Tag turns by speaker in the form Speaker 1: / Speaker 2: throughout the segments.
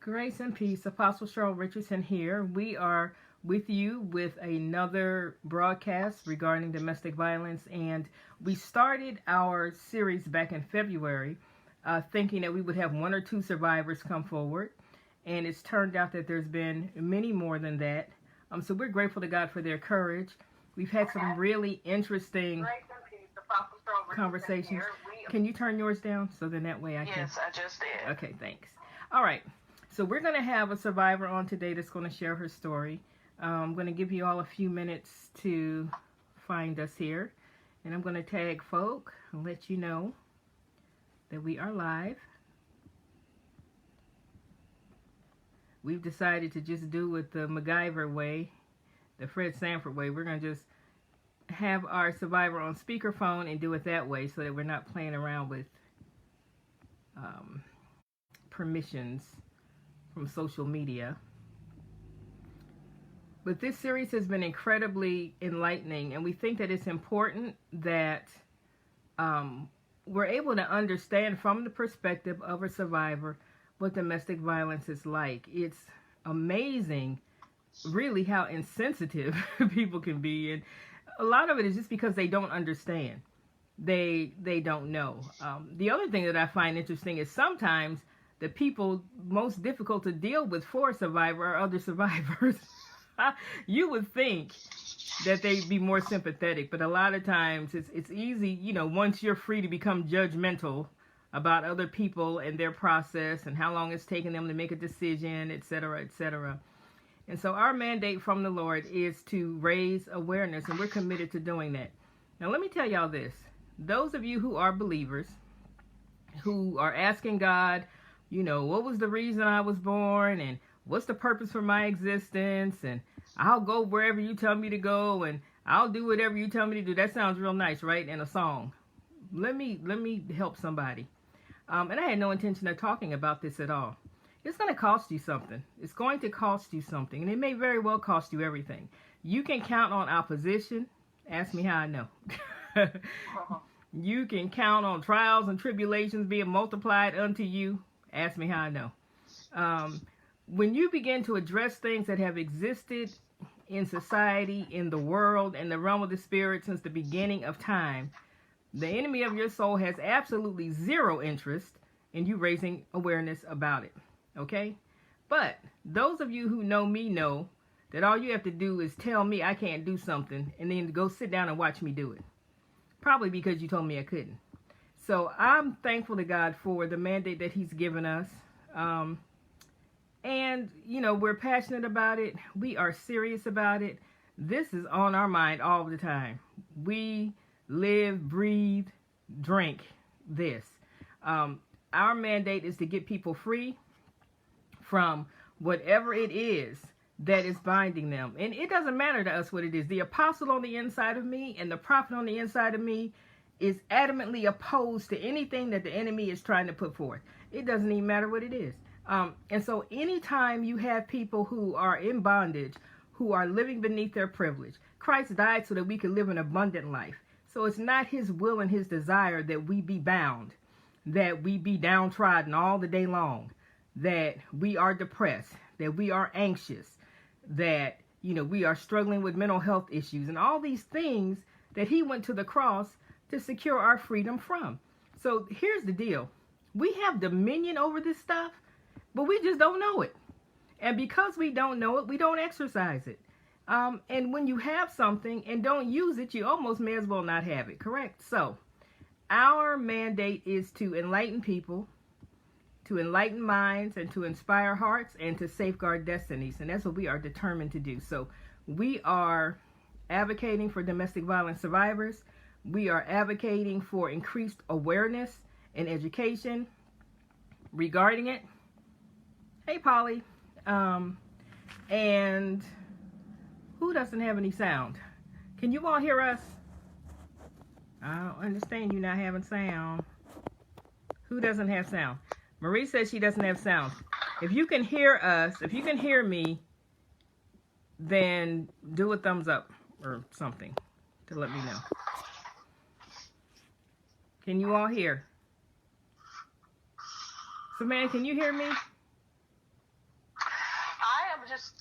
Speaker 1: Grace and peace. Apostle Cheryl Richardson here. We are with you with another broadcast regarding domestic violence, and we started our series back in February, thinking that we would have one or two survivors come forward, and it's turned out that there's been many more than that. So we're grateful to God for their courage. We've had some really interesting conversations. Can you turn yours down so then that way I can?
Speaker 2: Yes, I just did.
Speaker 1: Okay, thanks. All right. So we're going to have a survivor on today that's going to share her story. I'm going to give you all a few minutes to find us here. And I'm going to tag folk and let you know that we are live. We've decided to just do it the MacGyver way, the Fred Sanford way. We're going to just have our survivor on speakerphone and do it that way so that we're not playing around with permissions from social media. But this series has been incredibly enlightening, and we think that it's important that we're able to understand from the perspective of a survivor what domestic violence is like. It's amazing, really, how insensitive people can be, and a lot of it is just because they don't understand. They don't know. The other thing that I find interesting is sometimes the people most difficult to deal with for a survivor are other survivors. You would think that they'd be more sympathetic, but a lot of times it's easy, you know, once you're free to become judgmental about other people and their process and how long it's taken them to make a decision, etc., etc. And so our mandate from the Lord is to raise awareness, and we're committed to doing that. Now, let me tell y'all this. Those of you who are believers, who are asking God, you know, what was the reason I was born, and what's the purpose for my existence, and I'll go wherever you tell me to go, and I'll do whatever you tell me to do. That sounds real nice, right? In a song. Let me help somebody. And I had no intention of talking about this at all. It's going to cost you something. It's going to cost you something, and it may very well cost you everything. You can count on opposition. Ask me how I know. You can count on trials and tribulations being multiplied unto you. Ask me how I know. When you begin to address things that have existed in society, in the world, in the realm of the spirit since the beginning of time, the enemy of your soul has absolutely zero interest in you raising awareness about it. Okay? But those of you who know me know that all you have to do is tell me I can't do something and then go sit down and watch me do it. Probably because you told me I couldn't. So I'm thankful to God for the mandate that he's given us. And, you know, we're passionate about it. We are serious about it. This is on our mind all the time. We live, breathe, drink this. Our mandate is to get people free from whatever it is that is binding them. And it doesn't matter to us what it is. The apostle on the inside of me and the prophet on the inside of me is adamantly opposed to anything that the enemy is trying to put forth. It doesn't even matter what it is. And so anytime you have people who are in bondage, who are living beneath their privilege, Christ died so that we could live an abundant life. So it's not his will and his desire that we be bound, that we be downtrodden all the day long, that we are depressed, that we are anxious, that, you know, we are struggling with mental health issues and all these things that he went to the cross to secure our freedom from. So here's the deal. We have dominion over this stuff, but we just don't know it. And because we don't know it, we don't exercise it. And when you have something and don't use it, you almost may as well not have it, correct? So our mandate is to enlighten people, to enlighten minds, and to inspire hearts, and to safeguard destinies. And that's what we are determined to do. So we are advocating for domestic violence survivors. We are advocating for increased awareness and education regarding it. Hey, Polly. And who doesn't have any sound? Can you all hear us? I don't understand you not having sound. Who doesn't have sound? Marie says she doesn't have sound. If you can hear us, if you can hear me, then do a thumbs up or something to let me know. Can you all hear? Savannah, can you hear me?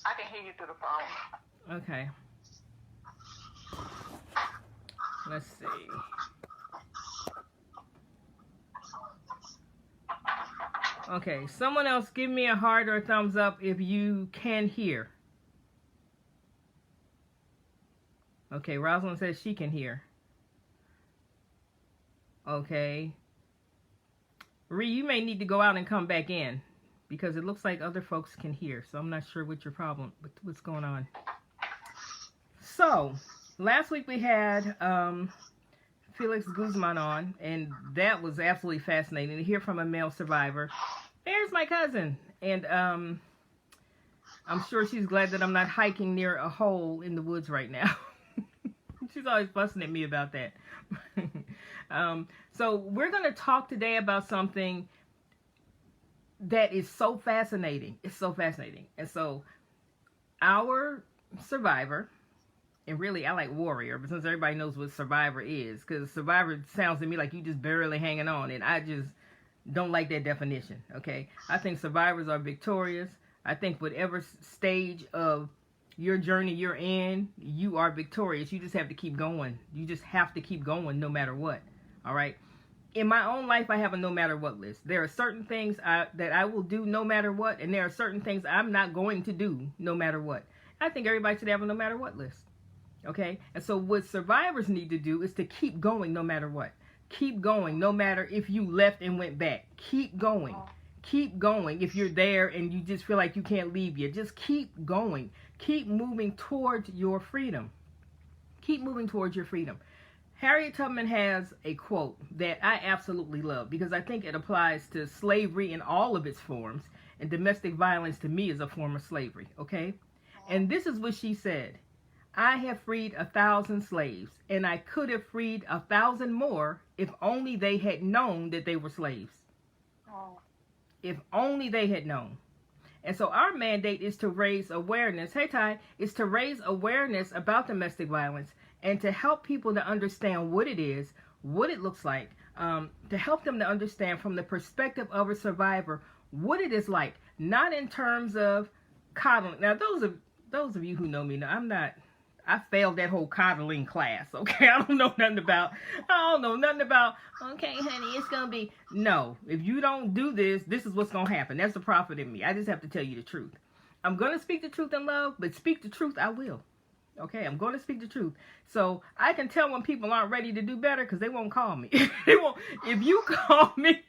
Speaker 2: I can hear you through the phone.
Speaker 1: Okay. Let's see. Okay, someone else give me a heart or a thumbs up if you can hear. Okay, Rosalind says she can hear. Okay. Ree, you may need to go out and come back in because it looks like other folks can hear. So I'm not sure what's going on. So, last week we had Felix Guzman on, and that was absolutely fascinating to hear from a male survivor. There's my cousin, and I'm sure she's glad that I'm not hiking near a hole in the woods right now. She's always fussing at me about that. So we're going to talk today about something that is so fascinating. It's so fascinating. And so our survivor, and really I like warrior, but since everybody knows what survivor is, because survivor sounds to me like you just barely hanging on, and I just don't like that definition, okay? I think survivors are victorious. I think whatever stage of your journey you're in, you are victorious. You just have to keep going. You just have to keep going no matter what, all right? In my own life, I have a no matter what list. There are certain things that I will do no matter what, and there are certain things I'm not going to do no matter what. I think everybody should have a no matter what list, okay? And so what survivors need to do is to keep going no matter what. Keep going no matter if you left and went back. Keep going. Keep going if you're there and you just feel like you can't leave yet. Just keep going. Keep moving towards your freedom. Keep moving towards your freedom. Harriet Tubman has a quote that I absolutely love because I think it applies to slavery in all of its forms, and domestic violence to me is a form of slavery, okay? And this is what she said: I have freed 1,000 slaves, and I could have freed 1,000 more if only they had known that they were slaves. Oh. If only they had known. And so our mandate is to raise awareness. Hey, Ty, is to raise awareness about domestic violence and to help people to understand what it is, what it looks like, to help them to understand from the perspective of a survivor what it is like, not in terms of coddling. Now, those of you who know me know I failed that whole coddling class, okay? I don't know nothing about, okay, honey, it's going to be, no. If you don't do this, this is what's going to happen. That's the prophet in me. I just have to tell you the truth. I'm going to speak the truth in love, but speak the truth I will. Okay, I'm going to speak the truth. So I can tell when people aren't ready to do better because they won't call me. They won't. If you call me,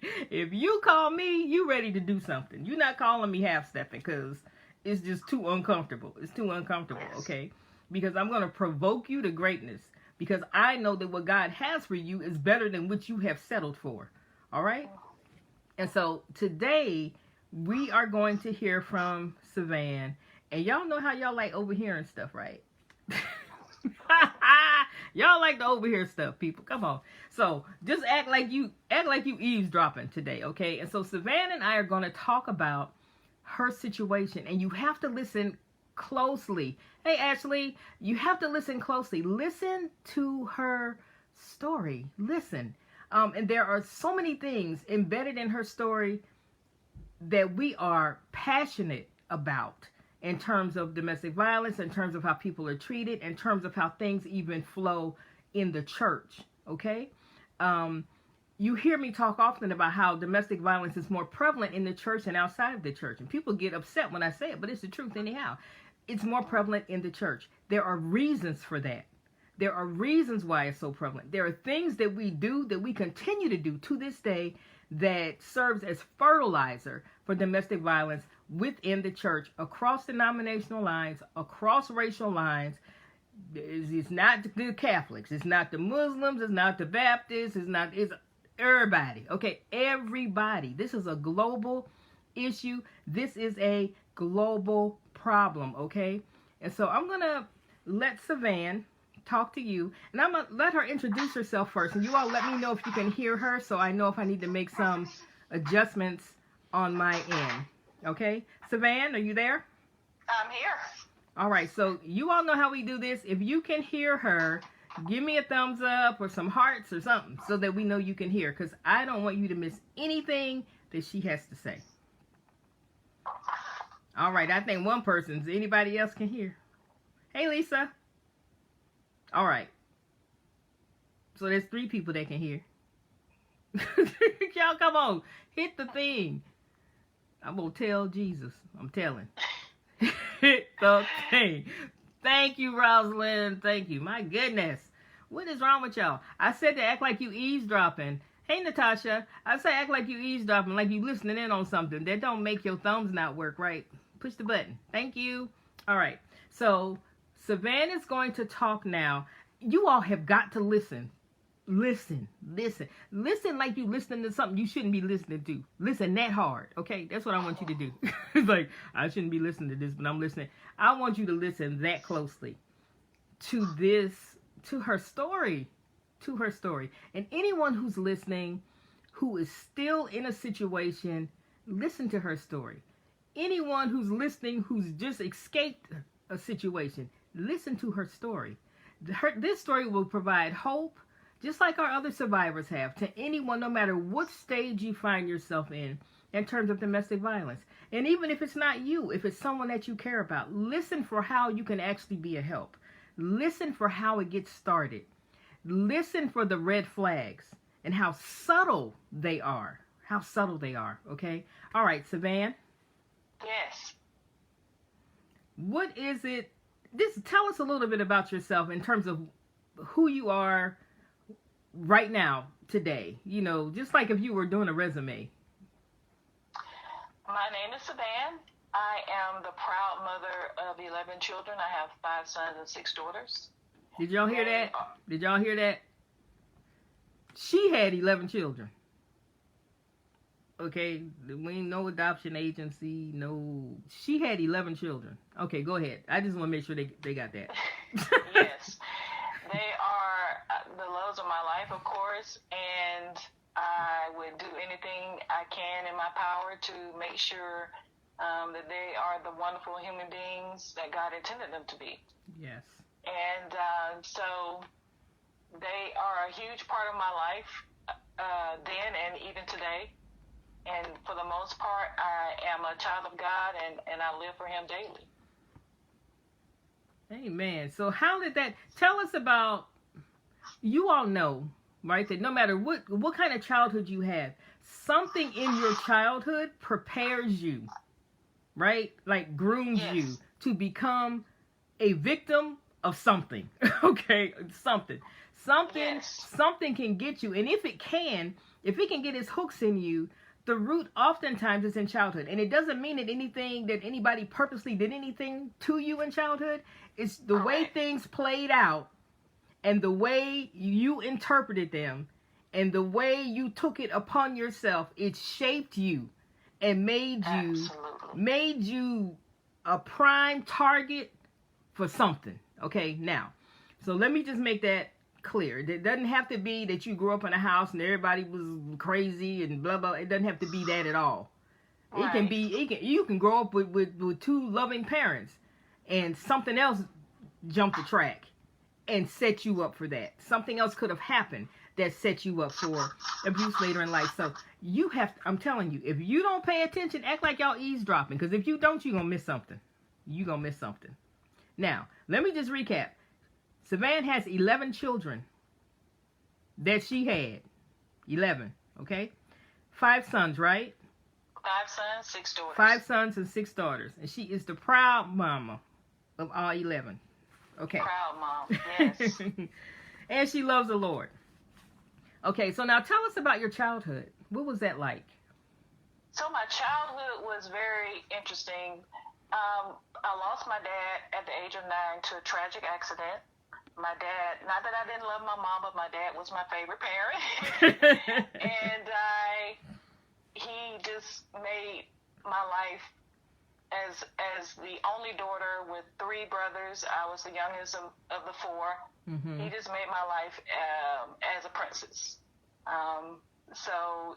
Speaker 1: you ready to do something. You're not calling me half-stepping because it's just too uncomfortable. It's too uncomfortable, okay? Because I'm going to provoke you to greatness. Because I know that what God has for you is better than what you have settled for. All right? And so today, we are going to hear from Savan. And y'all know how y'all like overhearing stuff, right? Y'all like to overhear stuff, people. Come on. So just act like you eavesdropping today, okay? And so Savan and I are going to talk about her situation. And you have to listen closely. Hey, Ashley, you have to listen closely. Listen to her story. Listen. And there are so many things embedded in her story that we are passionate about in terms of domestic violence, in terms of how people are treated, in terms of how things even flow in the church. Okay? You hear me talk often about how domestic violence is more prevalent in the church and outside of the church. And people get upset when I say it, but it's the truth anyhow. It's more prevalent in the church. There are reasons for that. There are reasons why it's so prevalent. There are things that we do, that we continue to do to this day, that serves as fertilizer for domestic violence within the church, across denominational lines, across racial lines. It's not the Catholics. It's not the Muslims. It's not the Baptists. It's everybody. Okay, everybody. This is a global issue. This is a global problem, okay? And so I'm going to let Savan talk to you, and I'm going to let her introduce herself first, and you all let me know if you can hear her so I know if I need to make some adjustments on my end, okay? Savan, are you there?
Speaker 2: I'm here.
Speaker 1: All right, so you all know how we do this. If you can hear her, give me a thumbs up or some hearts or something so that we know you can hear, because I don't want you to miss anything that she has to say. All right, I think one person's. Anybody else can hear? Hey, Lisa. All right. So there's 3 people that can hear. Y'all, come on. Hit the thing. I'm going to tell Jesus. I'm telling. Hit the thing. Thank you, Rosalind. Thank you. My goodness. What is wrong with y'all? I said to act like you eavesdropping. Hey, Natasha. I say act like you eavesdropping, like you listening in on something. That don't make your thumbs not work right. Push the button. Thank you. All right. So, Savannah's going to talk now. You all have got to listen. Listen like you listening to something you shouldn't be listening to. Listen that hard, okay? That's what I want you to do. It's like, I shouldn't be listening to this, but I'm listening. I want you to listen that closely to her story. And anyone who's listening, who is still in a situation, listen to her story. Anyone who's listening, who's just escaped a situation, listen to her story. This story will provide hope, just like our other survivors have, to anyone, no matter what stage you find yourself in terms of domestic violence. And even if it's not you, if it's someone that you care about, listen for how you can actually be a help. Listen for how it gets started. Listen for the red flags and how subtle they are. Okay? All right, Savan.
Speaker 2: Yes.
Speaker 1: What is it? Just tell us a little bit about yourself in terms of who you are right now, today. You know, just like if you were doing a resume.
Speaker 2: My name is Savan. I am the proud mother of 11 children. I have 5 sons and 6 daughters.
Speaker 1: Did y'all hear that? She had 11 children. Okay, we ain't no adoption agency, no. She had 11 children. Okay, go ahead. I just want to make sure they got that.
Speaker 2: Yes. They are the loves of my life, of course, and I would do anything I can in my power to make sure that they are the wonderful human beings that God intended them to be.
Speaker 1: Yes.
Speaker 2: And so they are a huge part of my life then and even today. And for the most part, I am a child of God, and I live for Him daily.
Speaker 1: Amen. So how did that, tell us about, you all know, right, that no matter what kind of childhood you have, something in your childhood prepares you, right? Like grooms
Speaker 2: Yes.
Speaker 1: you to become a victim of something. Okay? Something.
Speaker 2: Yes.
Speaker 1: Something can get you. And if it can get its hooks in you, the root oftentimes is in childhood. And it doesn't mean that anybody purposely did anything to you in childhood. It's the way things played out and the way you interpreted them and the way you took it upon yourself. It shaped you and made you a prime target for something. Okay, now, so let me just make that clear. It doesn't have to be that you grew up in a house and everybody was crazy and blah blah. It doesn't have to be that at all. Right. It can be. You can grow up with 2 loving parents, and something else jumped the track and set you up for that. Something else could have happened that set you up for abuse later in life. So you have. I'm telling you, if you don't pay attention, act like y'all eavesdropping. Because if you don't, you're gonna miss something. Now, let me just recap. Savan has 11 children that she had. 11, okay? 5 sons, right?
Speaker 2: 5 sons, 6 daughters.
Speaker 1: 5 sons and 6 daughters. And she is the proud mama of all 11. Okay.
Speaker 2: Proud mom, yes.
Speaker 1: And she loves the Lord. Okay, so now tell us about your childhood. What was that like?
Speaker 2: So my childhood was very interesting. I lost my dad at the age of 9 to a tragic accident. My dad, not that I didn't love my mom, but my dad was my favorite parent. And he just made my life as the only daughter with 3 brothers. I was the youngest of the 4. Mm-hmm. He just made my life as a princess. So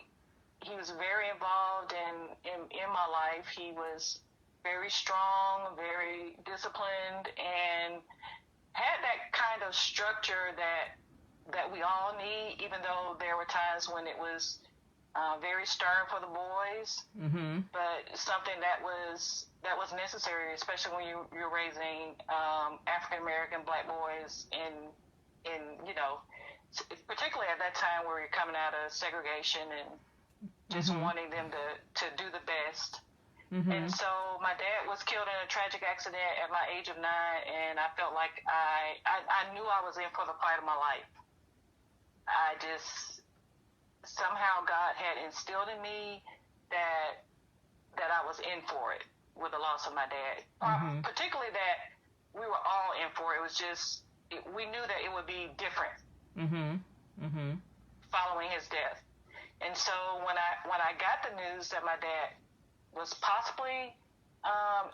Speaker 2: he was very involved in my life. He was very strong, very disciplined, and had that kind of structure that we all need, even though there were times when it was very stern for the boys, but something that was necessary, especially when you're raising African American black boys in particularly at that time where you're coming out of segregation and just wanting them to do the best. And so my dad was killed in a tragic accident at my age of 9, and I felt like I knew I was in for the fight of my life. I just somehow God had instilled in me that I was in for it with the loss of my dad. Particularly that we were all in for it. It was just we knew that it would be different following his death. And so when I got the news that my dad was possibly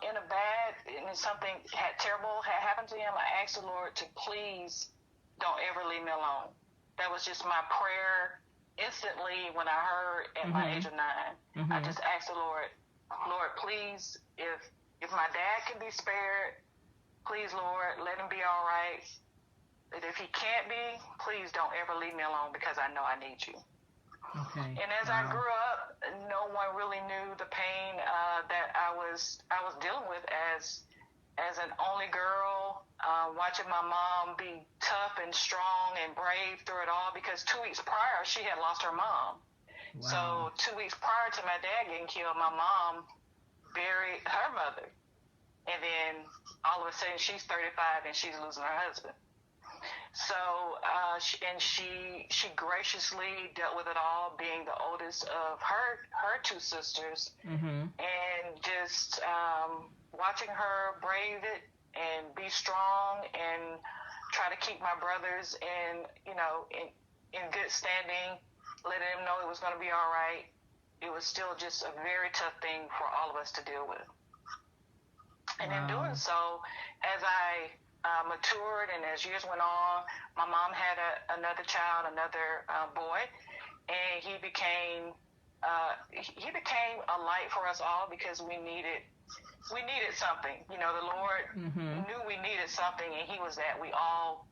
Speaker 2: in a bad, and something terrible had happened to him, I asked the Lord to please don't ever leave me alone. That was just my prayer instantly when I heard at my age of 9. I just asked the Lord, please, if my dad can be spared, please, Lord, let him be all right. But if he can't be, please don't ever leave me alone, because I know I need you.
Speaker 1: Okay.
Speaker 2: And as I grew up, no one really knew the pain that I was dealing with as an only girl, watching my mom be tough and strong and brave through it all, because 2 weeks prior she had lost her mom. Wow. So 2 weeks prior to my dad getting killed, my mom buried her mother, and then all of a sudden she's 35 and she's losing her husband. So she graciously dealt with it all, being the oldest of her 2 sisters, and just watching her brave it and be strong and try to keep my brothers in good standing, letting them know it was going to be all right. It was still just a very tough thing for all of us to deal with. And in doing so, as I matured and as years went on, my mom had another child, another boy, and he became a light for us all, because we needed something. The Lord knew we needed something, and he was that. We all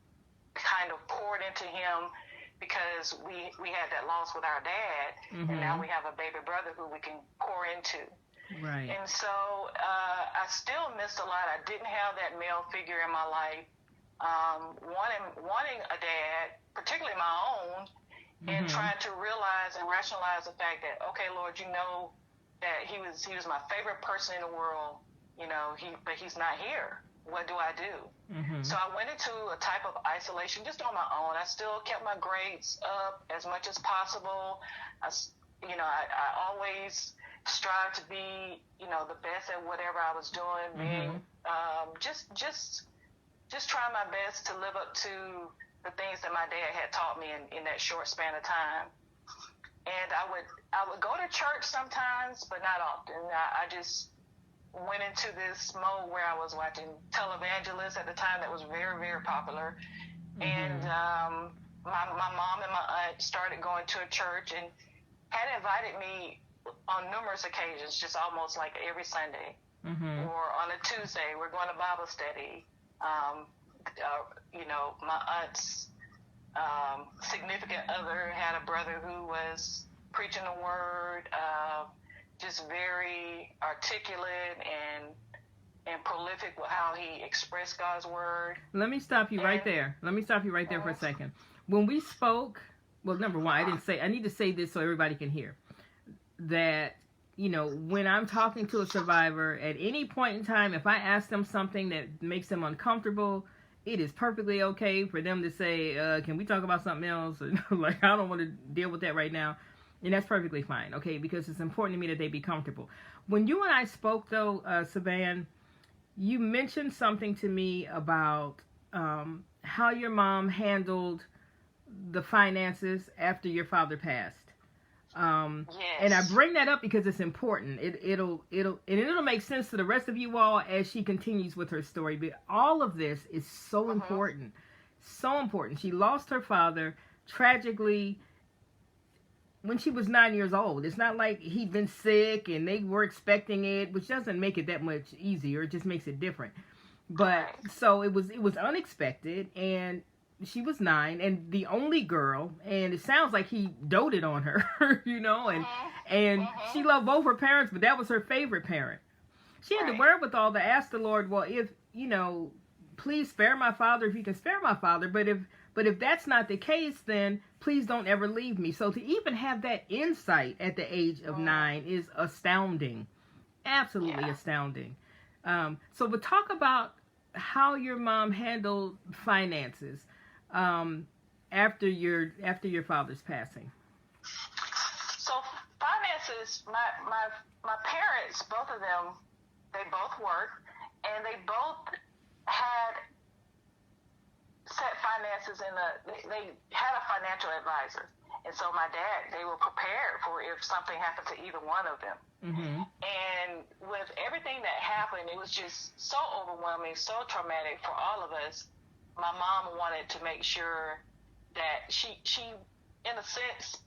Speaker 2: kind of poured into him, because we had that loss with our dad, and now we have a baby brother who we can pour into.
Speaker 1: Right. And
Speaker 2: so I still missed a lot. I didn't have that male figure in my life. Wanting a dad, particularly my own, and trying to realize and rationalize the fact that, okay, Lord, you know that he was my favorite person in the world. But he's not here. What do I do? So I went into a type of isolation just on my own. I still kept my grades up as much as possible. I always strive to be, the best at whatever I was doing, being just trying my best to live up to the things that my dad had taught me in that short span of time. And I would go to church sometimes, but not often. I just went into this mode where I was watching televangelists at the time that was very, very popular. And my mom and my aunt started going to a church and had invited me on numerous occasions, just almost like every Sunday, or on a Tuesday, we're going to Bible study. My aunt's significant other had a brother who was preaching the word, just very articulate and prolific with how he expressed God's word.
Speaker 1: Let me stop you right there. For a second. When we spoke, well, number one, I need to say this so everybody can hear. That, when I'm talking to a survivor, at any point in time, if I ask them something that makes them uncomfortable, it is perfectly okay for them to say, can we talk about something else? Like, I don't want to deal with that right now. And that's perfectly fine, okay? Because it's important to me that they be comfortable. When you and I spoke, though, Savan, you mentioned something to me about how your mom handled the finances after your father passed.
Speaker 2: Yes.
Speaker 1: And I bring that up because it's important. It'll make sense to the rest of you all as she continues with her story. But all of this is so important, so important. She lost her father tragically when she was 9 years old. It's not like he'd been sick and they were expecting it, which doesn't make it that much easier. It just makes it different. But so it was unexpected, and she was 9 and the only girl, and it sounds like he doted on her, you know, and she loved both her parents, but that was her favorite parent. She had the wherewithal to ask the Lord, well, if, you know, please spare my father if you can spare my father, but if that's not the case, then please don't ever leave me. So to even have that insight at the age of 9 is astounding. Absolutely astounding. So we'll talk about how your mom handled finances after your father's passing.
Speaker 2: So finances, my parents, both of them, they both worked, and they both had set finances they had a financial advisor. And so my dad, they were prepared for if something happened to either one of them. Mm-hmm. And with everything that happened, it was just so overwhelming, so traumatic for all of us. My mom wanted to make sure that she in a sense,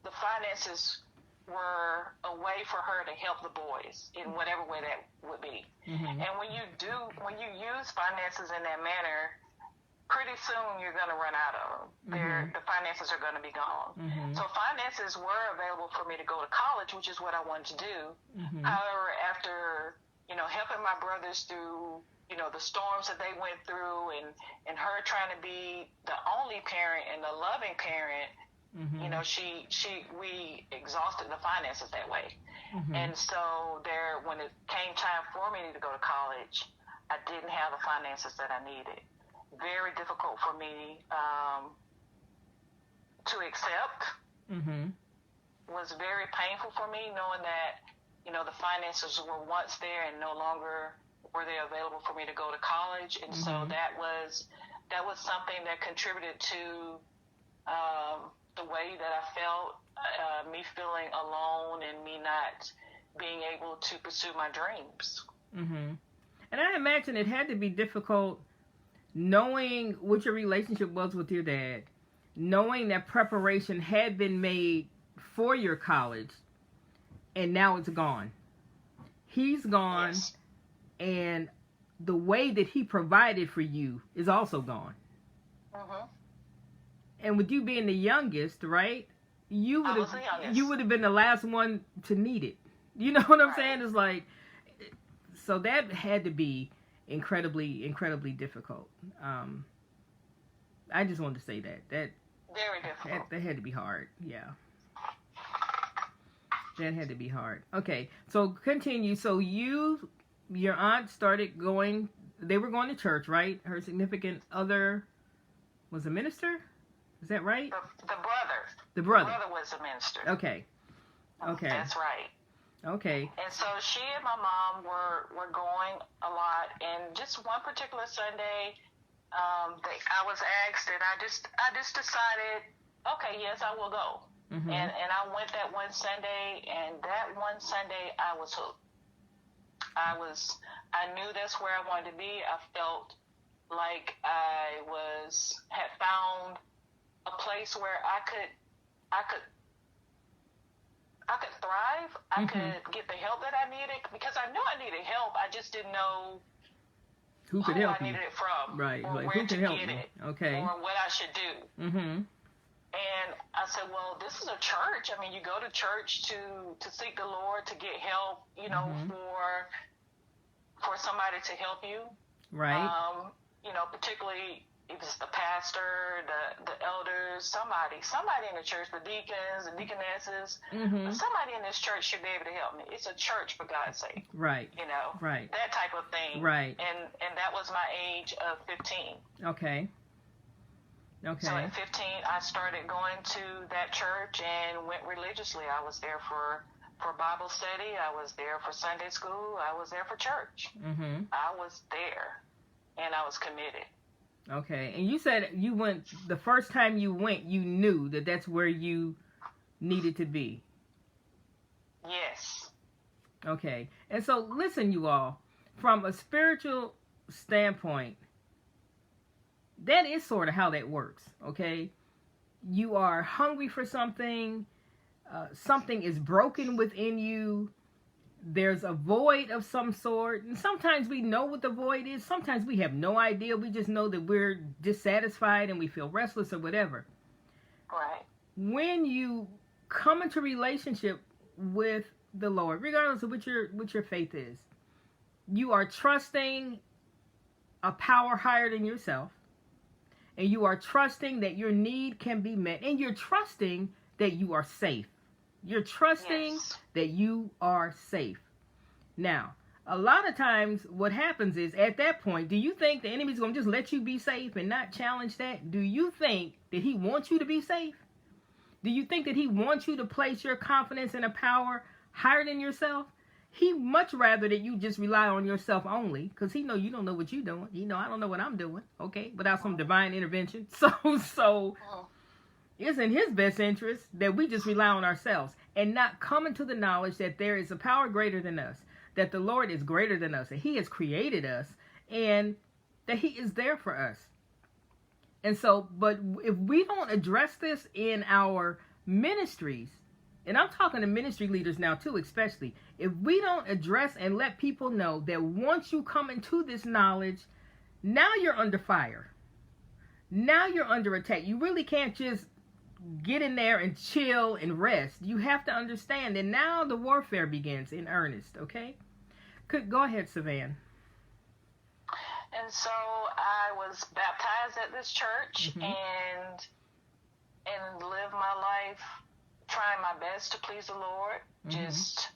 Speaker 2: the finances were a way for her to help the boys in whatever way that would be. Mm-hmm. And when you use finances in that manner, pretty soon you're going to run out of them. Mm-hmm. The finances are going to be gone. Mm-hmm. So finances were available for me to go to college, which is what I wanted to do. Mm-hmm. However, after, helping my brothers through, the storms that they went through and her trying to be the only parent and the loving parent, mm-hmm. We exhausted the finances that way. Mm-hmm. And so when it came time for me to go to college, I didn't have the finances that I needed. Very difficult for me to accept. Mm-hmm. Was very painful for me knowing that, the finances were once there and no longer were they available for me to go to college. And mm-hmm. so that was something that contributed to the way that I felt, me feeling alone and me not being able to pursue my dreams. Mm-hmm.
Speaker 1: And I imagine it had to be difficult knowing what your relationship was with your dad, knowing that preparation had been made for your college, and now it's gone. He's gone, yes. And the way that he provided for you is also gone. Mm-hmm. And with you being the youngest, right? You would have been the last one to need it. You know what I'm saying? It's like, so that had to be incredibly, incredibly difficult. I just wanted to say that
Speaker 2: very difficult.
Speaker 1: That had to be hard. Yeah, that had to be hard. Okay, so continue. So your aunt started going. They were going to church, right? Her significant other was a minister. Is that right?
Speaker 2: The brother.
Speaker 1: The brother.
Speaker 2: The brother was a minister.
Speaker 1: Okay.
Speaker 2: That's right.
Speaker 1: Okay.
Speaker 2: And so she and my mom were going a lot, and just one particular Sunday, I was asked, and I just decided, okay, yes, I will go. Mm-hmm. And I went that one Sunday, and that one Sunday I was hooked. I knew that's where I wanted to be. I felt like I had found a place where I could thrive. I mm-hmm. could get the help that I needed because I knew I needed help. I just didn't know
Speaker 1: who could help
Speaker 2: I needed it from,
Speaker 1: right?
Speaker 2: Or
Speaker 1: like
Speaker 2: where
Speaker 1: who
Speaker 2: to
Speaker 1: can help
Speaker 2: get
Speaker 1: me?
Speaker 2: it,
Speaker 1: Okay.
Speaker 2: or what I should do. Mm-hmm. And I said, well, this is a church. I mean, you go to church to seek the Lord, to get help. Mm-hmm. for somebody to help you.
Speaker 1: Right.
Speaker 2: Particularly if it's the pastor, the elders, somebody in the church, the deacons, the deaconesses, mm-hmm. somebody in this church should be able to help me. It's a church, for God's sake.
Speaker 1: Right.
Speaker 2: Right. That type of thing.
Speaker 1: Right.
Speaker 2: And that was my age of 15.
Speaker 1: Okay. So
Speaker 2: at 15, I started going to that church and went religiously. I was there for Bible study. I was there for Sunday school. I was there for church. Mm-hmm. I was there, and I was committed.
Speaker 1: Okay, and you said you went, the first time you went, you knew that that's where you needed to be.
Speaker 2: Yes.
Speaker 1: Okay, and so listen, you all, from a spiritual standpoint, that is sort of how that works, okay? You are hungry for something, something is broken within you, there's a void of some sort. And sometimes we know what the void is. Sometimes we have no idea. We just know that we're dissatisfied and we feel restless or whatever.
Speaker 2: Right.
Speaker 1: When you come into relationship with the Lord, regardless of what your faith is, you are trusting a power higher than yourself. And you are trusting that your need can be met. And you're trusting that you are safe. You're trusting that you are safe. Now, a lot of times what happens is at that point, do you think the enemy's going to just let you be safe and not challenge that? Do you think that he wants you to be safe? Do you think that he wants you to place your confidence in a power higher than yourself? He much rather that you just rely on yourself only, because he know you don't know what you're doing. You know, I don't know what I'm doing, okay, without some divine intervention. So it's in his best interest that we just rely on ourselves and not come into the knowledge that there is a power greater than us, that the Lord is greater than us, and he has created us, and that he is there for us. And so, but if we don't address this in our ministries, and I'm talking to ministry leaders now too, especially, if we don't address and let people know that once you come into this knowledge, now you're under fire. Now you're under attack. You really can't just get in there and chill and rest. You have to understand that now the warfare begins in earnest, okay? Go ahead, Savan.
Speaker 2: And so I was baptized at this church and lived my life trying my best to please the Lord, just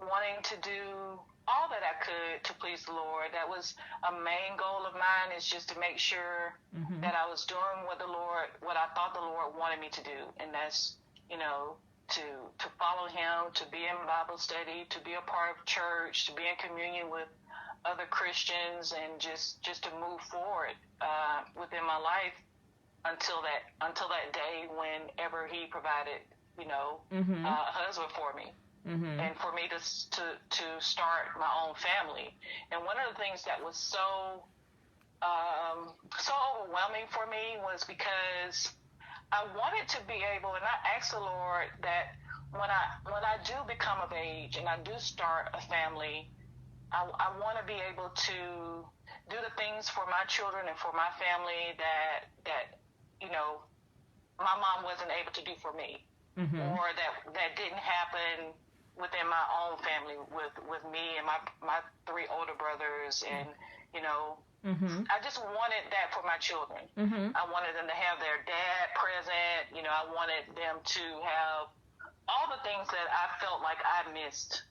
Speaker 2: wanting to do all that I could to please the Lord. That was a main goal of mine, is just to make sure that I was doing what I thought the Lord wanted me to do. And that's, you know, to follow him, to be in Bible study, to be a part of church, to be in communion with other Christians, and just to move forward within my life until that day whenever he provided, you know, a husband for me. And for me to start my own family. And one of the things that was so overwhelming for me was because I wanted to be able, and I asked the Lord that when I do become of age and I do start a family, I want to be able to do the things for my children and for my family that you know, my mom wasn't able to do for me, or that didn't happen within my own family with me and my three older brothers, and you know, I just wanted that for my children. I wanted them to have their dad present. You know, I wanted them to have all the things that I felt like I missed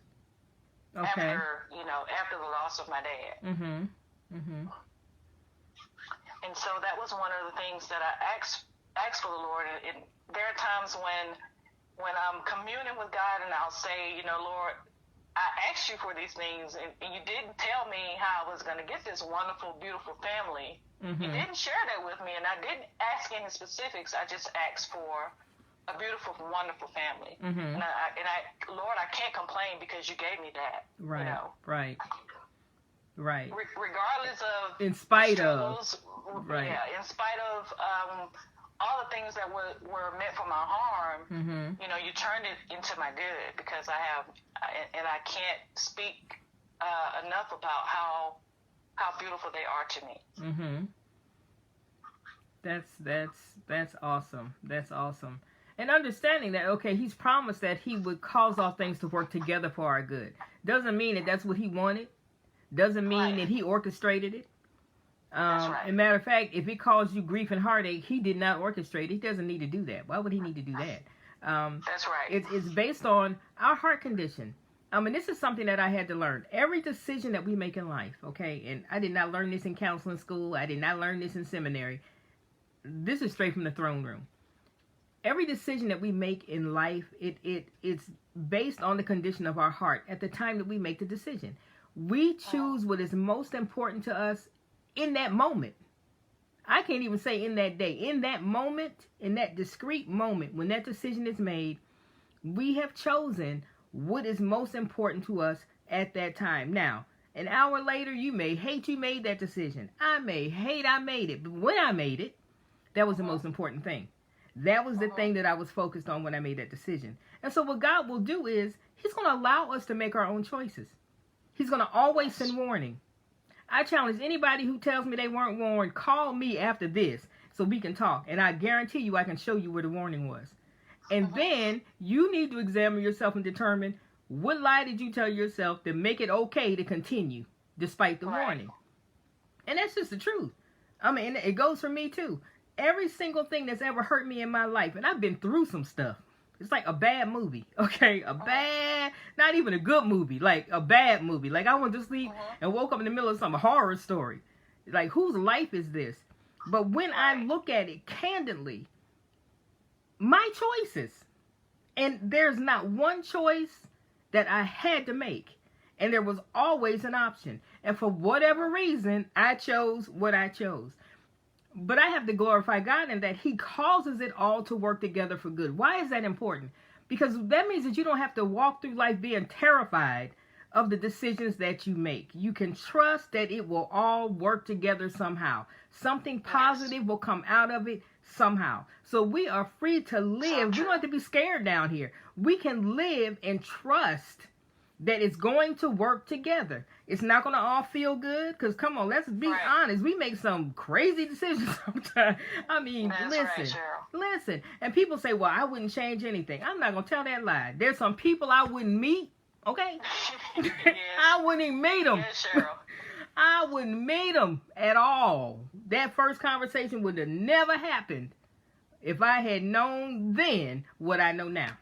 Speaker 2: after the loss of my dad. And so that was one of the things that I asked for the Lord. And there are times when I'm communing with God and I'll say, you know, Lord, I asked you for these things, and you didn't tell me how I was going to get this wonderful, beautiful family. You didn't share that with me, and I didn't ask any specifics. I just asked for a beautiful, wonderful family. And Lord, I can't complain because you gave me that.
Speaker 1: Right.
Speaker 2: You know?
Speaker 1: Right.
Speaker 2: Regardless of
Speaker 1: in spite
Speaker 2: struggles,
Speaker 1: of, right.
Speaker 2: Yeah, in spite of all the things that were meant for my harm, you know, you turned it into my good, because I can't speak enough about how beautiful they are to me. That's awesome. That's awesome. And understanding that, okay, he's promised that he would cause all things to work together for our good. Doesn't mean that that's what he wanted. Doesn't mean that he orchestrated it. That's right.
Speaker 1: As a matter of fact, if it caused you grief and heartache, he did not orchestrate it. He doesn't need to do that. Why would he need to do that?
Speaker 2: That's right.
Speaker 1: It's based on our heart condition. And this is something that I had to learn. Every decision that we make in life, okay, and I did not learn this in counseling school. I did not learn this in seminary. This is straight from the throne room. Every decision that we make in life, it's based on the condition of our heart at the time that we make the decision. We choose what is most important to us in that moment. I can't even say in that day. In that moment, in that discrete moment, when that decision is made, we have chosen what is most important to us at that time. Now, an hour later, you may hate you made that decision. I may hate I made it. But when I made it, that was the most important thing. That was the thing that I was focused on when I made that decision. And so what God will do is He's going to allow us to make our own choices. He's going to always send warning. I challenge anybody who tells me they weren't warned, call me after this so we can talk. And I guarantee you I can show you where the warning was. And then you need to examine yourself and determine, what lie did you tell yourself to make it okay to continue despite the warning? And that's just the truth. I mean, it goes for me too. Every single thing that's ever hurt me in my life, and I've been through some stuff. It's like a bad movie, okay? Not even a good movie, like a bad movie. Like I went to sleep and woke up in the middle of some horror story. Like, whose life is this? But when I look at it candidly, my choices, and there's not one choice that I had to make. And there was always an option. And for whatever reason, I chose what I chose. But I have to glorify God in that he causes it all to work together for good. Why is that important? Because that means that you don't have to walk through life being terrified of the decisions that you make. You can trust that it will all work together somehow. Something positive will come out of it somehow. So we are free to live. We don't have to be scared down here. We can live and trust that it's going to work together. It's not going to all feel good, because come on, let's be honest. We make some crazy decisions sometimes. I mean, listen. And people say, well, I wouldn't change anything. I'm not going to tell that lie. There's some people I wouldn't meet, okay? I wouldn't even meet them. I wouldn't meet them at all. That first conversation would have never happened if I had known then what I know now.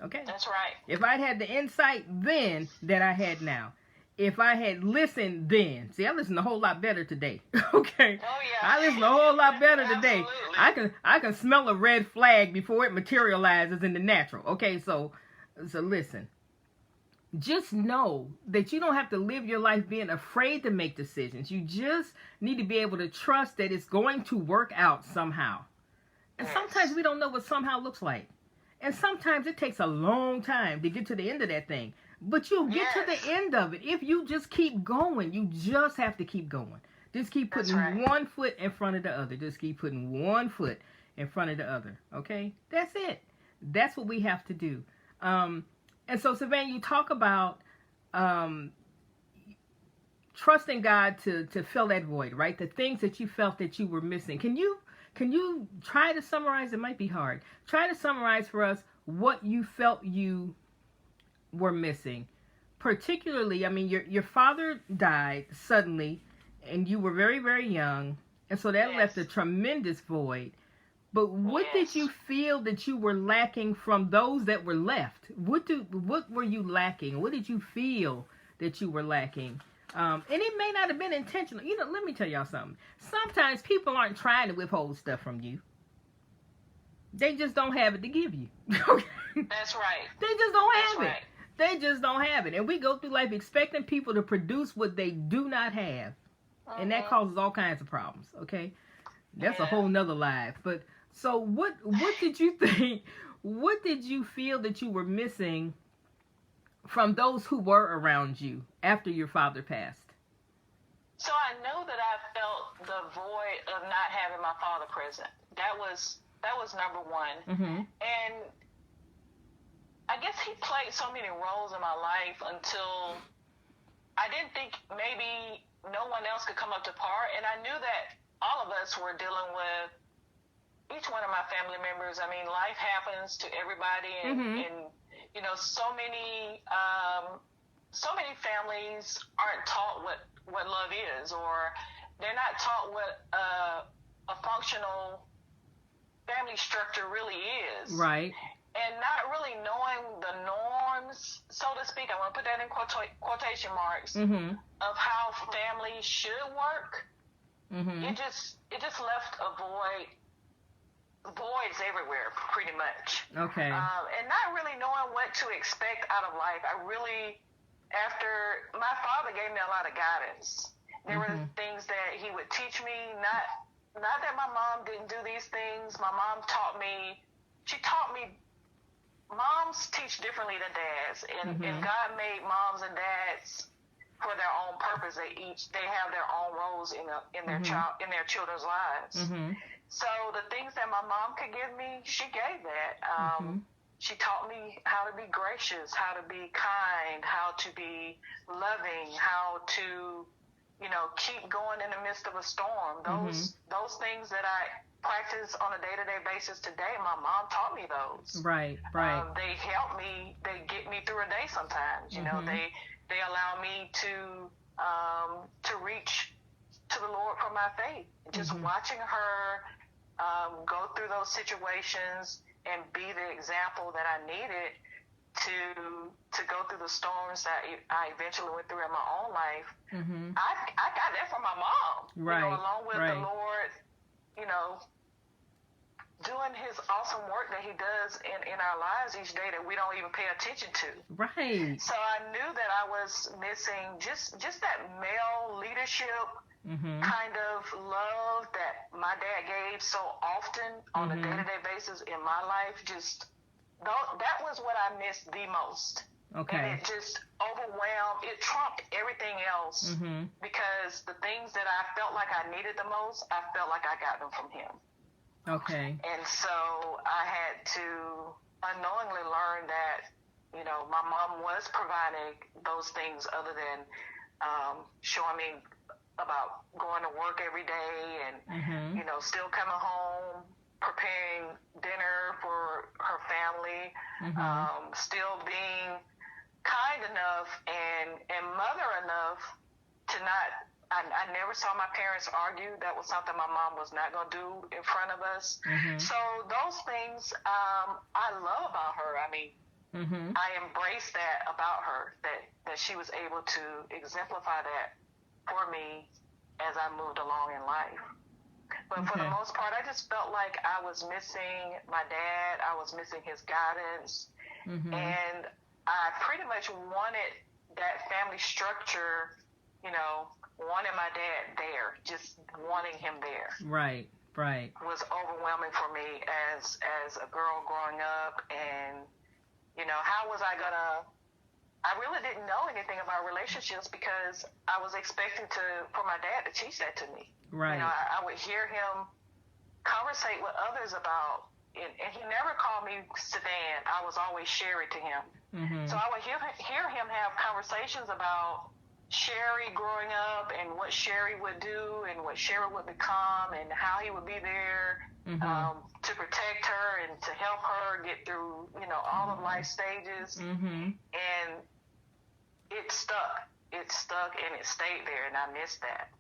Speaker 1: Okay?
Speaker 2: That's right.
Speaker 1: If I'd had the insight then that I had now. If I had listened then. See, I listen a whole lot better today. Okay?
Speaker 2: Oh, yeah.
Speaker 1: I listen a whole lot better today. I can smell a red flag before it materializes in the natural. Okay? So listen. Just know that you don't have to live your life being afraid to make decisions. You just need to be able to trust that it's going to work out somehow. And sometimes we don't know what somehow looks like. And sometimes it takes a long time to get to the end of that thing. But you'll get to the end of it if you just keep going. You just have to keep going. Just keep putting one foot in front of the other. Just keep putting one foot in front of the other. Okay? That's it. That's what we have to do. And so, Savannah, you talk about trusting God to fill that void, right? The things that you felt that you were missing. Can you try to summarize? It might be hard. Try to summarize for us what you felt you were missing. Particularly, I mean, your father died suddenly, and you were very, very young, and so that left a tremendous void. But what did you feel that you were lacking from those that were left? What were you lacking? What did you feel that you were lacking? And it may not have been intentional. You know, let me tell y'all something. Sometimes people aren't trying to withhold stuff from you. They just don't have it to give you.
Speaker 2: That's right.
Speaker 1: They just don't have it. They just don't have it. And we go through life expecting people to produce what they do not have. And that causes all kinds of problems, okay? That's a whole nother life. But so what did you think? What did you feel that you were missing from those who were around you after your father passed?
Speaker 2: So I know that I felt the void of not having my father present. That was number one. And I guess he played so many roles in my life until I didn't think maybe no one else could come up to par. And I knew that all of us were dealing with each one of my family members. I mean, life happens to everybody, and you know, so many families aren't taught what love is, or they're not taught what a functional family structure really is.
Speaker 1: Right.
Speaker 2: And not really knowing the norms, so to speak, I want to put that in quotation marks, of how families should work. It just left a voids everywhere, pretty much. Okay. And not really knowing what to expect out of life. After my father gave me a lot of guidance. There were things that he would teach me, not that my mom didn't do these things. My mom taught me, moms teach differently than dads, and God made moms and dads for their own purpose. They have their own roles in their children's lives. So the things that my mom could give me, she gave that. she taught me how to be gracious, how to be kind, how to be loving, how to, keep going in the midst of a storm. Those things that I practice on a day-to-day basis today, my mom taught me those.
Speaker 1: Right.
Speaker 2: They help me. They get me through a day sometimes. They allow me to reach to the Lord for my faith. Just watching her go through those situations and be the example that I needed to go through the storms that I eventually went through in my own life. I got that from my mom.
Speaker 1: Right.
Speaker 2: Along with the Lord, doing his awesome work that he does in our lives each day that we don't even pay attention to.
Speaker 1: Right.
Speaker 2: So I knew that I was missing just that male leadership kind of love that my dad gave so often on a day-to-day basis in my life. That was what I missed the most.
Speaker 1: Okay.
Speaker 2: And it just overwhelmed, it trumped everything else because the things that I felt like I needed the most, I felt like I got them from him.
Speaker 1: Okay.
Speaker 2: And so I had to unknowingly learn that, my mom was providing those things other than showing me about going to work every day and, still coming home, preparing dinner for her family, still being kind enough and mother enough to not. I never saw my parents argue. That was something my mom was not going to do in front of us. So those things I love about her. I mean, I embrace that about her, that she was able to exemplify that for me as I moved along in life. But for the most part, I just felt like I was missing my dad. I was missing his guidance. And I pretty much wanted that family structure, wanting my dad there, just wanting him there.
Speaker 1: Right.
Speaker 2: Was overwhelming for me as a girl growing up. And, how was I I really didn't know anything about relationships because I was expecting for my dad to teach that to me.
Speaker 1: Right.
Speaker 2: I would hear him conversate with others about, and he never called me Sedan. I was always Sherry to him. So I would hear him have conversations about Sherry growing up and what Sherry would do and what Sherry would become and how he would be there to protect her and to help her get through, all of life stages. And it stuck. It stuck and it stayed there, and I missed that.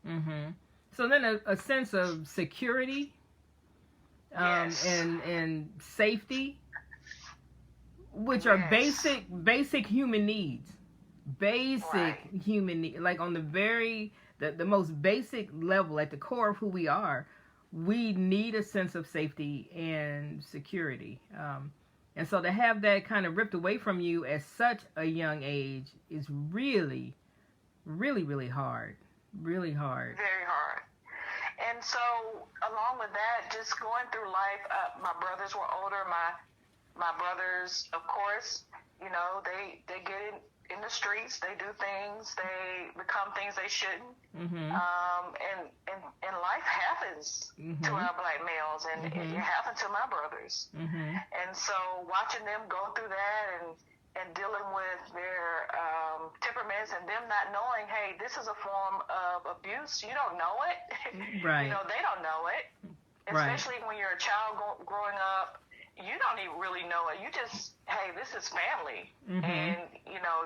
Speaker 1: So then a sense of security
Speaker 2: Yes.
Speaker 1: and safety, which are basic human needs. Human need, like on the most basic level, at the core of who we are, we need a sense of safety and security. And so to have that kind of ripped away from you at such a young age is really, really, really hard. Really hard.
Speaker 2: Very hard. And so along with that, just going through life, my brothers were older. My brothers, of course, they get in the streets, they do things, they become things they shouldn't. And life happens to our black males, and it happened to my brothers. And so watching them go through that and dealing with their temperaments and them not knowing, hey, this is a form of abuse. You don't know it.
Speaker 1: Right.
Speaker 2: They don't know it. Especially when you're a child growing up, you don't even really know it. You just, hey, this is family. And,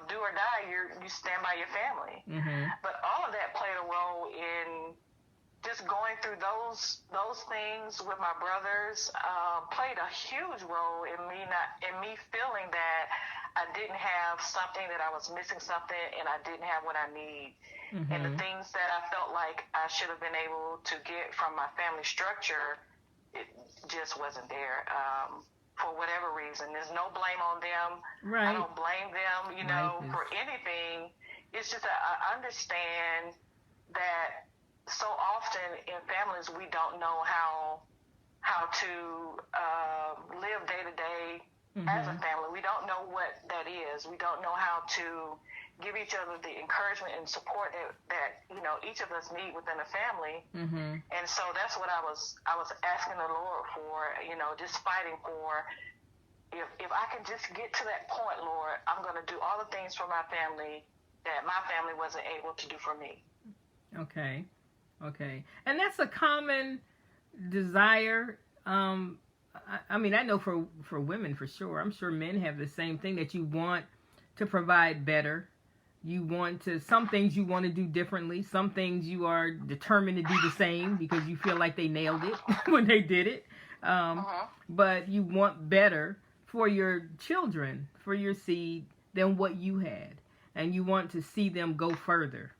Speaker 2: do or die, you stand by your family. But all of that played a role in just going through those things with my brothers, played a huge role in me feeling that I didn't have something, that I was missing something, and I didn't have what I need. And the things that I felt like I should have been able to get from my family structure, it just wasn't there. For whatever reason, there's no blame on them.
Speaker 1: Right.
Speaker 2: I don't blame them, for anything. It's just that I understand that so often in families we don't know how to live day to day as a family. We don't know what that is. We don't know how to give each other the encouragement and support that each of us need within a family. And so that's what I was asking the Lord for, just fighting for, if I can just get to that point, Lord, I'm going to do all the things for my family that my family wasn't able to do for me.
Speaker 1: Okay. And that's a common desire. I mean, I know for women for sure. I'm sure men have the same thing, that you want to provide better. You want to, some things you want to do differently. Some things you are determined to do the same because you feel like they nailed it when they did it. But you want better for your children, for your seed, than what you had. And you want to see them go further.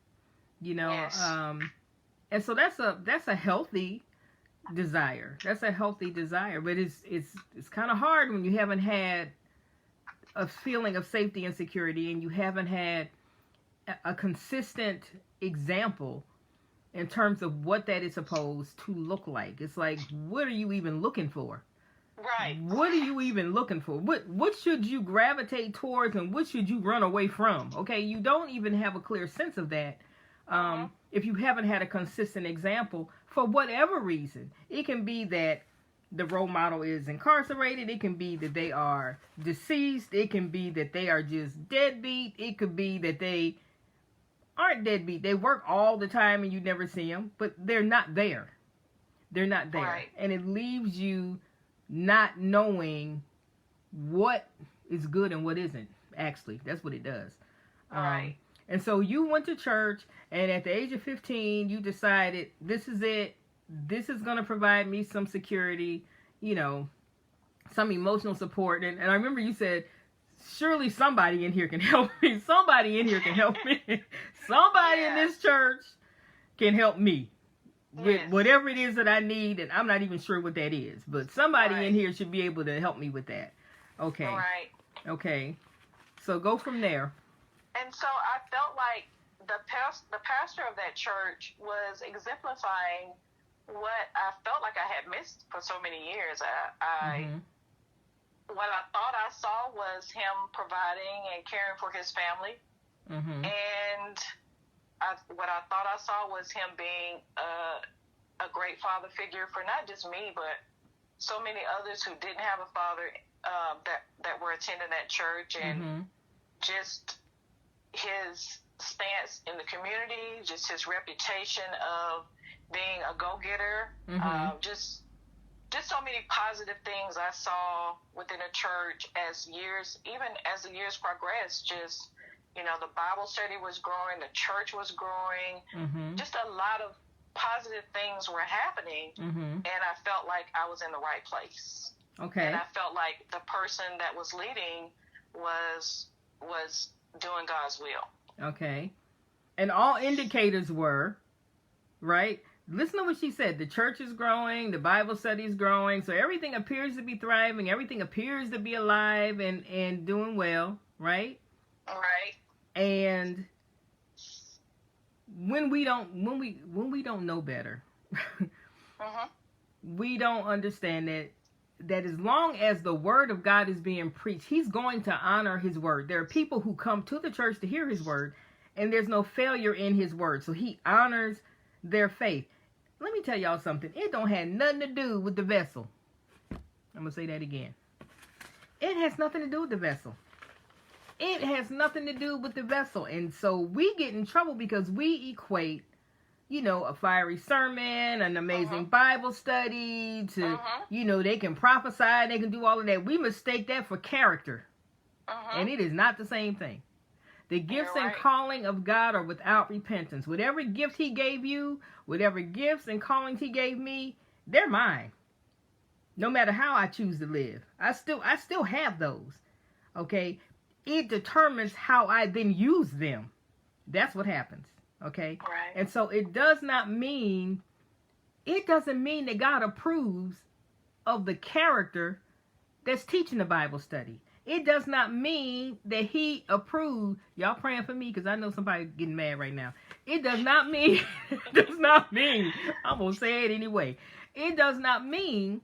Speaker 1: You know,
Speaker 2: Yes.
Speaker 1: And so that's a healthy desire. That's a healthy desire, but it's kind of hard when you haven't had a feeling of safety and security, and you haven't had a consistent example in terms of what that is supposed to look like. It's like, what are you even looking for?
Speaker 2: Right.
Speaker 1: What are you even looking for? What should you gravitate towards, and what should you run away from? Okay, you don't even have a clear sense of that. If you haven't had a consistent example for whatever reason. It can be that the role model is incarcerated. It can be that they are deceased. It can be that they are just deadbeat. It could be that they aren't deadbeat. They work all the time and you never see them, but they're not there. They're not there.
Speaker 2: Right.
Speaker 1: And it leaves you not knowing what is good and what isn't. Actually, that's what it does.
Speaker 2: Right.
Speaker 1: And so you went to church, and at the age of 15, you decided, this is it. This is going to provide me some security, you know, some emotional support. And I remember you said, surely somebody in here can help me. Somebody in here can help me. Somebody in this church can help me with whatever it is that I need. And I'm not even sure what that is, but somebody in here should be able to help me with that. Okay.
Speaker 2: Right.
Speaker 1: Okay. So go from there.
Speaker 2: And so I felt like the pastor of that church was exemplifying what I felt like I had missed for so many years. What I thought I saw was him providing and caring for his family. And what I thought I saw was him being a great father figure for not just me, but so many others who didn't have a father that were attending that church. And just his stance in the community, just his reputation of being a go-getter, just so many positive things I saw within the church even as the years progressed. Just, you know, the Bible study was growing, the church was growing, just a lot of positive things were happening, and I felt like I was in the right place.
Speaker 1: Okay.
Speaker 2: And I felt like the person that was leading was doing God's will.
Speaker 1: Okay. And all indicators were, right? Listen to what she said. The church is growing. The Bible study is growing. So everything appears to be thriving. Everything appears to be alive and doing well, right?
Speaker 2: Right.
Speaker 1: And when we don't know better, we don't understand that as long as the word of God is being preached, he's going to honor his word. There are people who come to the church to hear his word, and there's no failure in his word. So he honors their faith. Let me tell y'all something. It don't have nothing to do with the vessel. I'm going to say that again. It has nothing to do with the vessel. It has nothing to do with the vessel. And so we get in trouble because we equate, you know, a fiery sermon, an amazing Bible study to, you know, they can prophesy, they can do all of that. We mistake that for character. And it is not the same thing. The gifts and calling of God are without repentance. Whatever gift he gave you, whatever gifts and callings he gave me, they're mine. No matter how I choose to live. I still have those. Okay? It determines how I then use them. That's what happens. Okay?
Speaker 2: Right.
Speaker 1: And so it doesn't mean that God approves of the character that's teaching the Bible study. It does not mean that he approves. Y'all praying for me because I know somebody getting mad right now. It does not mean, I'm going to say it anyway. It does not mean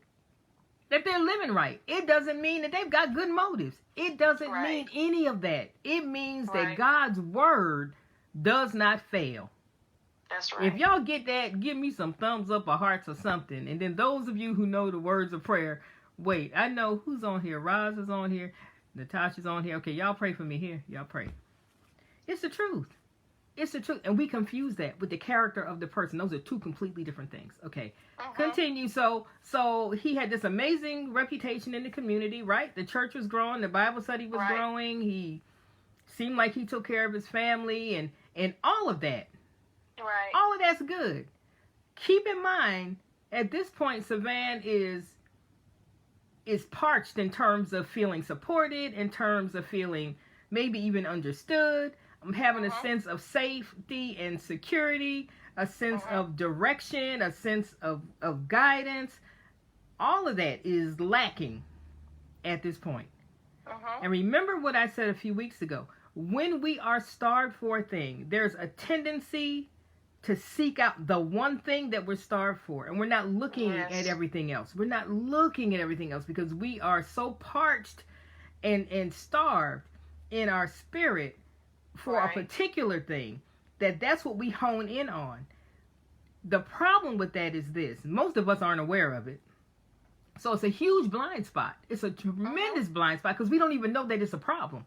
Speaker 1: that they're living right. It doesn't mean that they've got good motives. It doesn't mean any of that. It means that God's word does not fail.
Speaker 2: That's right.
Speaker 1: If y'all get that, give me some thumbs up or hearts or something. And then those of you who know the words of prayer, Wait, I know who's on here. Roz is on here. Natasha's on here. Okay, y'all pray for me here. Y'all pray. It's the truth. It's the truth. And we confuse that with the character of the person. Those are two completely different things. Okay. Continue. So he had this amazing reputation in the community, right? The church was growing. The Bible study was growing. He seemed like he took care of his family and all of that.
Speaker 2: Right.
Speaker 1: All of that's good. Keep in mind, at this point, Savan is parched in terms of feeling supported, in terms of feeling maybe even understood. I'm having a sense of safety and security, a sense of direction, a sense of guidance. All of that is lacking at this point. And remember what I said a few weeks ago. When we are starved for a thing, there's a tendency to seek out the one thing that we're starved for. And we're not looking at everything else. We're not looking at everything else because we are so parched and starved in our spirit for a particular thing that's what we hone in on. The problem with that is this. Most of us aren't aware of it. So it's a huge blind spot. It's a tremendous blind spot because we don't even know that it's a problem.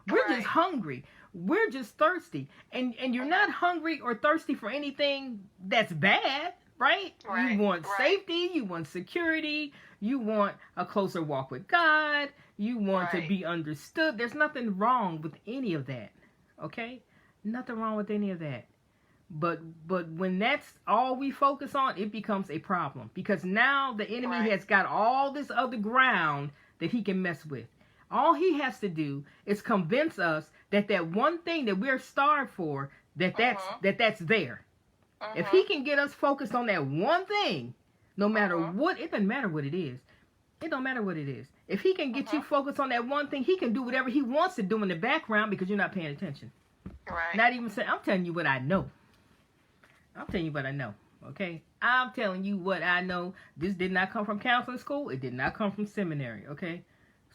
Speaker 1: We're just hungry. We're just thirsty. And you're not hungry or thirsty for anything that's bad, right? You want safety. You want security. You want a closer walk with God. You want to be understood. There's nothing wrong with any of that. Okay? Nothing wrong with any of that. But when that's all we focus on, it becomes a problem. Because now the enemy has got all this other ground that he can mess with. All he has to do is convince us that one thing that we're starved for, that's there. If he can get us focused on that one thing, no matter what, it doesn't matter what it is. It don't matter what it is. If he can get you focused on that one thing, he can do whatever he wants to do in the background because you're not paying attention. Not even saying, I'm telling you what I know. I'm telling you what I know. Okay? I'm telling you what I know. This did not come from counseling school. It did not come from seminary. Okay?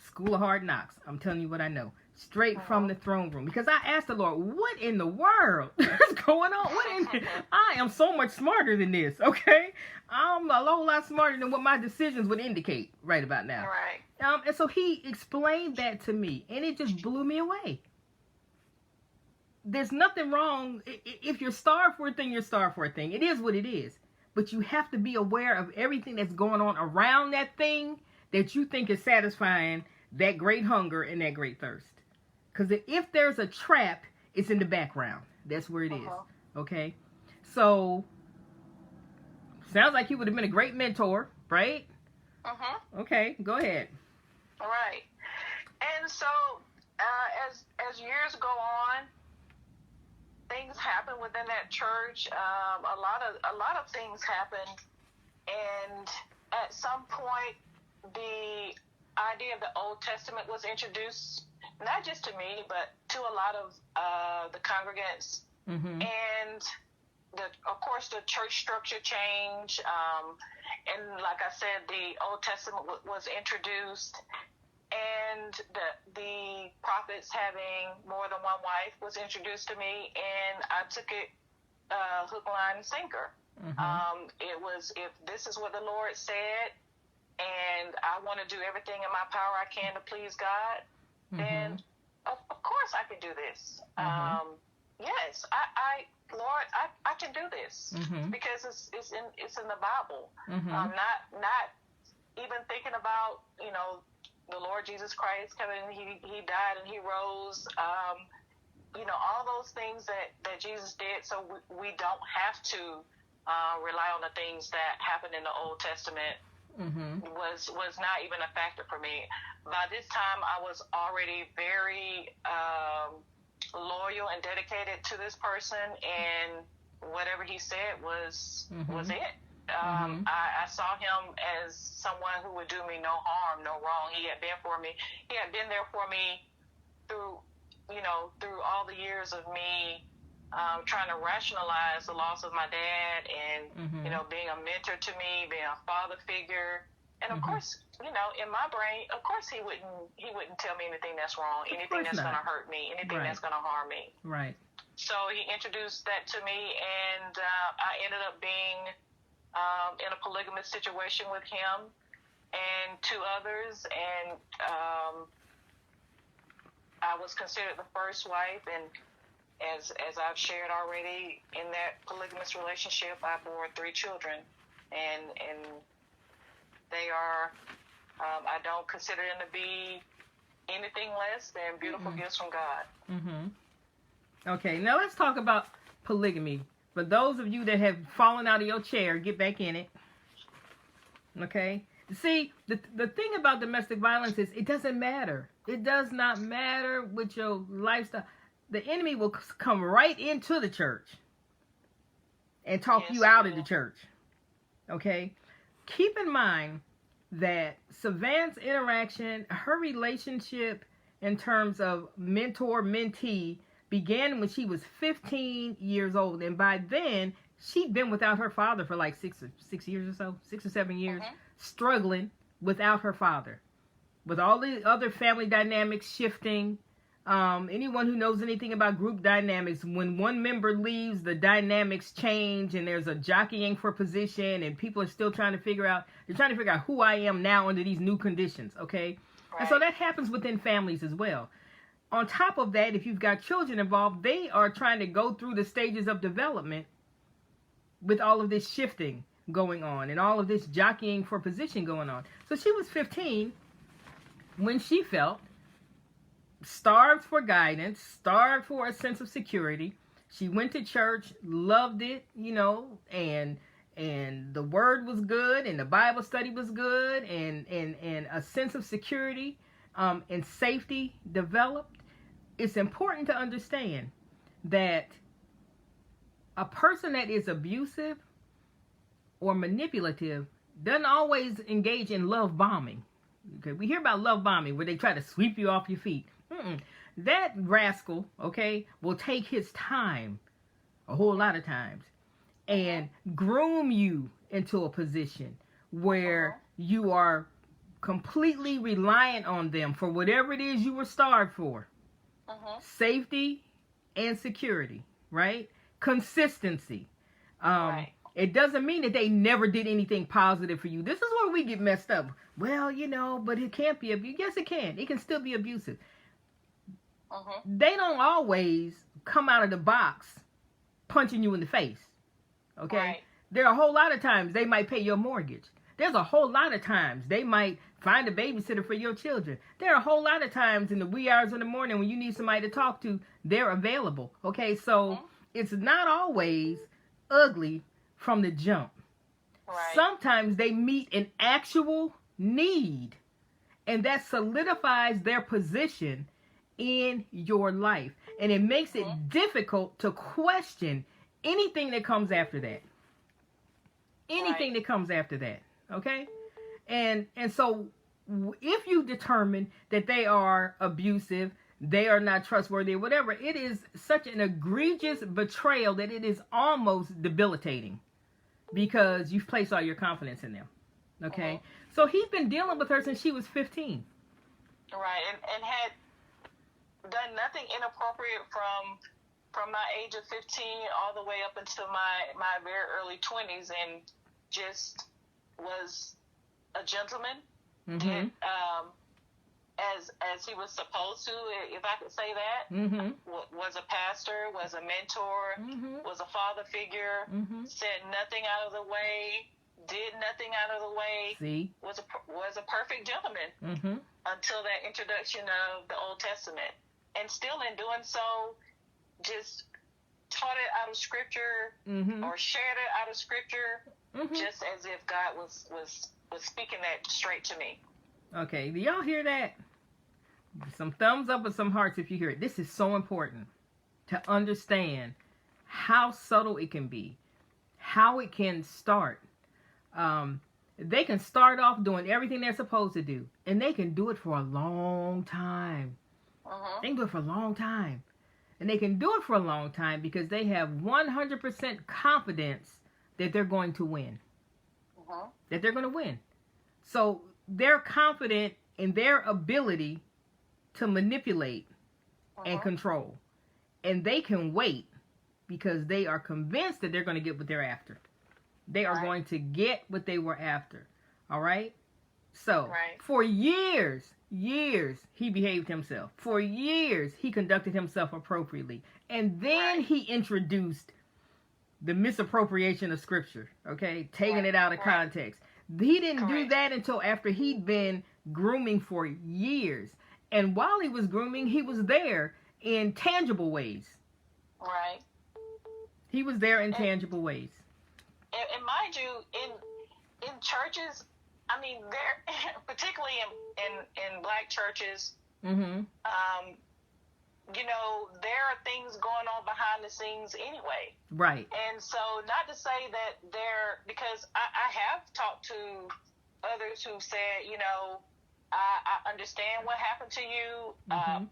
Speaker 1: School of Hard Knocks. I'm telling you what I know. Straight from the throne room. Because I asked the Lord, what in the world is going on? I am so much smarter than this, okay? I'm a whole lot smarter than what my decisions would indicate right about now. And so he explained that to me, and it just blew me away. There's nothing wrong. If you're starved for a thing, you're starved for a thing. It is what it is. But you have to be aware of everything that's going on around that thing that you think is satisfying that great hunger and that great thirst. Because if there's a trap, it's in the background. That's where it is. Okay? So, sounds like you would have been a great mentor, right? Okay, go ahead.
Speaker 2: All right. And so, as years go on, things happen within that church. A lot of things happen, and at some point, the idea of the Old Testament was introduced, not just to me, but to a lot of the congregants. And of course, the church structure changed. And like I said, the Old Testament was introduced, and the prophets having more than one wife was introduced to me, and I took it hook, line, and sinker. It was, if this is what the Lord said, and I want to do everything in my power I can to please God, then of course I can do this. Yes, Lord, I can do this because it's in the Bible. Not even thinking about, the Lord Jesus Christ coming. He died and he rose. All those things that Jesus did, so we don't have to rely on the things that happened in the Old Testament. Was not even a factor for me. By this time, I was already very loyal and dedicated to this person, and whatever he said was it. I saw him as someone who would do me no harm, no wrong. He had been for me. He had been there for me through all the years of me trying to rationalize the loss of my dad, and being a mentor to me, being a father figure, and of course, in my brain, of course, he wouldn't tell me anything that's wrong, anything that's going to hurt me, anything that's going to harm me.
Speaker 1: Right.
Speaker 2: So he introduced that to me, and I ended up being in a polygamous situation with him, and two others, and I was considered the first wife, and as I've shared already, in that polygamous relationship, I bore 3 children, and they are, I don't consider them to be anything less than beautiful gifts from God.
Speaker 1: Okay, now let's talk about polygamy. For those of you that have fallen out of your chair, get back in it. Okay? See, the thing about domestic violence is it doesn't matter. It does not matter with your lifestyle. The enemy will come right into the church and talk you out of the church. Okay? Keep in mind that Savannah's interaction, her relationship in terms of mentor-mentee, began when she was 15 years old. And by then, she'd been without her father for like 6 years or so, 6 or 7 years, struggling without her father. With all the other family dynamics shifting, anyone who knows anything about group dynamics, when one member leaves, the dynamics change and there's a jockeying for position and people are still trying to figure out who I am now under these new conditions, okay? Right. And so that happens within families as well. On top of that, if you've got children involved, they are trying to go through the stages of development with all of this shifting going on and all of this jockeying for position going on. So she was 15 when she felt starved for guidance, starved for a sense of security. She went to church, loved it, and the word was good and the Bible study was good and a sense of security and safety developed. It's important to understand that a person that is abusive or manipulative doesn't always engage in love bombing. Okay, we hear about love bombing where they try to sweep you off your feet. That rascal, okay, will take his time, a whole lot of times, and groom you into a position where you are completely reliant on them for whatever it is you were starved for. Safety and security, right? Consistency.
Speaker 2: Right.
Speaker 1: It doesn't mean that they never did anything positive for you. This is where we get messed up. Well, but it can't be abusive. Yes, it can. It can still be abusive. They don't always come out of the box punching you in the face. Okay? Right. There are a whole lot of times they might pay your mortgage. There's a whole lot of times they might find a babysitter for your children. There are a whole lot of times in the wee hours in the morning when you need somebody to talk to, they're available. Okay, so it's not always ugly from the jump. Right. Sometimes they meet an actual need, and that solidifies their position in your life. And it makes it difficult to question anything that comes after that. Anything that comes after that. Okay? And so if you determine that they are abusive, they are not trustworthy, whatever, it is such an egregious betrayal that it is almost debilitating because you've placed all your confidence in them. Okay? So he's been dealing with her since she was 15.
Speaker 2: Right, and had done nothing inappropriate from my age of 15 all the way up until my very early 20s, and just was a gentleman, did as he was supposed to, if I could say that, was a pastor, was a mentor, was a father figure, said nothing out of the way, did nothing out of the way, was a perfect gentleman until that introduction of the Old Testament. And still in doing so, just taught it out of Scripture or shared it out of Scripture, just as if God was speaking that straight to me.
Speaker 1: Okay, do y'all hear that? Some thumbs up or some hearts if you hear it. This is so important to understand how subtle it can be, how it can start. They can start off doing everything they're supposed to do, and they can do it for a long time. They can do it for a long time. And they can do it for a long time because they have 100% confidence that they're going to win. That they're going to win. So they're confident in their ability to manipulate and control. And they can wait because they are convinced that they're going to get what they're after. They are going to get what they were after. All right? So,
Speaker 2: Right.
Speaker 1: for years, he behaved himself. For years, he conducted himself appropriately. And then
Speaker 2: Right.
Speaker 1: he introduced the misappropriation of scripture, okay? Taking
Speaker 2: Right.
Speaker 1: it out of
Speaker 2: Right.
Speaker 1: context. He didn't do
Speaker 2: Correct.
Speaker 1: that until after he'd been grooming for years. And while he was grooming, he was there in tangible ways.
Speaker 2: Right.
Speaker 1: He was there in
Speaker 2: And,
Speaker 1: tangible ways.
Speaker 2: and mind you, in churches, I mean, there, particularly in black churches,
Speaker 1: Mm-hmm.
Speaker 2: you know, there are things going on behind the scenes anyway.
Speaker 1: Right.
Speaker 2: And so, not to say that because I have talked to others who said, you know, I understand what happened to you.
Speaker 1: Mm-hmm.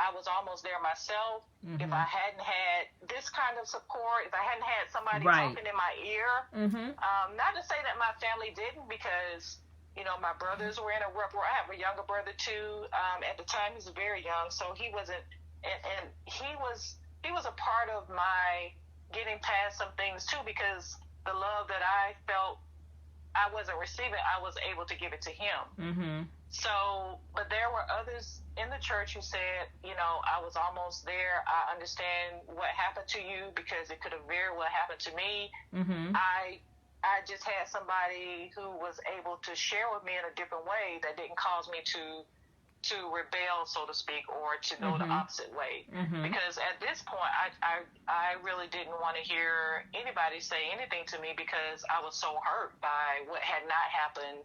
Speaker 2: I was almost there myself.
Speaker 1: Mm-hmm.
Speaker 2: If I hadn't had this kind of support, if I hadn't had somebody
Speaker 1: Right.
Speaker 2: talking in my ear,
Speaker 1: Mm-hmm.
Speaker 2: not to say that my family didn't, because, you know, my brothers were in a rough. I have a younger brother too. At the time, he was very young, so he wasn't, and he was a part of my getting past some things too, because the love that I felt I wasn't receiving, I was able to give it to him.
Speaker 1: Mm-hmm.
Speaker 2: So, but there were others in the church who said, you know, I was almost there. I understand what happened to you, because it could have very well happened to me.
Speaker 1: Mm-hmm.
Speaker 2: I just had somebody who was able to share with me in a different way that didn't cause me to rebel, so to speak, or to go
Speaker 1: Mm-hmm.
Speaker 2: the opposite way.
Speaker 1: Mm-hmm.
Speaker 2: Because at this point, I really didn't want to hear anybody say anything to me, because I was so hurt by what had not happened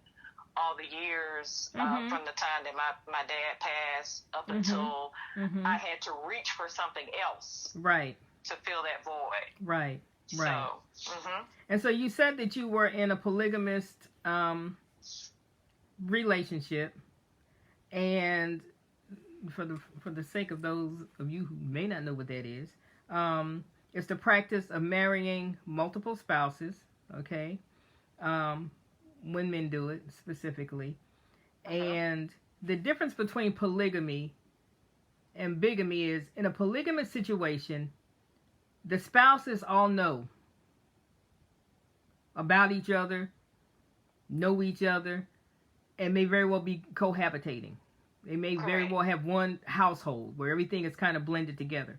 Speaker 2: all the years
Speaker 1: Mm-hmm.
Speaker 2: from the time that my dad passed up
Speaker 1: Mm-hmm.
Speaker 2: until
Speaker 1: Mm-hmm.
Speaker 2: I had to reach for something else
Speaker 1: Right.
Speaker 2: to fill that void.
Speaker 1: Right. Right.
Speaker 2: So, mm-hmm.
Speaker 1: And so you said that you were in a polygamist relationship, and for the sake of those of you who may not know what that is, it's the practice of marrying multiple spouses. Okay, when men do it specifically, and the difference between polygamy and bigamy is, in a polygamous situation, the spouses all know about each other, know each other, and may very well be cohabitating. They may very well have one household where everything is kind of blended together.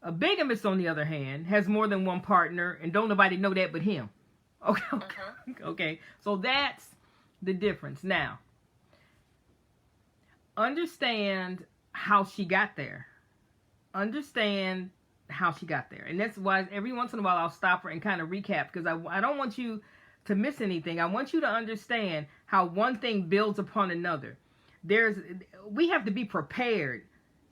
Speaker 1: A bigamist, on the other hand, has more than one partner, and don't nobody know that but him. Okay, okay. So that's the difference. Now, understand how she got there. Understand how she got there. And that's why every once in a while I'll stop her and kind of recap, because I don't want you to miss anything. I want you to understand how one thing builds upon another. We have to be prepared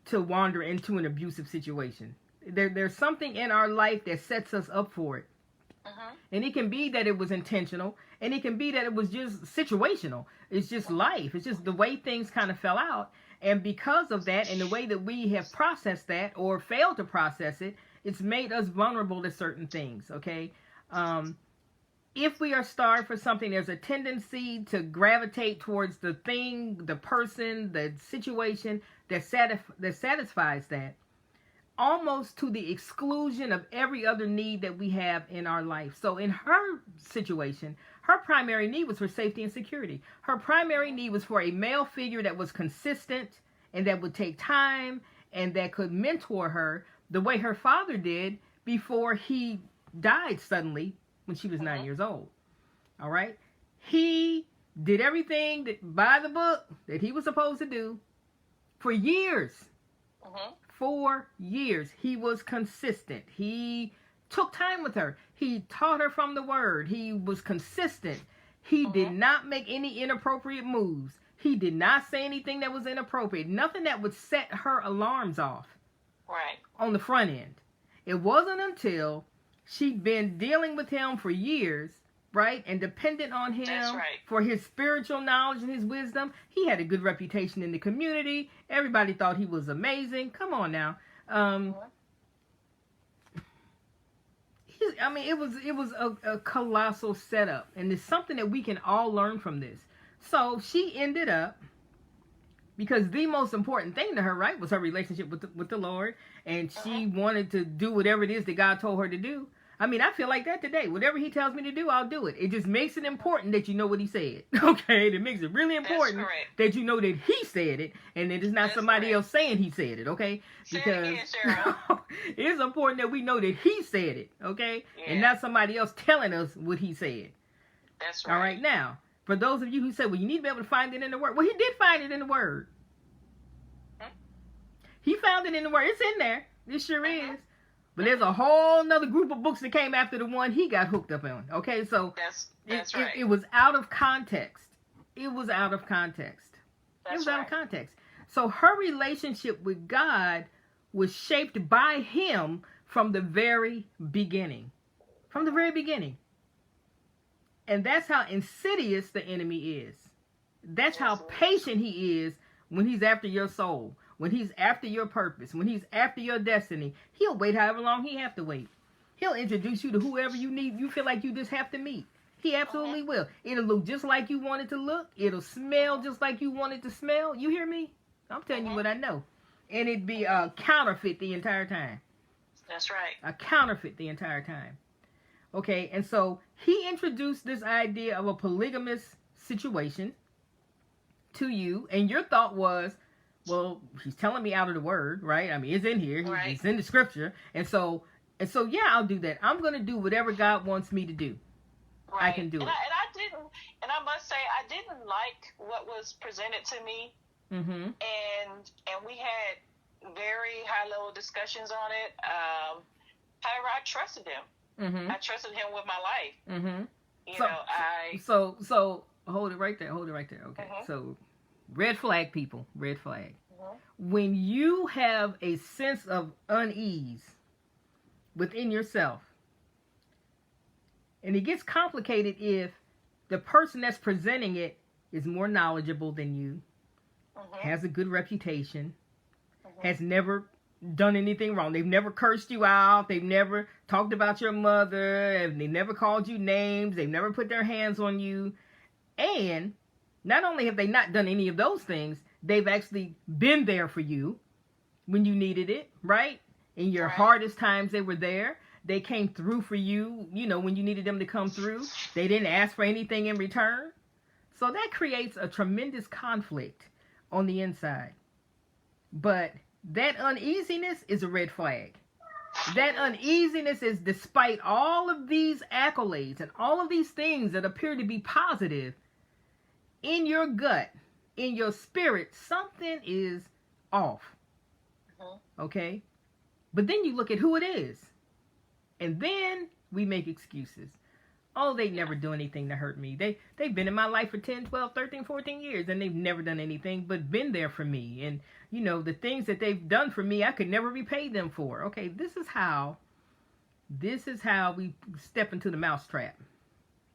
Speaker 1: to wander into an abusive situation. There's something in our life that sets us up for it. And it can be that it was intentional, and it can be that it was just situational. It's just life. It's just the way things kind of fell out. And because of that, and the way that we have processed that or failed to process it, it's made us vulnerable to certain things, okay? If we are starved for something, there's a tendency to gravitate towards the thing, the person, the situation that satisfies that, almost to the exclusion of every other need that we have in our life. So in her situation, her primary need was for safety and security. Her primary need was for a male figure that was consistent and that would take time and that could mentor her the way her father did before he died suddenly when she was 9 years old. All right? He did everything by the book that he was supposed to do for years. 4 years. He was consistent. He took time with her. He taught her from the word. He was consistent. He did not make any inappropriate moves. He did not say anything that was inappropriate. Nothing that would set her alarms off.
Speaker 2: Right.
Speaker 1: On the front end. It wasn't until she'd been dealing with him for years, right, and dependent on him for his spiritual knowledge and his wisdom. He had a good reputation in the community. Everybody thought he was amazing. Come on now. It was a colossal setup, and it's something that we can all learn from this. So she ended up, because the most important thing to her, right, was her relationship with the Lord, and she wanted to do whatever it is that God told her to do. I mean, I feel like that today. Whatever he tells me to do, I'll do it. It just makes it important that you know what he said. Okay? It makes it really important that you know that he said it, and that it's not somebody else saying he said it, okay? Because it's important that we know that he said it, okay? Yeah. And not somebody else telling us what he said.
Speaker 2: That's right.
Speaker 1: All right, now, for those of you who say, well, you need to be able to find it in the Word. Well, he did find it in the Word. He found it in the Word. It's in there. It sure is. But there's a whole nother group of books that came after the one he got hooked up on. Okay, so
Speaker 2: that's right.
Speaker 1: It was out of context. It was out of context.
Speaker 2: That's
Speaker 1: it was
Speaker 2: right.
Speaker 1: out of context. So her relationship with God was shaped by him from the very beginning. From the very beginning. And that's how insidious the enemy is. That's how patient he is when he's after your soul. When he's after your purpose, when he's after your destiny, he'll wait however long he have to wait. He'll introduce you to whoever you need. You feel like you just have to meet. He absolutely will. It'll look just like you want it to look. It'll smell just like you want it to smell. You hear me? I'm telling you what I know. And it'd be a counterfeit the entire time.
Speaker 2: That's right.
Speaker 1: A counterfeit the entire time. Okay, and so he introduced this idea of a polygamous situation to you, and your thought was, well, he's telling me out of the Word, right? I mean, it's in here.
Speaker 2: Right.
Speaker 1: It's in the Scripture. And so, yeah, I'll do that. I'm going to do whatever God wants me to do.
Speaker 2: Right.
Speaker 1: I can do it.
Speaker 2: And I must say, I didn't like what was presented to me.
Speaker 1: Mm-hmm.
Speaker 2: And we had very high-level discussions on it. However, I trusted him.
Speaker 1: Mm-hmm.
Speaker 2: I trusted him with my life.
Speaker 1: Mm-hmm. So hold it right there. Okay. Mm-hmm. So, red flag, people. Red flag. Mm-hmm. When you have a sense of unease within yourself, and it gets complicated if the person that's presenting it is more knowledgeable than you, has a good reputation, has never done anything wrong. They've never cursed you out. They've never talked about your mother. And they never called you names. They've never put their hands on you. And not only have they not done any of those things, they've actually been there for you when you needed it, right? In your hardest times, they were there. They came through for you, when you needed them to come through. They didn't ask for anything in return. So that creates a tremendous conflict on the inside. But that uneasiness is a red flag. That uneasiness is despite all of these accolades and all of these things that appear to be positive. In your gut, in your spirit, something is off. Okay? But then you look at who it is. And then we make excuses. Oh, they never do anything to hurt me. They've been in my life for 10, 12, 13, 14 years, and they've never done anything but been there for me. And, the things that they've done for me, I could never repay them for. Okay, this is how we step into the mousetrap.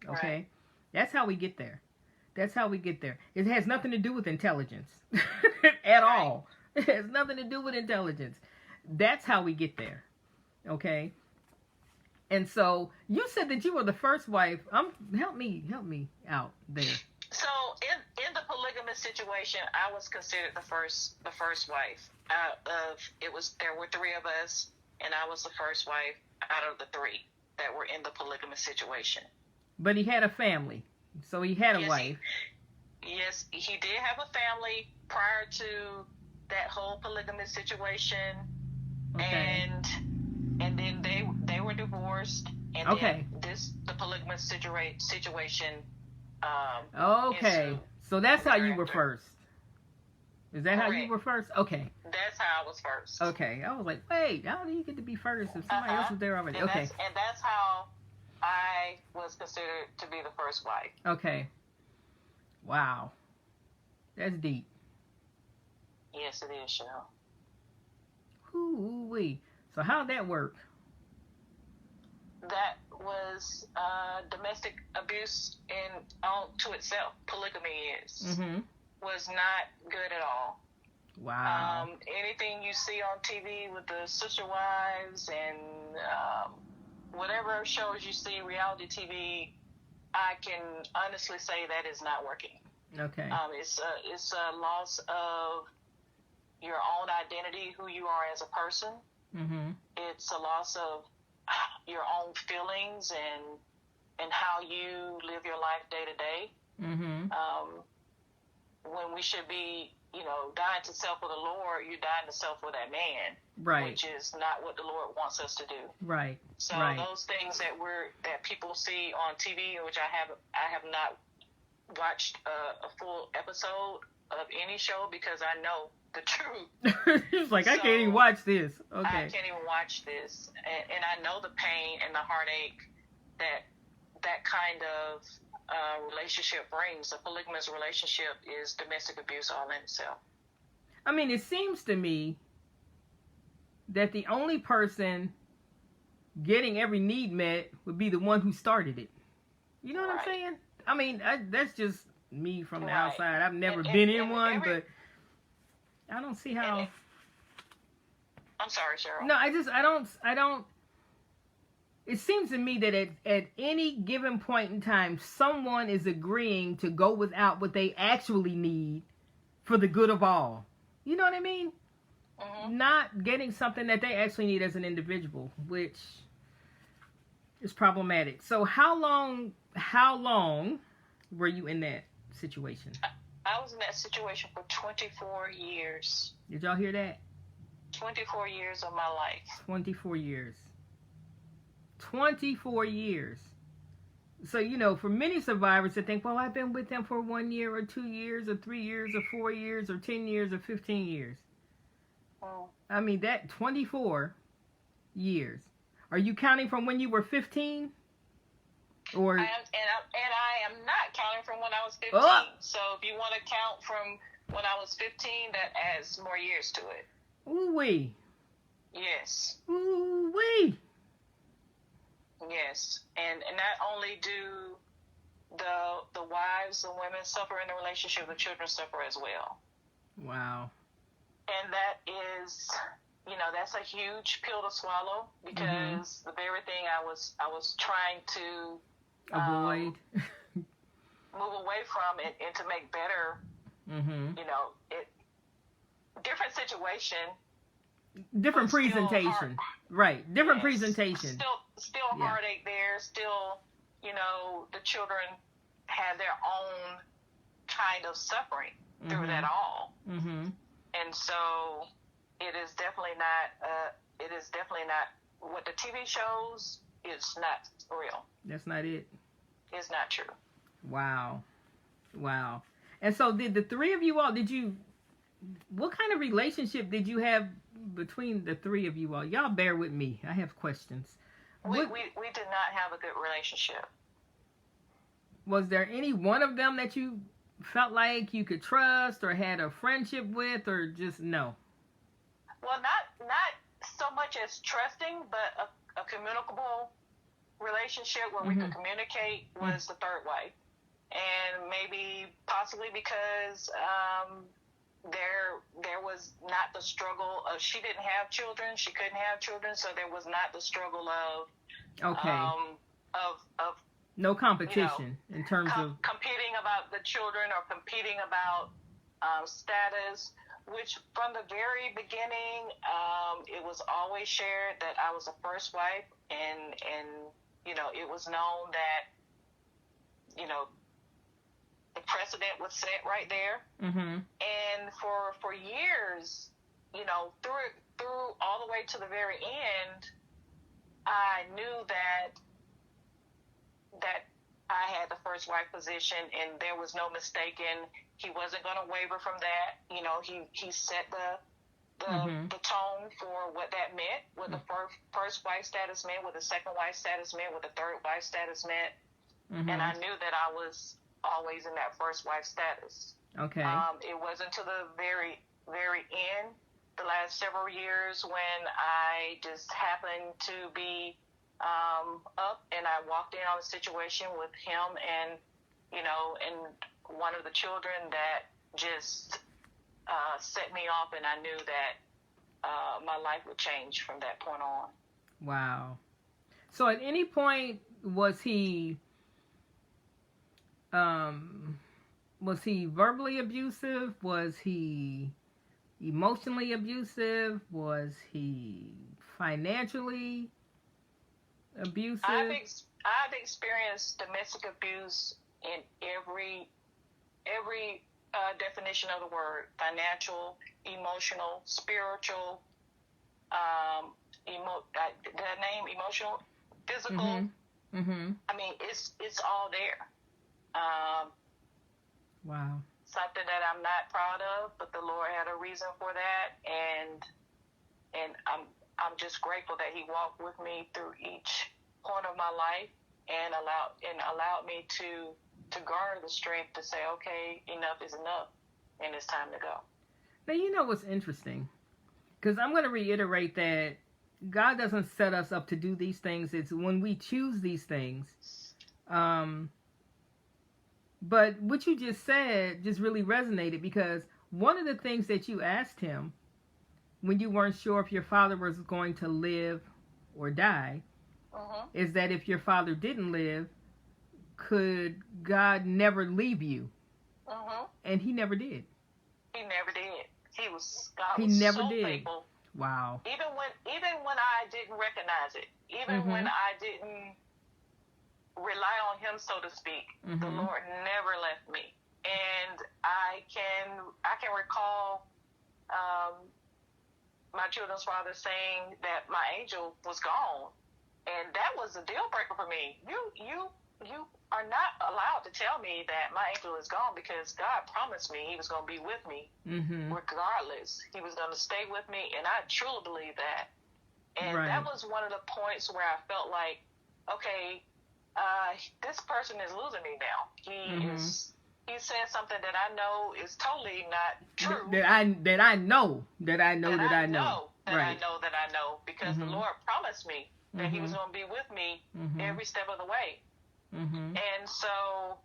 Speaker 1: Okay? Right. That's how we get there. It has nothing to do with intelligence at all. It has nothing to do with intelligence. That's how we get there. Okay? And so you said that you were the first wife. Help me out there.
Speaker 2: So in the polygamous situation, I was considered the first wife. There were three of us, and I was the first wife out of the three that were in the polygamous situation. But he had a family,
Speaker 1: so he had a wife.
Speaker 2: Yes, he did have a family prior to that whole polygamous situation, and then they were divorced, and then the polygamous situation.
Speaker 1: So that's how you were first. Is that how you were first? Okay.
Speaker 2: That's how I was first.
Speaker 1: Okay. I was like, wait, how do you get to be first if somebody else was there already? And
Speaker 2: that's how I was considered to be the first wife.
Speaker 1: Okay. Wow. That's deep.
Speaker 2: Yes, it is, Cheryl.
Speaker 1: Hoo-wee. So how'd that work?
Speaker 2: That was domestic abuse to itself. Polygamy was not good at all.
Speaker 1: Wow.
Speaker 2: Anything you see on TV with the sister wives and whatever shows you see, reality TV, I can honestly say that is not working.
Speaker 1: Okay.
Speaker 2: It's a loss of your own identity, who you are as a person.
Speaker 1: Mm-hmm.
Speaker 2: It's a loss of your own feelings and how you live your life day to day. When we should be, dying to self with the Lord, you're dying to self with that man,
Speaker 1: right?
Speaker 2: Which is not what the Lord wants us to do,
Speaker 1: right?
Speaker 2: So those things that people see on TV, which I have not watched a full episode of any show because I know the truth.
Speaker 1: It's like, I can't even watch this. Okay,
Speaker 2: I can't even watch this, and I know the pain and the heartache that kind of relationship brings. A polygamous relationship is domestic abuse all in itself.
Speaker 1: I mean, it seems to me that the only person getting every need met would be the one who started it. You know what I'm saying? I mean, that's just me from the outside. I've never been in one, but I don't see how.
Speaker 2: I'm sorry, Cheryl.
Speaker 1: No, I don't. It seems to me that at any given point in time, someone is agreeing to go without what they actually need for the good of all. You know what I mean? Not getting something that they actually need as an individual, which is problematic. So how long were you in that situation?
Speaker 2: I was in that situation for 24 years.
Speaker 1: Did y'all hear that?
Speaker 2: 24 years of my life.
Speaker 1: 24 years. 24 years. So, for many survivors that think, well, I've been with them for 1 year or 2 years or 3 years or 4 years or 10 years or 15 years. I mean, that 24 years. Are you counting from when you were 15? Or
Speaker 2: I am not counting from when I was 15. So if you want to count from when I was 15, that adds more years to it.
Speaker 1: Ooh-wee.
Speaker 2: Yes.
Speaker 1: Ooh-wee.
Speaker 2: Yes. And not only do the wives, the women suffer in the relationship, the children suffer as well.
Speaker 1: Wow.
Speaker 2: And that is, that's a huge pill to swallow, because the very thing I was trying to
Speaker 1: avoid,
Speaker 2: move away from it, and to make better, different situation,
Speaker 1: different presentation, right? Different presentation.
Speaker 2: Still heartache there. Still, the children had their own kind of suffering through that all. And so it is definitely not. It is definitely not what the TV shows is not real.
Speaker 1: That's not it.
Speaker 2: It's not true.
Speaker 1: Wow. And so did the three of you all, what kind of relationship did you have between the three of you all? Y'all bear with me. I have questions.
Speaker 2: We did not have a good relationship.
Speaker 1: Was there any one of them that you felt like you could trust or had a friendship with, or just no?
Speaker 2: Well, not so much as trusting, but a communicable relationship where we could communicate was the third wife. And maybe possibly because there was not the struggle of, she didn't have children, she couldn't have children, so there was not the struggle of
Speaker 1: no competition in terms of
Speaker 2: competing about the children or competing about status, which from the very beginning it was always shared that I was a first wife, and it was known that the precedent was set right there. And for years, through all the way to the very end, I knew that I had the first wife position, and there was no mistaking. He wasn't going to waver from that. He set the tone for what that meant, what the first wife status meant, what the second wife status meant, what the third wife status meant. And I knew that I was always in that first wife status.
Speaker 1: Okay.
Speaker 2: It wasn't until the very, very end, the last several years, when I just happened to be up, and I walked in on a situation with him and one of the children that just set me off, and I knew that my life would change from that point on.
Speaker 1: Wow. So at any point, was he verbally abusive? Was he emotionally abusive? Was he financially abusive?
Speaker 2: I've experienced domestic abuse in every definition of the word: financial, emotional, spiritual. Did I name emotional, physical?
Speaker 1: Mm-hmm. Mm-hmm.
Speaker 2: I mean, it's all there.
Speaker 1: Wow.
Speaker 2: Something that I'm not proud of, but the Lord had a reason for that, and I'm just grateful that He walked with me through each point of my life and allowed me to garner the strength to say, okay, enough is enough, and it's time to go.
Speaker 1: Now, you know what's interesting? Because I'm going to reiterate that God doesn't set us up to do these things. It's when we choose these things. But what you just said just really resonated, because one of the things that you asked Him when you weren't sure if your father was going to live or die is that if your father didn't live, could God never leave you? And He never did.
Speaker 2: He never did. He was so faithful.
Speaker 1: Wow.
Speaker 2: Even when I didn't recognize it, even when I didn't rely on Him, so to speak, the Lord never left me. And I can recall my children's father saying that my angel was gone, and that was a deal breaker for me. You are not allowed to tell me that my angel is gone, because God promised me He was going to be with me regardless. He was going to stay with me, and I truly believe that. And that was one of the points where I felt like, okay, this person is losing me now. He said something that I know is totally not true.
Speaker 1: That I know,
Speaker 2: because the Lord promised me that He was going to be with me every step of the way. And so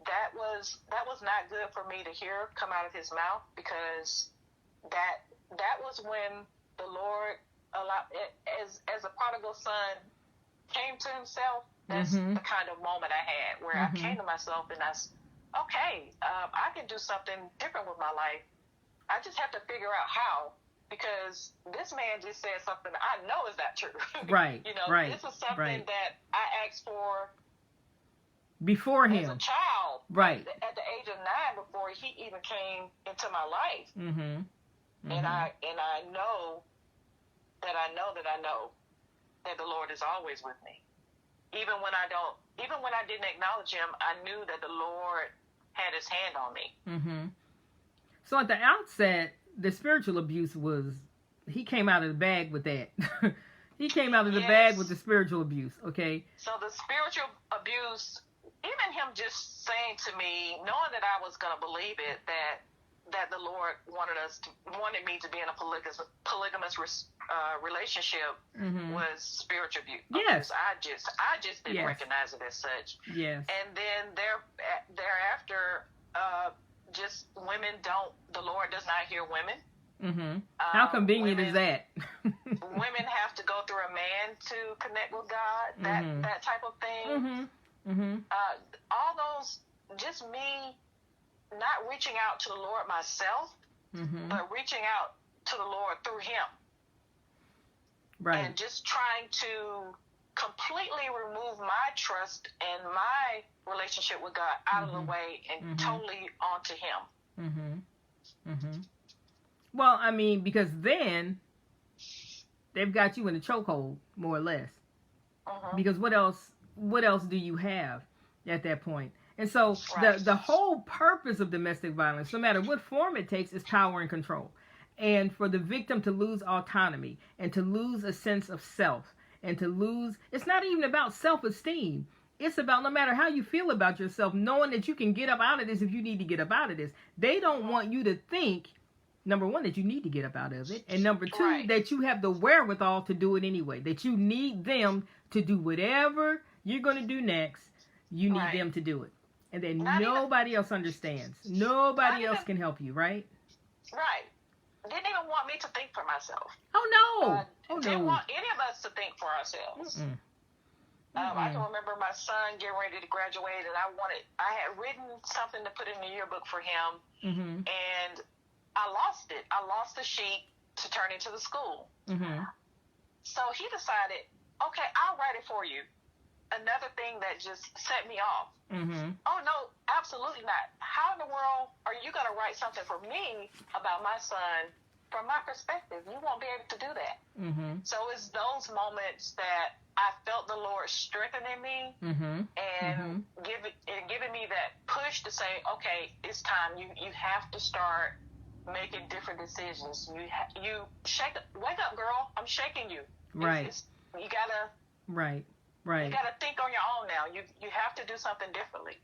Speaker 2: that was not good for me to hear come out of His mouth, because that was when the Lord allowed, as a prodigal son came to himself. That's the kind of moment I had where I came to myself and I said, okay, I can do something different with my life. I just have to figure out how, because this man just said something I know is not true.
Speaker 1: Right. Right.
Speaker 2: This is something that I asked for
Speaker 1: before him
Speaker 2: as a child.
Speaker 1: Right.
Speaker 2: At the age of 9, before he even came into my life. And I know that I know that the Lord is always with me. Even when I didn't acknowledge Him, I knew that the Lord had His hand on me.
Speaker 1: So at the outset, the spiritual abuse he came out of the bag with that. He came out of the bag with the spiritual abuse, okay?
Speaker 2: So the spiritual abuse, even him just saying to me, knowing that I was going to believe it, that the Lord wanted me to be in a polygamous relationship was spiritual abuse.
Speaker 1: Yes.
Speaker 2: I just didn't recognize it as such.
Speaker 1: Yes.
Speaker 2: And then thereafter, just the Lord does not hear women.
Speaker 1: How convenient is that?
Speaker 2: Women have to go through a man to connect with God, that type of thing. All those, just me not reaching out to the Lord myself, but reaching out to the Lord through Him.
Speaker 1: Right.
Speaker 2: And just trying to completely remove my trust and my relationship with God out of the way and totally onto Him.
Speaker 1: Well, I mean, because then they've got you in a chokehold, more or less. Because what else do you have at that point? And so the whole purpose of domestic violence, no matter what form it takes, is power and control. And for the victim to lose autonomy and to lose a sense of self and to lose, it's not even about self-esteem. It's about, no matter how you feel about yourself, knowing that you can get up out of this if you need to get up out of this. They don't want you to think, number one, that you need to get up out of it. And number two, that you have the wherewithal to do it anyway. That you need them to do whatever you're going to do next. You need them to do it. And then nobody else understands. Nobody else can help you, right?
Speaker 2: Right. Didn't even want me to think for myself.
Speaker 1: Oh, no.
Speaker 2: Didn't want any of us to think for ourselves. I can remember my son getting ready to graduate, and I had written something to put in the yearbook for him, and I lost it. I lost the sheet to turn into the school. So he decided okay, I'll write it for you. Another thing that just set me off.
Speaker 1: Mm-hmm.
Speaker 2: Oh, no, absolutely not. How in the world are you going to write something for me about my son from my perspective? You won't be able to do that.
Speaker 1: Mm-hmm.
Speaker 2: So it's those moments that I felt the Lord strengthening me
Speaker 1: Mm-hmm.
Speaker 2: and giving me that push to say, okay, it's time. You have to start making different decisions. You wake up, girl. I'm shaking you.
Speaker 1: Right.
Speaker 2: You gotta.
Speaker 1: Right.
Speaker 2: You got to think on your own now. You have to do something differently.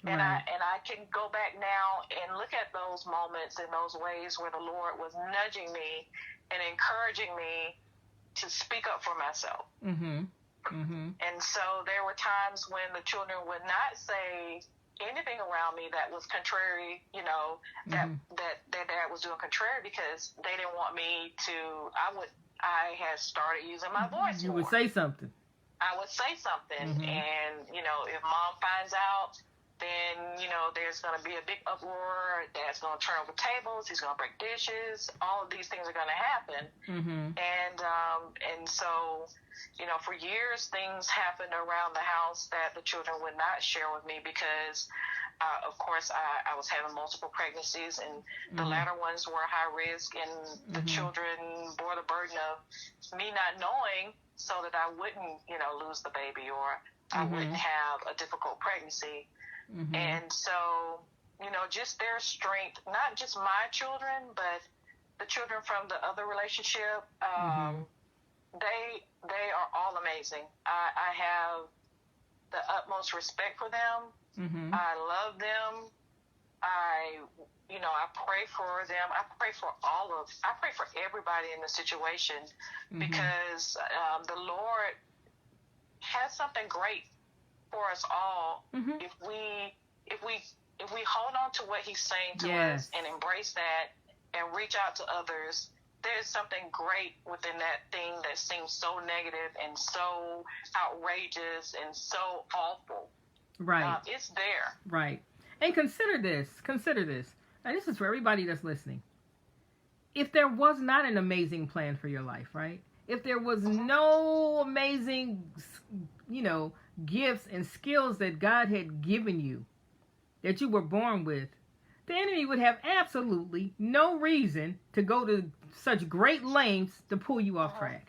Speaker 2: And
Speaker 1: right.
Speaker 2: I can go back now and look at those moments and those ways where the Lord was nudging me and encouraging me to speak up for myself.
Speaker 1: Mm-hmm. Mm-hmm.
Speaker 2: And so there were times when the children would not say anything around me that was contrary, that their dad was doing contrary, because they didn't want me to. I had started using my voice.
Speaker 1: You would say something.
Speaker 2: I would say something, and, if mom finds out, then, there's going to be a big uproar. Dad's going to turn over tables. He's going to break dishes. All of these things are going to happen.
Speaker 1: Mm-hmm.
Speaker 2: And so, for years, things happened around the house that the children would not share with me because, of course, I was having multiple pregnancies, and the latter ones were high risk, and the children bore the burden of me not knowing, so that I wouldn't, lose the baby, or I wouldn't have a difficult pregnancy. And so, just their strength, not just my children, but the children from the other relationship, they are all amazing. I have the utmost respect for them. I love them. I pray for them. I pray for everybody in the situation, because the Lord has something great for us all if we hold on to what He's saying to us and embrace that and reach out to others. There's something great within that thing that seems so negative and so outrageous and so awful.
Speaker 1: Right.
Speaker 2: It's there.
Speaker 1: Right. And consider this, and this is for everybody that's listening. If there was not an amazing plan for your life, right? If there was no amazing, gifts and skills that God had given you, that you were born with, the enemy would have absolutely no reason to go to such great lengths to pull you off track.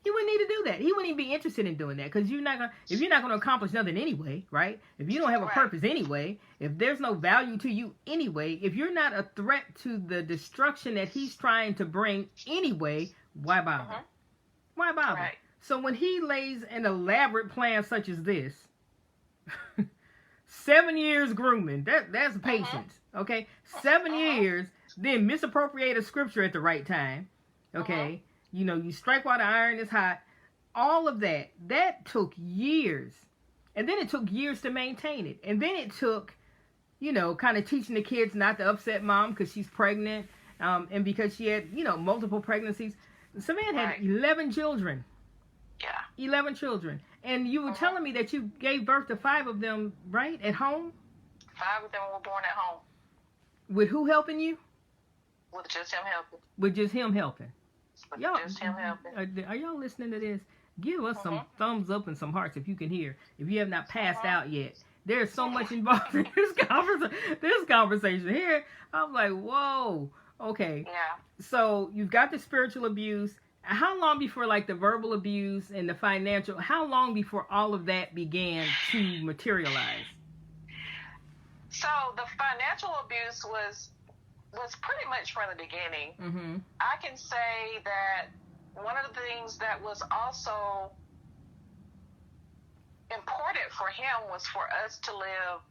Speaker 1: He wouldn't need to do that. He wouldn't even be interested in doing that, because if you're not going to accomplish nothing anyway, right? If you don't have a purpose anyway, if there's no value to you anyway, if you're not a threat to the destruction that he's trying to bring anyway, why bother? Why bother?
Speaker 2: Right.
Speaker 1: So when he lays an elaborate plan such as this, 7 years grooming, that's patience, okay? 7 years, then misappropriate a scripture at the right time, okay? You strike while the iron is hot. All of that took years. And then it took years to maintain it. And then it took, kind of teaching the kids not to upset mom because she's pregnant. And because she had, multiple pregnancies. Savannah had 11 children.
Speaker 2: Yeah.
Speaker 1: 11 children. And you were telling me that you gave birth to 5 of them, right, at home?
Speaker 2: 5 of them were born at home.
Speaker 1: With who helping you?
Speaker 2: With just him helping.
Speaker 1: With just him helping. Y'all,
Speaker 2: just him helping.
Speaker 1: Are y'all listening to this? Give us some thumbs up and some hearts if you can hear. If you have not passed out yet. There's so much involved in this conversation here. I'm like, whoa. Okay.
Speaker 2: Yeah.
Speaker 1: So you've got the spiritual abuse. How long before, like, the verbal abuse and the financial, how long before all of that began to materialize?
Speaker 2: So the financial abuse was pretty much from the beginning. I can say that one of the things that was also important for him was for us to live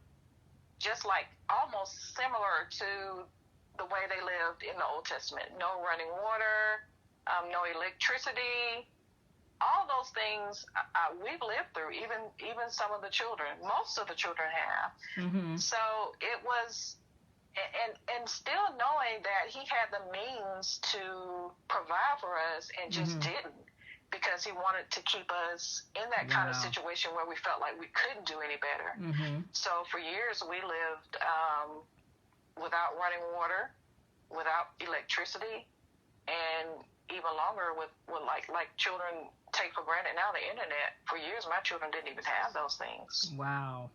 Speaker 2: just like almost similar to the way they lived in the Old Testament. No running water, no electricity. All those things we've lived through, even some of the children. Most of the children have. So it was... And still knowing that he had the means to provide for us and just didn't, because he wanted to keep us in that kind of situation where we felt like we couldn't do any better. So for years we lived without running water, without electricity, and even longer with like children take for granted now, the internet. For years, my children didn't even have those things.
Speaker 1: Wow.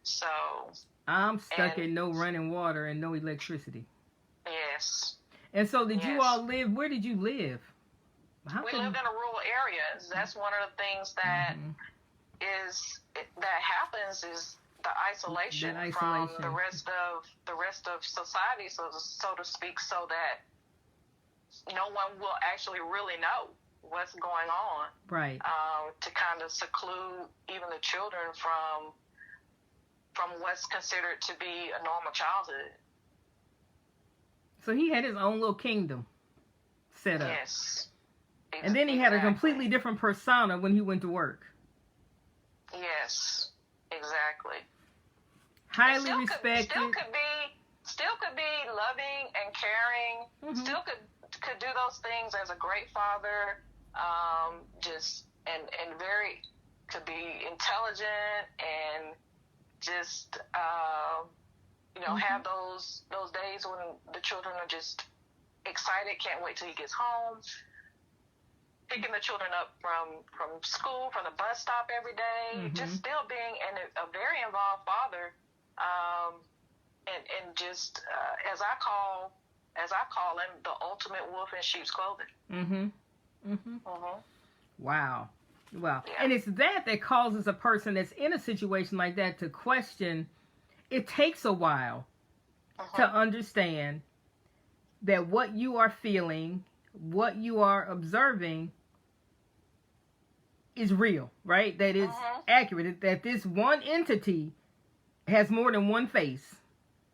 Speaker 2: So
Speaker 1: I'm stuck in no running water and no electricity.
Speaker 2: Yes.
Speaker 1: And so did you all live, where did you live?
Speaker 2: We lived in a rural area. That's one of the things that that happens is the isolation from the rest of society, so to speak, so that no one will actually really know what's going on.
Speaker 1: Right.
Speaker 2: To kind of seclude even the children from what's considered to be a normal childhood.
Speaker 1: So he had his own little kingdom set up.
Speaker 2: Yes.
Speaker 1: And then he had a completely different persona when he went to work.
Speaker 2: Yes, exactly.
Speaker 1: Highly respected.
Speaker 2: Still could be loving and caring. Mm-hmm. Still could do those things as a great father. Just and very could be intelligent and just have those days when the children are just excited, can't wait till he gets home. Picking the children up from school, from the bus stop every day, just still being a very involved father, and just as I call him, the ultimate wolf in sheep's clothing.
Speaker 1: Wow. Yeah. And it's that causes a person that's in a situation like that to question. It takes a while to understand that what you are feeling, what you are observing is real, right? That it's accurate, that this one entity has more than one face.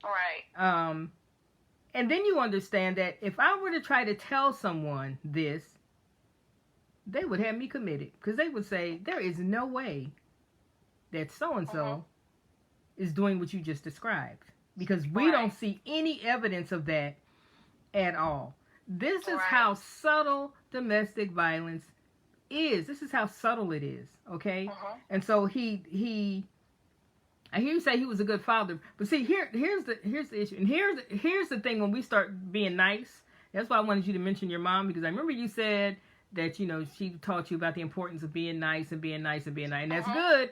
Speaker 2: Right.
Speaker 1: And then you understand that if I were to try to tell someone this, they would have me committed, because they would say, there is no way that so-and-so is doing what you just described, because we don't see any evidence of that at all. This is how subtle domestic violence is. This is how subtle it is, okay? And so he I hear you say he was a good father, but see, here's the issue, and here's the thing. When we start being nice, that's why I wanted you to mention your mom, because I remember you said that she taught you about the importance of being nice and being nice and being nice, and that's good.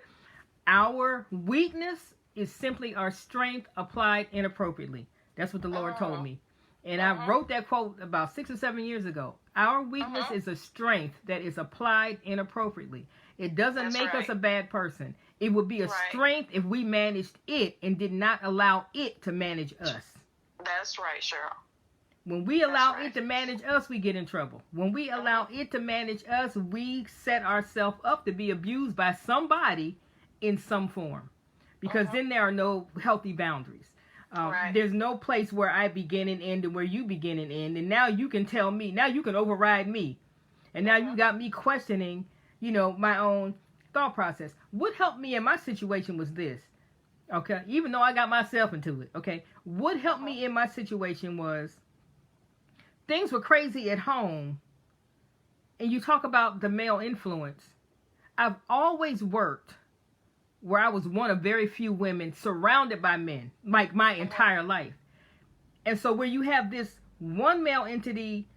Speaker 1: Our weakness is simply our strength applied inappropriately. That's what the Lord told me. And I wrote that quote about 6 or 7 years ago. Our weakness is a strength that is applied inappropriately. It doesn't make us a bad person. It would be a strength if we managed it and did not allow it to manage us.
Speaker 2: That's right, Cheryl.
Speaker 1: When we allow it to manage us, we get in trouble. When we allow it to manage us, we set ourselves up to be abused by somebody in some form. Because then there are no healthy boundaries. There's no place where I begin and end and where you begin and end. And now you can tell me, now you can override me. And now you got me questioning, my own thought process. What helped me in my situation was this, okay? Even though I got myself into it, okay? What helped me in my situation was things were crazy at home. And you talk about the male influence. I've always worked where I was one of very few women surrounded by men, like my entire life. And so where you have this one male entity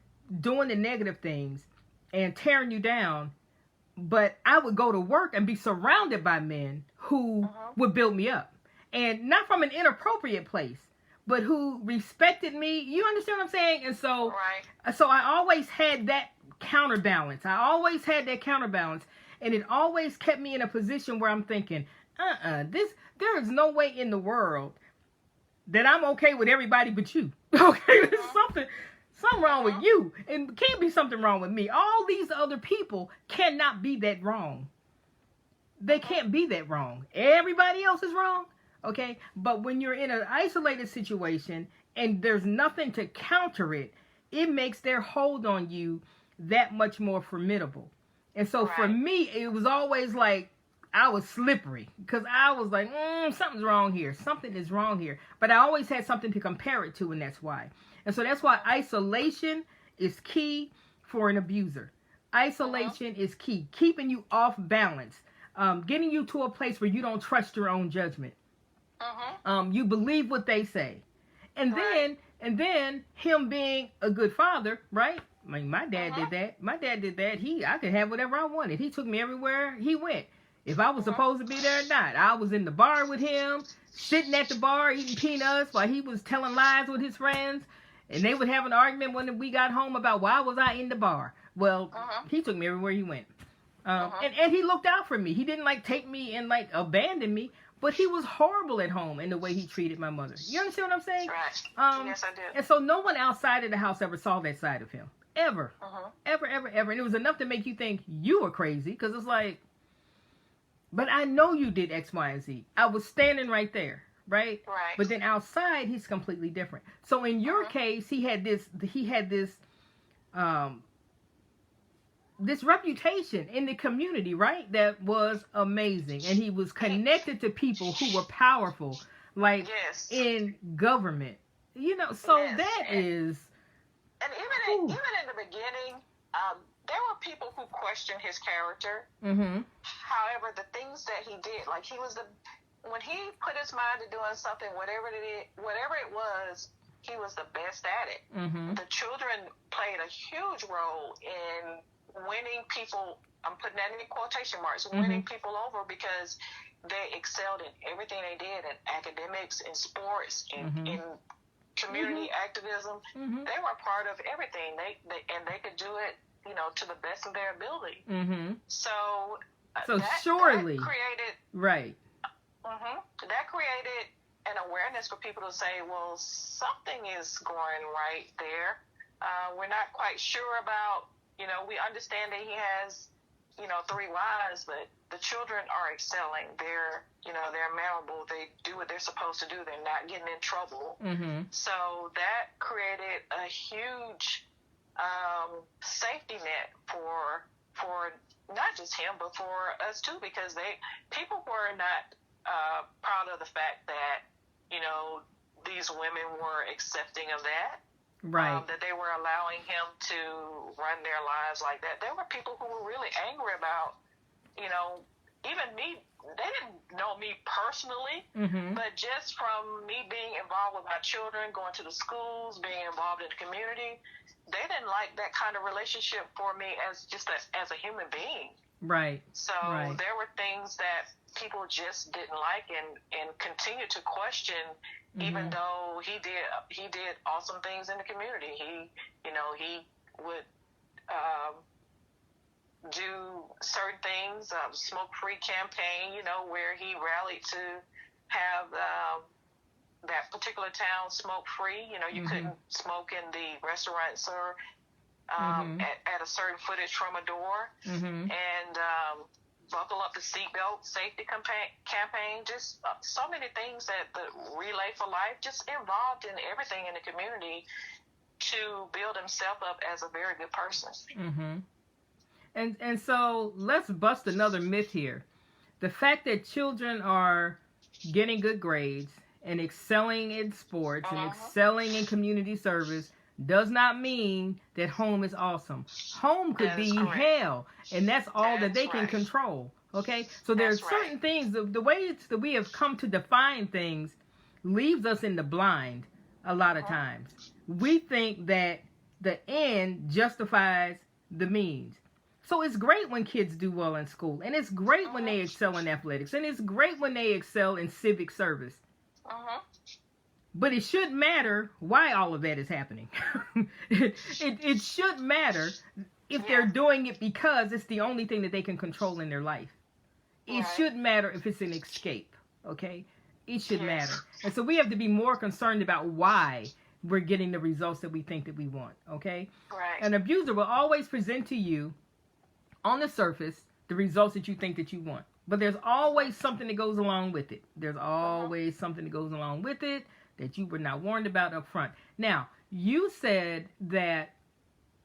Speaker 1: doing the negative things and tearing you down, but I would go to work and be surrounded by men who would build me up. And not from an inappropriate place, but who respected me. You understand what I'm saying? And so, so I always had that counterbalance. And it always kept me in a position where I'm thinking, there is no way in the world that I'm okay with everybody but you. Okay, there's something wrong with you. And can't be something wrong with me. All these other people cannot be that wrong. They can't be that wrong. Everybody else is wrong. Okay, but when you're in an isolated situation and there's nothing to counter it, it makes their hold on you that much more formidable. And so for me, it was always like I was slippery, because I was like, something's wrong here. Something is wrong here. But I always had something to compare it to, and that's why. And so that's why isolation is key for an abuser. Isolation is key. Keeping you off balance. Getting you to a place where you don't trust your own judgment. You believe what they say. And then him being a good father, right? I mean, my dad did that. My dad did that. I could have whatever I wanted. He took me everywhere he went. If I was supposed to be there or not. I was in the bar with him, sitting at the bar eating peanuts while he was telling lies with his friends. And they would have an argument when we got home about why was I in the bar. Well, he took me everywhere he went. And he looked out for me. He didn't like take me and like abandon me. But he was horrible at home in the way he treated my mother. You understand what I'm saying?
Speaker 2: Right. Yes, I do.
Speaker 1: And so no one outside of the house ever saw that side of him. Ever. Ever. And it was enough to make you think you were crazy. Because it's like, but I know you did X, Y, and Z. I was standing right there, right?
Speaker 2: Right.
Speaker 1: But then outside, he's completely different. So in your case, he had this this reputation in the community, right? That was amazing. And he was connected to people who were powerful, like in government. You know, so that is...
Speaker 2: And even in the beginning, there were people who questioned his character. However, the things that he did, like when he put his mind to doing something, whatever it was, he was the best at it. The children played a huge role in winning people. I'm putting that in quotation marks. Winning people over because they excelled in everything they did, in academics, in sports, in community activism. They were a part of everything. They could do it, you know, to the best of their ability. So
Speaker 1: surely
Speaker 2: that created that created an awareness for people to say, well, something is going right there. We're not quite sure about, you know, we understand that he has, you know, 3 wives, but the children are excelling. They're memorable. They do what they're supposed to do. They're not getting in trouble. So that created a huge safety net for not just him, but for us too, because people were not proud of the fact that, you know, these women were accepting of that.
Speaker 1: Right.
Speaker 2: That they were allowing him to run their lives like that. There were people who were really angry about, you know, even me. They didn't know me personally, but just from me being involved with my children, going to the schools, being involved in the community, they didn't like that kind of relationship for me as a human being.
Speaker 1: Right.
Speaker 2: So there were things that people just didn't like and continued to question, even though he did awesome things in the community. He would do certain things, smoke-free campaign, you know, where he rallied to have that particular town smoke-free. You know, you couldn't smoke in the restaurants or at a certain footage from a door. And buckle up the seatbelt safety campaign, just so many things that the Relay for Life just involved in everything in the community to build himself up as a very good person.
Speaker 1: And so let's bust another myth here. The fact that children are getting good grades and excelling in sports and excelling in community service does not mean that home is awesome. Home could be hell, and that's all that they can control. Okay? So there's certain things, the way that we have come to define things leaves us in the blind a lot of times. We think that the end justifies the means. So it's great when kids do well in school, and it's great when they excel in athletics, and it's great when they excel in civic service. But it should matter why all of that is happening. It should matter if they're doing it because it's the only thing that they can control in their life. It should matter if it's an escape, okay? It should matter. And so we have to be more concerned about why we're getting the results that we think that we want, okay?
Speaker 2: Right.
Speaker 1: An abuser will always present to you, on the surface, the results that you think that you want. But there's always something that goes along with it. There's always something that goes along with it that you were not warned about up front. Now, you said that,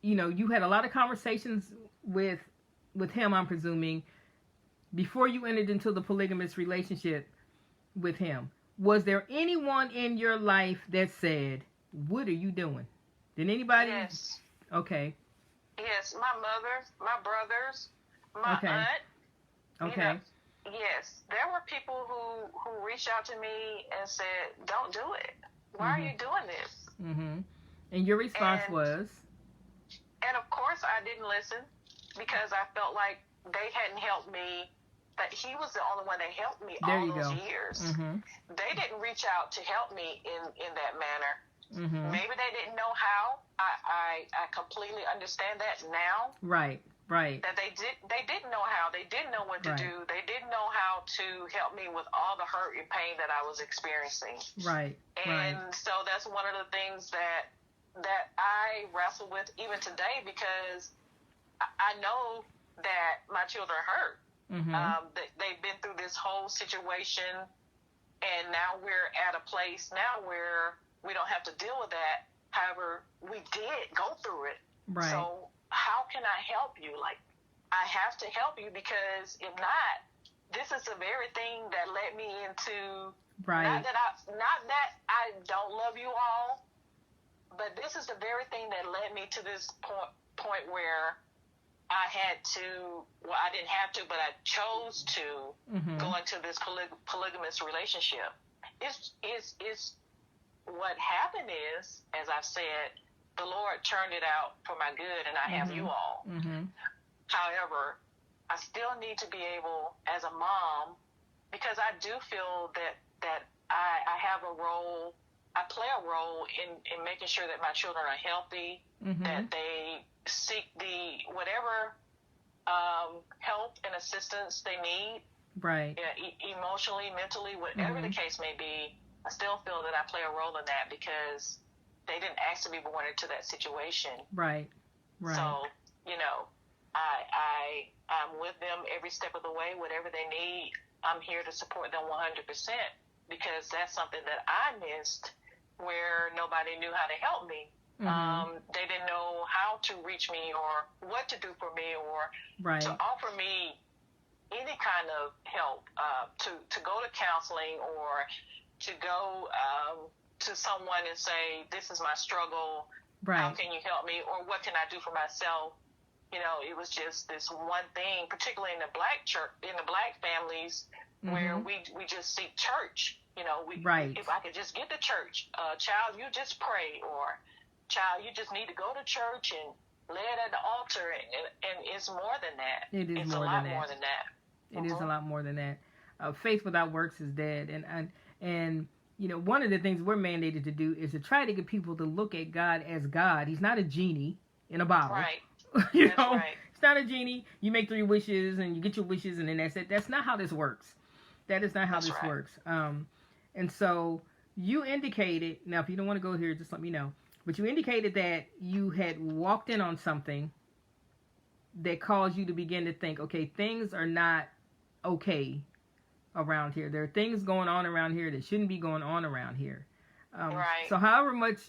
Speaker 1: you know, you had a lot of conversations with him, I'm presuming, before you entered into the polygamous relationship with him. Was there anyone in your life that said, what are you doing? Did anybody?
Speaker 2: Yes.
Speaker 1: Okay.
Speaker 2: Yes, my mother, my brothers, my aunt.
Speaker 1: Okay.
Speaker 2: You know, yes, there were people who reached out to me and said, don't do it. Why are you doing this?
Speaker 1: And your response was?
Speaker 2: And of course, I didn't listen because I felt like they hadn't helped me. That he was the only one that helped me
Speaker 1: There
Speaker 2: all
Speaker 1: you
Speaker 2: those
Speaker 1: go.
Speaker 2: years.
Speaker 1: Mm-hmm.
Speaker 2: They didn't reach out to help me in that manner.
Speaker 1: Mm-hmm.
Speaker 2: Maybe they didn't know how. I completely understand that now.
Speaker 1: Right.
Speaker 2: That they didn't know how. They didn't know what to do. They didn't know how to help me with all the hurt and pain that I was experiencing.
Speaker 1: Right.
Speaker 2: And so that's one of the things that I wrestle with even today, because I know that my children are hurt.
Speaker 1: Mm-hmm.
Speaker 2: They've been through this whole situation, and now we're at a place now where we don't have to deal with that. However, we did go through it.
Speaker 1: Right.
Speaker 2: So how can I help you? Like, I have to help you, because if not, this is the very thing that led me into, not that I don't love you all, but this is the very thing that led me to this point where I had to, well, I didn't have to, but I chose to go into this polygamous relationship. It's what happened is, as I've said, the Lord turned it out for my good, and I have you all.
Speaker 1: Mm-hmm.
Speaker 2: However, I still need to be able, as a mom, because I do feel that I have a role, I play a role in making sure that my children are healthy, that they seek the whatever help and assistance they need,
Speaker 1: right?
Speaker 2: Emotionally, mentally, whatever the case may be. I still feel that I play a role in that, because they didn't ask to be born into that situation.
Speaker 1: Right.
Speaker 2: So, I'm with them every step of the way. Whatever they need, I'm here to support them 100%, because that's something that I missed, where nobody knew how to help me. They didn't know how to reach me, or what to do for me, or to offer me any kind of help, to go to counseling, or to go to someone and say, this is my struggle, how can you help me, or what can I do for myself? It was just this one thing, particularly in the black church, in the black families, where we just seek church. If I could just get to church, child, you just pray, or child, you just need to go to church and lay it at the altar, and it's more than that. It's a lot more than that.
Speaker 1: It is a lot more than that. Faith without works is dead, and one of the things we're mandated to do is to try to get people to look at God as God. He's not a genie in a bottle.
Speaker 2: Right.
Speaker 1: It's not a genie. You make 3 wishes and you get your wishes, and then that's it. That's not how this works. That is not how this works. And so you indicated, now if you don't want to go here, just let me know. But you indicated that you had walked in on something that caused you to begin to think, okay, things are not okay around here. There are things going on around here that shouldn't be going on around here. So however much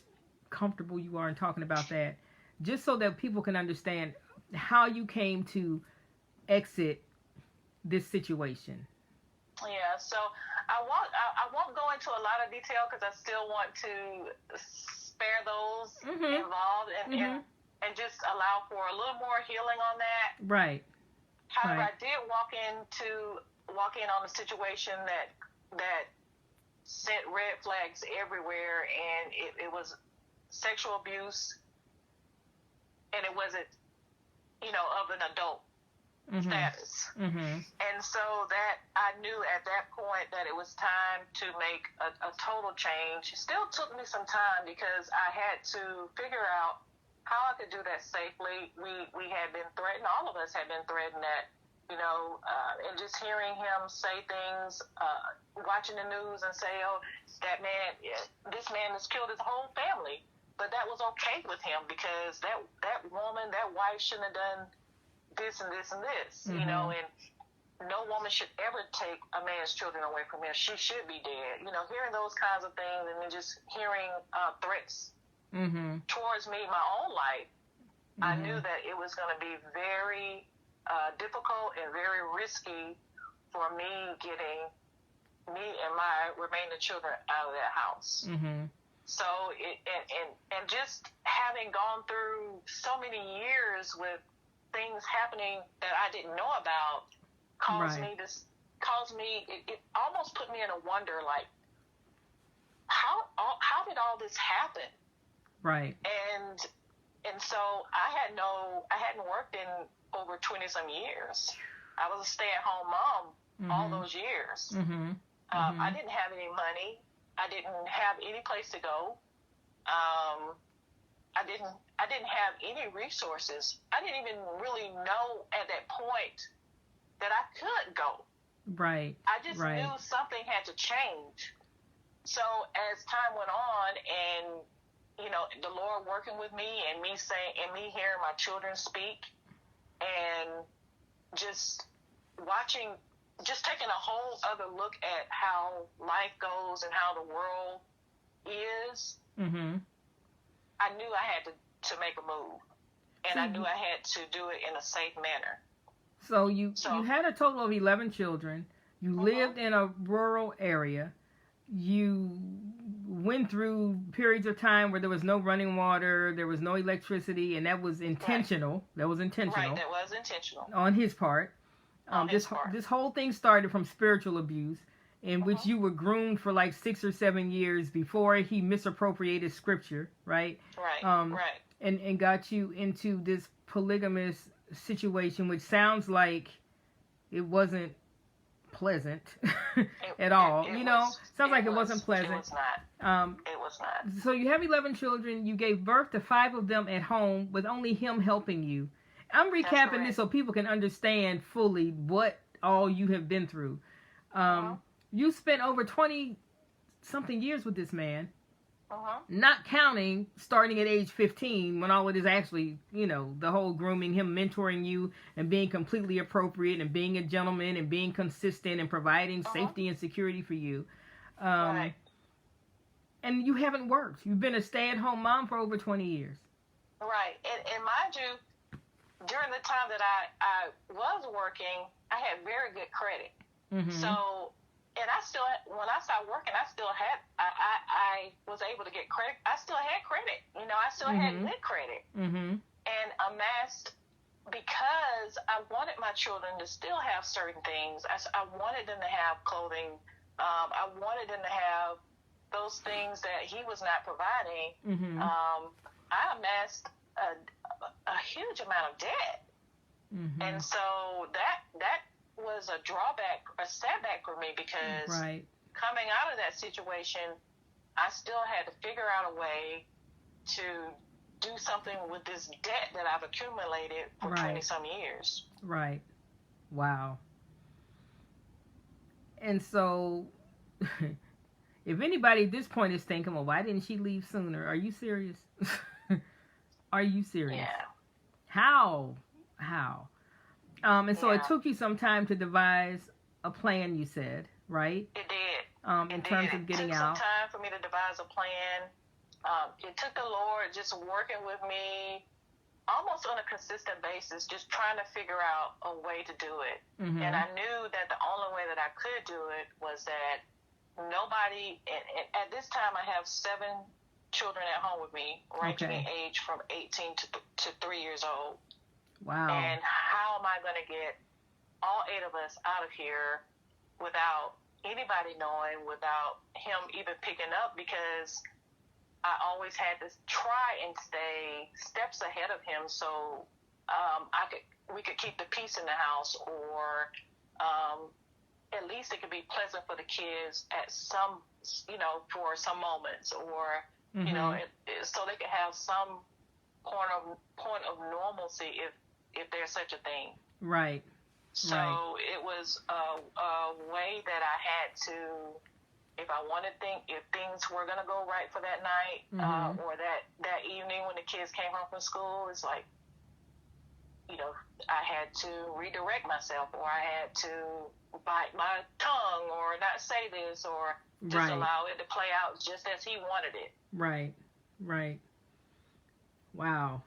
Speaker 1: comfortable you are in talking about that, just so that people can understand how you came to exit this situation.
Speaker 2: Yeah, so I won't go into a lot of detail, because I still want to spare those involved and just allow for a little more healing on that.
Speaker 1: Right.
Speaker 2: However, I did walk in on a situation that sent red flags everywhere, and it was sexual abuse, and it wasn't, of an adult status. And so that I knew at that point that it was time to make a total change. It still took me some time, because I had to figure out how I could do that safely. We had been threatened, all of us had been threatened, that, and just hearing him say things, watching the news and say, oh, this man has killed his whole family. But that was okay with him, because that woman, that wife shouldn't have done this and this and this, and no woman should ever take a man's children away from him. She should be dead. Hearing those kinds of things, and then just hearing threats towards me, my own life, I knew that it was going to be very difficult and very risky for me getting me and my remaining children out of that house. So and just having gone through so many years with things happening that I didn't know about caused me, it almost put me in a wonder, like, how did all this happen?
Speaker 1: Right.
Speaker 2: And And so I hadn't worked in over 20 some years. I was a stay-at-home mom all those years. I didn't have any money. I didn't have any place to go. I didn't have any resources. I didn't even really know at that point that I could go.
Speaker 1: Right.
Speaker 2: I just knew something had to change. So as time went on, and the Lord working with me, and me hearing my children speak, and just taking a whole other look at how life goes and how the world is. I knew I had to make a move, and I knew I had to do it in a safe manner.
Speaker 1: So you had a total of 11 children. You lived in a rural area. You went through periods of time where there was no running water, there was no electricity, and that was intentional.
Speaker 2: Right.
Speaker 1: That was intentional.
Speaker 2: Right, that was intentional.
Speaker 1: On his part. This whole thing started from spiritual abuse, in which you were groomed for like 6 or 7 years before he misappropriated scripture, right?
Speaker 2: Right,
Speaker 1: and got you into this polygamous situation, which sounds like it wasn't pleasant at all. Sounds like it wasn't pleasant.
Speaker 2: It was not. It was not.
Speaker 1: So you have 11 children. You gave birth to 5 of them at home with only him helping you. I'm recapping this so people can understand fully what all you have been through. You spent over 20-something years with this man. Not counting starting at age 15 when all it is actually, the whole grooming, him mentoring you and being completely appropriate and being a gentleman and being consistent and providing safety and security for you.
Speaker 2: Right.
Speaker 1: And you haven't worked. You've been a stay-at-home mom for over 20 years.
Speaker 2: Right. And mind you, during the time that I was working, I had very good credit. So... And when I started working, I was able to get credit. I still had credit. I still had good credit. And amassed, because I wanted my children to still have certain things. I wanted them to have clothing. I wanted them to have those things that he was not providing. I amassed a huge amount of debt. And so that was a setback for me, because coming out of that situation, I still had to figure out a way to do something with this debt that I've accumulated for 20-some years.
Speaker 1: Right. Wow. And so, if anybody at this point is thinking, well, why didn't she leave sooner? Are you serious? Are you serious?
Speaker 2: Yeah.
Speaker 1: How? And so it took you some time to devise a plan, you said, right?
Speaker 2: It did.
Speaker 1: In terms of getting out.
Speaker 2: It took some time for me to devise a plan. It took the Lord just working with me almost on a consistent basis, just trying to figure out a way to do it. And I knew that the only way that I could do it was that nobody, and at this time I have 7 children at home with me, ranging in age from 18 to 3 years old.
Speaker 1: Wow.
Speaker 2: And how am I going to get all 8 of us out of here without anybody knowing, without him even picking up? Because I always had to try and stay steps ahead of him, so we could keep the peace in the house, or at least it could be pleasant for the kids at some, for some moments, or so they could have some point of normalcy if there's such a thing.
Speaker 1: Right.
Speaker 2: So it was a way that I had to, if I wanted if things were going to go right for that night, or that evening when the kids came home from school, it's like, I had to redirect myself, or I had to bite my tongue, or not say this, or just allow it to play out just as he wanted it.
Speaker 1: Right. Wow.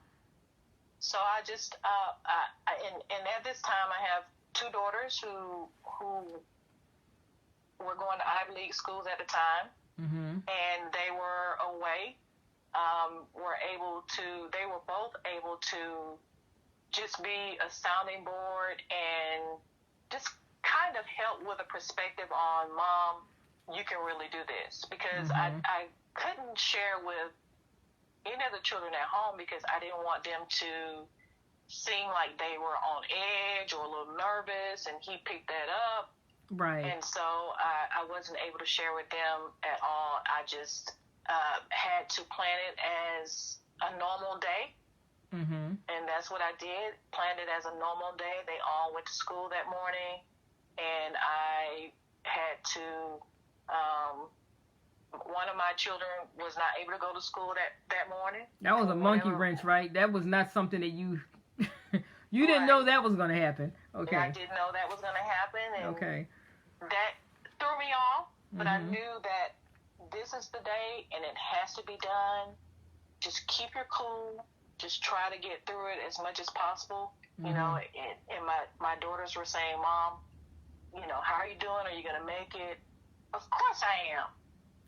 Speaker 2: So I just, and at this time I have 2 daughters who were going to Ivy League schools at the time, and they were away. They were both able to just be a sounding board and just kind of help with a perspective on, Mom, you can really do this. Because I couldn't share with any of the children at home because I didn't want them to seem like they were on edge or a little nervous, and he picked that up.
Speaker 1: Right.
Speaker 2: And so I wasn't able to share with them at all. I just had to plan it as a normal day.
Speaker 1: Mm-hmm.
Speaker 2: And that's what I did, planned it as a normal day. They all went to school that morning, and I had to, one of my children was not able to go to school that morning.
Speaker 1: That was a monkey wrench, right? That was not something that you didn't know that was going to happen. Okay.
Speaker 2: And I didn't know that was going to happen. And
Speaker 1: okay.
Speaker 2: That threw me off, but I knew that this is the day and it has to be done. Just keep your cool. Just try to get through it as much as possible. You know, and my daughters were saying, Mom, you know, how are you doing? Are you going to make it? Of course I am.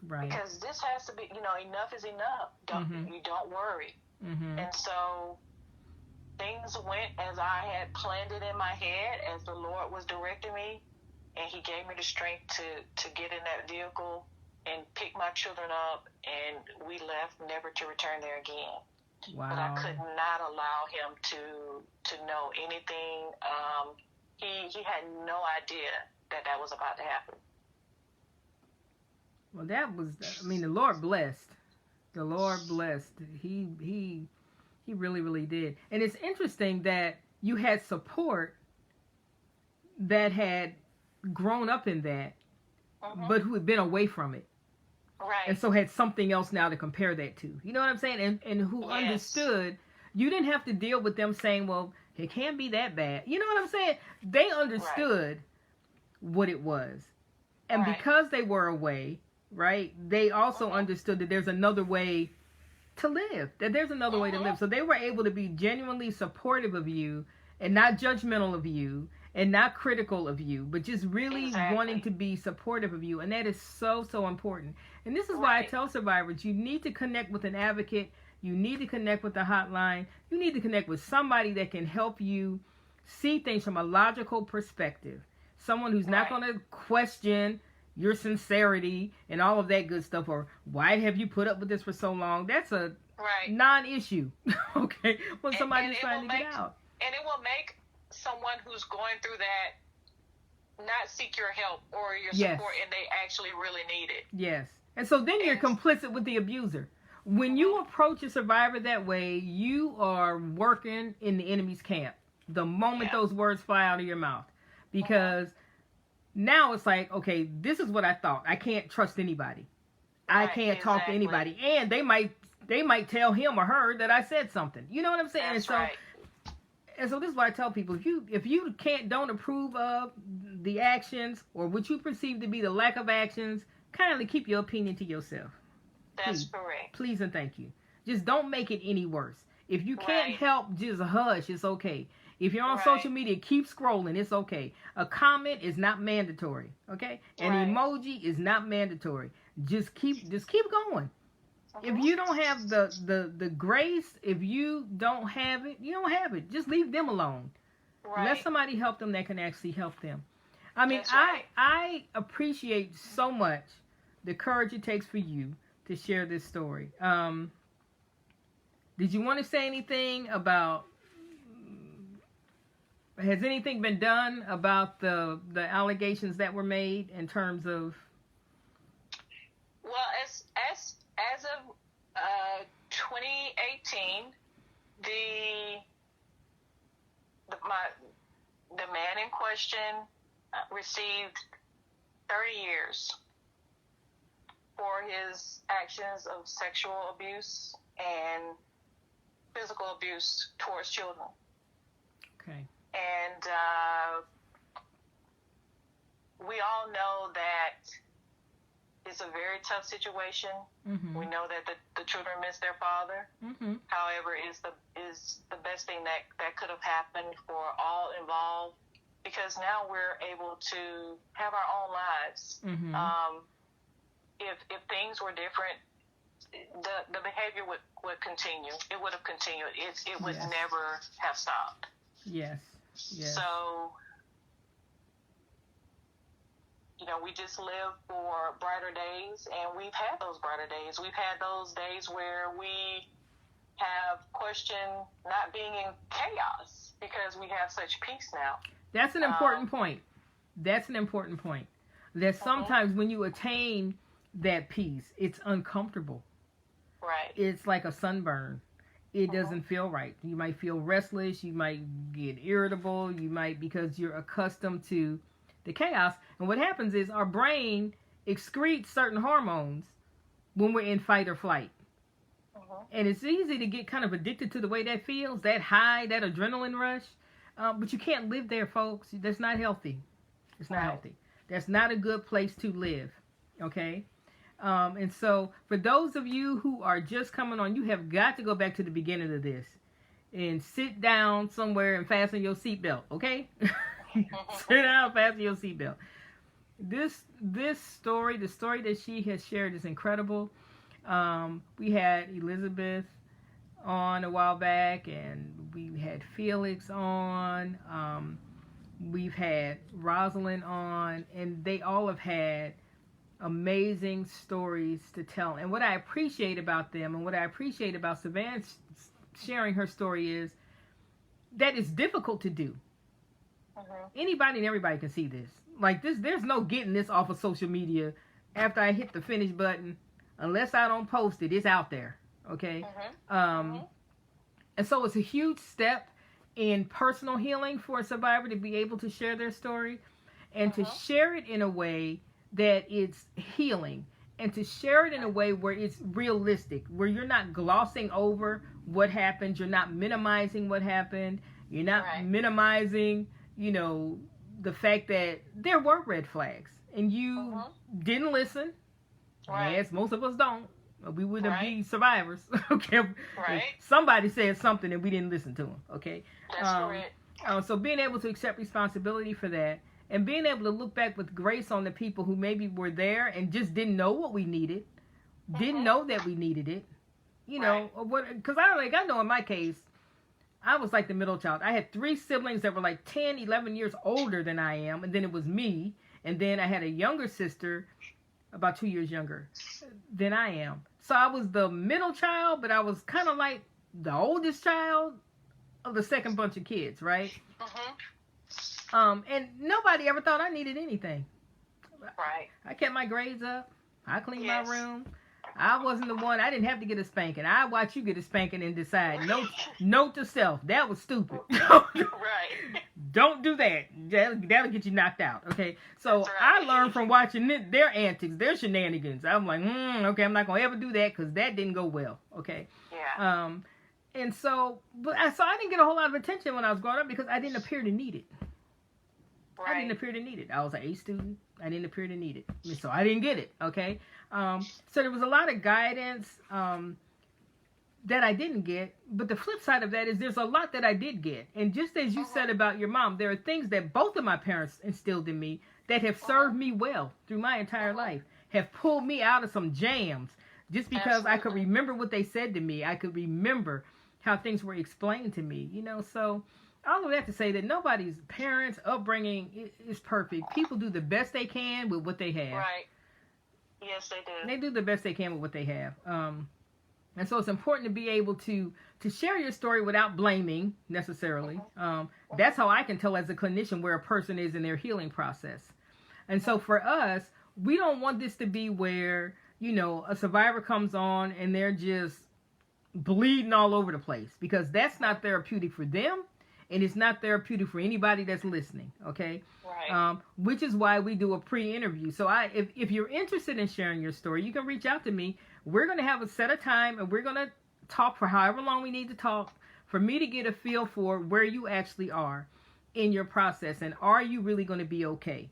Speaker 1: Right.
Speaker 2: Because this has to be, you know, enough is enough. You don't worry. And so things went as I had planned it in my head, as the Lord was directing me, and He gave me the strength to get in that vehicle and pick my children up, and we left, never to return there again.
Speaker 1: Wow.
Speaker 2: But I could not allow him to know anything. He had no idea that was about to happen.
Speaker 1: Well, that was, I mean, the Lord blessed. The Lord blessed. He really, really did. And it's interesting that you had support that had grown up in that, but who had been away from it.
Speaker 2: Right.
Speaker 1: And so had something else now to compare that to. You know what I'm saying? And who understood. You didn't have to deal with them saying, well, it can't be that bad. You know what I'm saying? They understood what it was. And because they were away, right, they also understood that there's another way to live. That there's another way to live. So they were able to be genuinely supportive of you and not judgmental of you and not critical of you, but just really wanting to be supportive of you. And that is so, so important. And this is why I tell survivors, you need to connect with an advocate. You need to connect with the hotline. You need to connect with somebody that can help you see things from a logical perspective. Someone who's not going to question your sincerity and all of that good stuff, or why have you put up with this for so long? That's a non-issue, okay, when somebody's trying to get out.
Speaker 2: And it will make someone who's going through that not seek your help or your support, and they actually really need it.
Speaker 1: Yes. And so then you're complicit with the abuser. When you approach a survivor that way, you are working in the enemy's camp the moment those words fly out of your mouth. Because now it's like, okay, this is what I thought. I can't trust anybody. I can't talk to anybody. And they might tell him or her that I said something. You know what I'm saying? And so this is why I tell people, if you don't approve of the actions or what you perceive to be the lack of actions, kindly keep your opinion to yourself.
Speaker 2: That's correct.
Speaker 1: Please and thank you. Just don't make it any worse. If you can't help, just hush. It's okay. If you're on social media, keep scrolling. It's okay. A comment is not mandatory. Okay? An emoji is not mandatory. Just keep going. If you don't have the grace, if you don't have it, you don't have it. Just leave them alone. Let somebody help them that can actually help them. I mean, I appreciate so much the courage it takes for you to share this story. Did you want to say anything about, has anything been done about the allegations that were made in terms of?
Speaker 2: Well, as of 2018, the man in question received 30 years for his actions of sexual abuse and physical abuse towards children. Okay. And we all know that it's a very tough situation. We know that the children miss their father. However, is the best thing that could have happened for all involved, because now we're able to have our own lives. If things were different, the behavior would continue. It would have continued. It would never have stopped. Yes. So, we just live for brighter days, and we've had those brighter days. We've had those days where we have questioned not being in chaos because we have such peace now.
Speaker 1: That's an important point. That's an important point. That sometimes when you attain that peace, it's uncomfortable.
Speaker 2: Right.
Speaker 1: It's like a sunburn. It doesn't feel right. You might feel restless. You might get irritable. You might, because you're accustomed to the chaos. And what happens is our brain excretes certain hormones when we're in fight or flight. And it's easy to get kind of addicted to the way that feels, that high, that adrenaline rush. But you can't live there, folks. That's not healthy. It's not healthy. That's not a good place to live. Okay? And so for those of you who are just coming on, you have got to go back to the beginning of this and sit down somewhere and fasten your seatbelt. Okay? Sit down, fasten your seatbelt. This story, the story that she has shared, is incredible. We had Elizabeth on a while back, and we had Felix on. We've had Rosalind on, and they all have had amazing stories to tell. And what I appreciate about them, and what I appreciate about Savannah sharing her story, is that it's difficult to do. Anybody and everybody can see this. Like this, there's no getting this off of social media after I hit the finish button. Unless I don't post it, it's out there. Okay? And so it's a huge step in personal healing for a survivor to be able to share their story and to share it in a way that it's healing, and to share it in a way where it's realistic, where you're not glossing over what happened, you're not minimizing what happened, you're not minimizing, the fact that there were red flags and you didn't listen. Yes, most of us don't. We wouldn't be survivors. Okay, if somebody said something and we didn't listen to them. Okay,
Speaker 2: that's correct.
Speaker 1: So being able to accept responsibility for that, and being able to look back with grace on the people who maybe were there and just didn't know what we needed, didn't know that we needed it. Because I know in my case, I was like the middle child. I had 3 siblings that were like 10, 11 years older than I am, and then it was me, and then I had a younger sister about 2 years younger than I am. So I was the middle child, but I was kind of like the oldest child of the second bunch of kids, right? And nobody ever thought I needed anything.
Speaker 2: Right.
Speaker 1: I kept my grades up. I cleaned my room. I wasn't the one. I didn't have to get a spanking. I watch you get a spanking and decide. Note to self. That was stupid.
Speaker 2: Right.
Speaker 1: Don't do that. That'll get you knocked out. Okay. So I learned from watching their antics, their shenanigans. I'm like, okay, I'm not gonna ever do that because that didn't go well. Okay.
Speaker 2: Yeah.
Speaker 1: And so I didn't get a whole lot of attention when I was growing up because I didn't appear to need it.
Speaker 2: Right.
Speaker 1: I didn't appear to need it. I was an A student. I didn't appear to need it. So I didn't get it. Okay. So there was a lot of guidance that I didn't get. But the flip side of that is there's a lot that I did get. And just as you said about your mom, there are things that both of my parents instilled in me that have served me well through my entire life, have pulled me out of some jams just because I could remember what they said to me. I could remember how things were explained to me, so all of that to say that nobody's parents' upbringing is perfect. People do the best they can with what they have.
Speaker 2: Right. Yes, they do.
Speaker 1: They do the best they can with what they have. And so it's important to be able to share your story without blaming necessarily. That's how I can tell as a clinician where a person is in their healing process. And so for us, we don't want this to be where, a survivor comes on and they're just bleeding all over the place, because that's not therapeutic for them. And it's not therapeutic for anybody that's listening, okay?
Speaker 2: Right.
Speaker 1: Which is why we do a pre-interview. So if you're interested in sharing your story, you can reach out to me. We're going to have a set of time, and we're going to talk for however long we need to talk for me to get a feel for where you actually are in your process, and are you really going to be okay?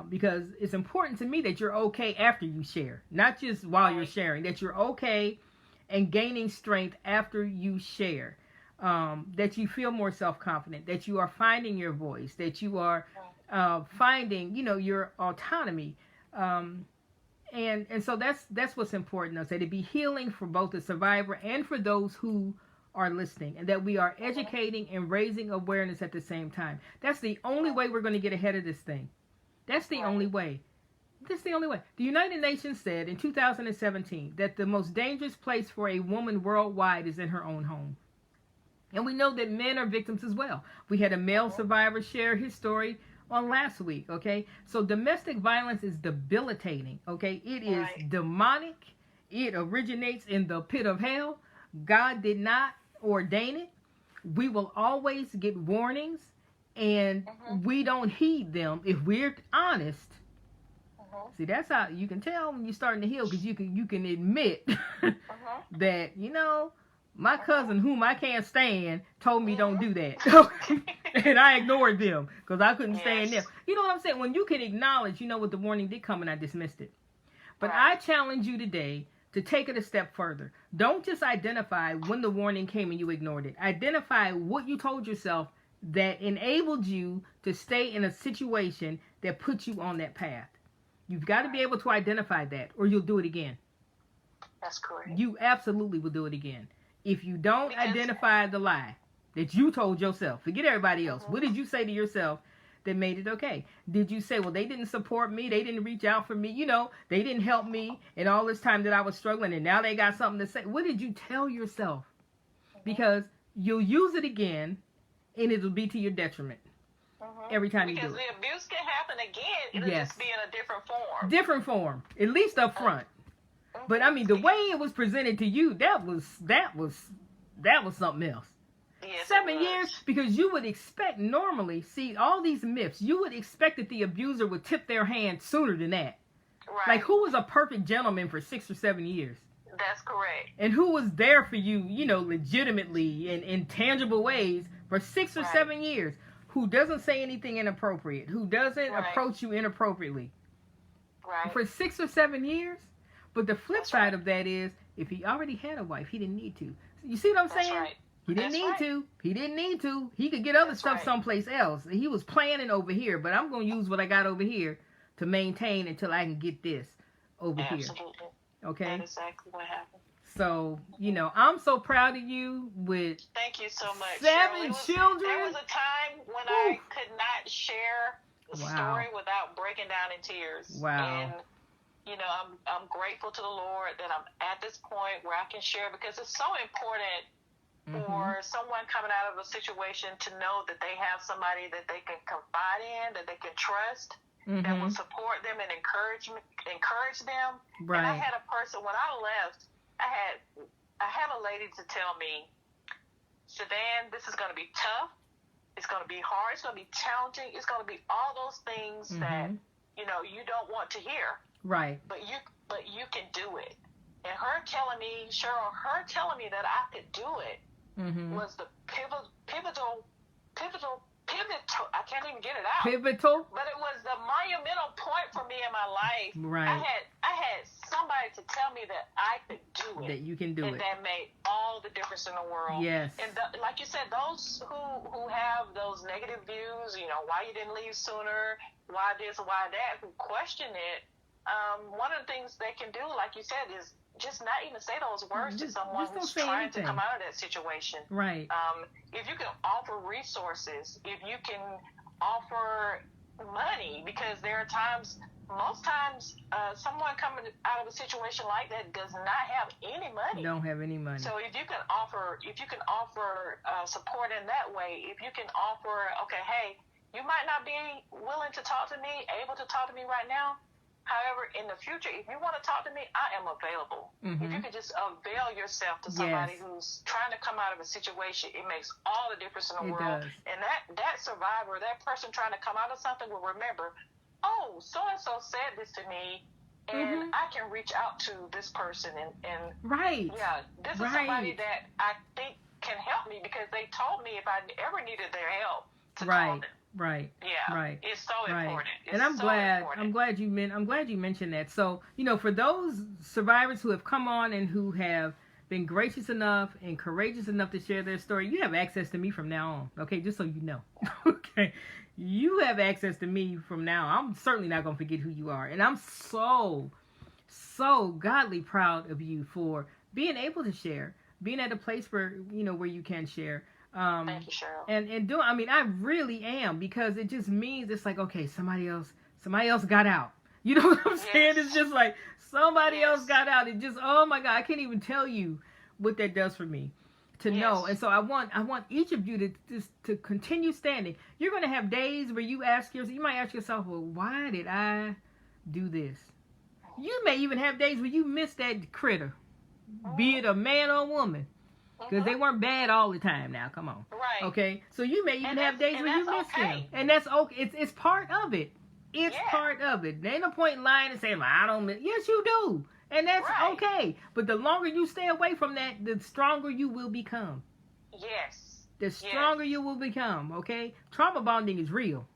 Speaker 1: Because it's important to me that you're okay after you share, not just while you're sharing, that you're okay and gaining strength after you share. That you feel more self-confident, that you are finding your voice, that you are finding, your autonomy. And so that's what's important. I'll say to be healing for both the survivor and for those who are listening, and that we are educating and raising awareness at the same time. That's the only way we're going to get ahead of this thing. That's the only way. This is the only way. The United Nations said in 2017 that the most dangerous place for a woman worldwide is in her own home. And we know that men are victims as well. We had a male survivor share his story on last week, okay? So domestic violence is debilitating, okay? It is demonic. It originates in the pit of hell. God did not ordain it. We will always get warnings, and we don't heed them if we're honest. See, that's how you can tell when you're starting to heal, because you can admit that, you know, my cousin, whom I can't stand, told me don't do that. And I ignored them because I couldn't stand them. You know what I'm saying? When you can acknowledge, you know what, the warning did come and I dismissed it. But I challenge you today to take it a step further. Don't just identify when the warning came and you ignored it. Identify what you told yourself that enabled you to stay in a situation that put you on that path. You've got to be able to identify that, or you'll do it again.
Speaker 2: That's correct.
Speaker 1: You absolutely will do it again. If you don't identify the lie that you told yourself, forget everybody else. What did you say to yourself that made it okay? Did you say, well, they didn't support me, they didn't reach out for me, you know, they didn't help me in all this time that I was struggling, and now they got something to say? What did you tell yourself? Because you'll use it again, and it'll be to your detriment every time you do it.
Speaker 2: Because the abuse can happen again, it'll just be in a different form.
Speaker 1: Different form, at least up front. But I mean, the way it was presented to you, that was something else.
Speaker 2: Yes,
Speaker 1: 7 years, because you would expect normally, see, all these myths, you would expect that the abuser would tip their hand sooner than that.
Speaker 2: Right.
Speaker 1: Like, who was a perfect gentleman for 6 or 7 years?
Speaker 2: That's correct.
Speaker 1: And who was there for you, you know, legitimately in tangible ways for 6 or 7 years? Who doesn't say anything inappropriate? Who doesn't approach you inappropriately?
Speaker 2: Right.
Speaker 1: For 6 or 7 years? But the flip side of that is, if he already had a wife, he didn't need to. You see what I'm saying?
Speaker 2: Right.
Speaker 1: He didn't need to. He didn't need to. He could get other stuff someplace else. He was planning over here, but I'm going to use what I got over here to maintain until I can get this over here. Okay?
Speaker 2: That's exactly what happened.
Speaker 1: So, you know, I'm so proud of you with
Speaker 2: Thank you so much.
Speaker 1: 7 children.
Speaker 2: There was a time when I could not share the story without breaking down in tears.
Speaker 1: Wow.
Speaker 2: And you know, I'm grateful to the Lord that I'm at this point where I can share, because it's so important for someone coming out of a situation to know that they have somebody that they can confide in, that they can trust, that will support them and encourage them.
Speaker 1: Right.
Speaker 2: And I had a person, when I left, I had a lady to tell me, Siobhan, this is going to be tough. It's going to be hard. It's going to be challenging. It's going to be all those things that, you know, you don't want to hear.
Speaker 1: Right.
Speaker 2: But you can do it. And her telling me, Cheryl, that I could do it was the pivotal, I can't even get it out.
Speaker 1: Pivotal?
Speaker 2: But it was the monumental point for me in my life.
Speaker 1: Right.
Speaker 2: I had somebody to tell me that I could do it.
Speaker 1: That you can do it.
Speaker 2: And that made all the difference in the world.
Speaker 1: Yes.
Speaker 2: And like you said, those who have those negative views, you know, why you didn't leave sooner, why this, why that, who question it, one of the things they can do, like you said, is just not even say those words to someone who's trying to come out of that situation.
Speaker 1: Right.
Speaker 2: If you can offer resources, if you can offer money, because there are times, most times, someone coming out of a situation like that does not have any money.
Speaker 1: Don't have any money.
Speaker 2: So if you can offer support in that way, if you can offer, okay, hey, you might not be willing to talk to me, able to talk to me right now. However, in the future, if you want to talk to me, I am available. If you can just avail yourself to somebody who's trying to come out of a situation, it makes all the difference in the world.
Speaker 1: Does.
Speaker 2: And that survivor, that person trying to come out of something will remember, oh, so-and-so said this to me, and I can reach out to this person. And yeah, this is somebody that I think can help me, because they told me if I ever needed their help to call them.
Speaker 1: Right.
Speaker 2: Yeah.
Speaker 1: Right.
Speaker 2: It's so important. It's
Speaker 1: and I'm
Speaker 2: so
Speaker 1: glad.
Speaker 2: important.
Speaker 1: I'm glad you mentioned that. So, you know, for those survivors who have come on and who have been gracious enough and courageous enough to share their story, you have access to me from now on. Okay, just so you know. Okay, you have access to me from now. I'm certainly not going to forget who you are, and I'm so godly proud of you for being able to share, being at a place where you can share.
Speaker 2: Thank you, Cheryl.
Speaker 1: And I really am, because it just means it's like, okay, somebody else got out. You know what I'm saying?
Speaker 2: Yes.
Speaker 1: It's just like somebody
Speaker 2: Yes.
Speaker 1: else got out. It just, oh my God, I can't even tell you what that does for me to know.
Speaker 2: Yes.
Speaker 1: And so I want each of you to just to continue standing. You're going to have days where you might ask yourself, well, why did I do this? You may even have days where you miss that critter, be it a man or a woman, because they weren't bad all the time. Now, come on,
Speaker 2: Right.
Speaker 1: okay? So you may even
Speaker 2: And
Speaker 1: have days
Speaker 2: that's-
Speaker 1: where you
Speaker 2: and
Speaker 1: miss
Speaker 2: that's
Speaker 1: them,
Speaker 2: okay.
Speaker 1: and that's okay. It's part of it. It's
Speaker 2: Yeah.
Speaker 1: part of it. There ain't no point in lying and saying, well, I don't miss. Yes, you do, and that's
Speaker 2: Right.
Speaker 1: okay. But the longer you stay away from that, the stronger you will become.
Speaker 2: Yes.
Speaker 1: The stronger you will become. Okay, trauma bonding is real.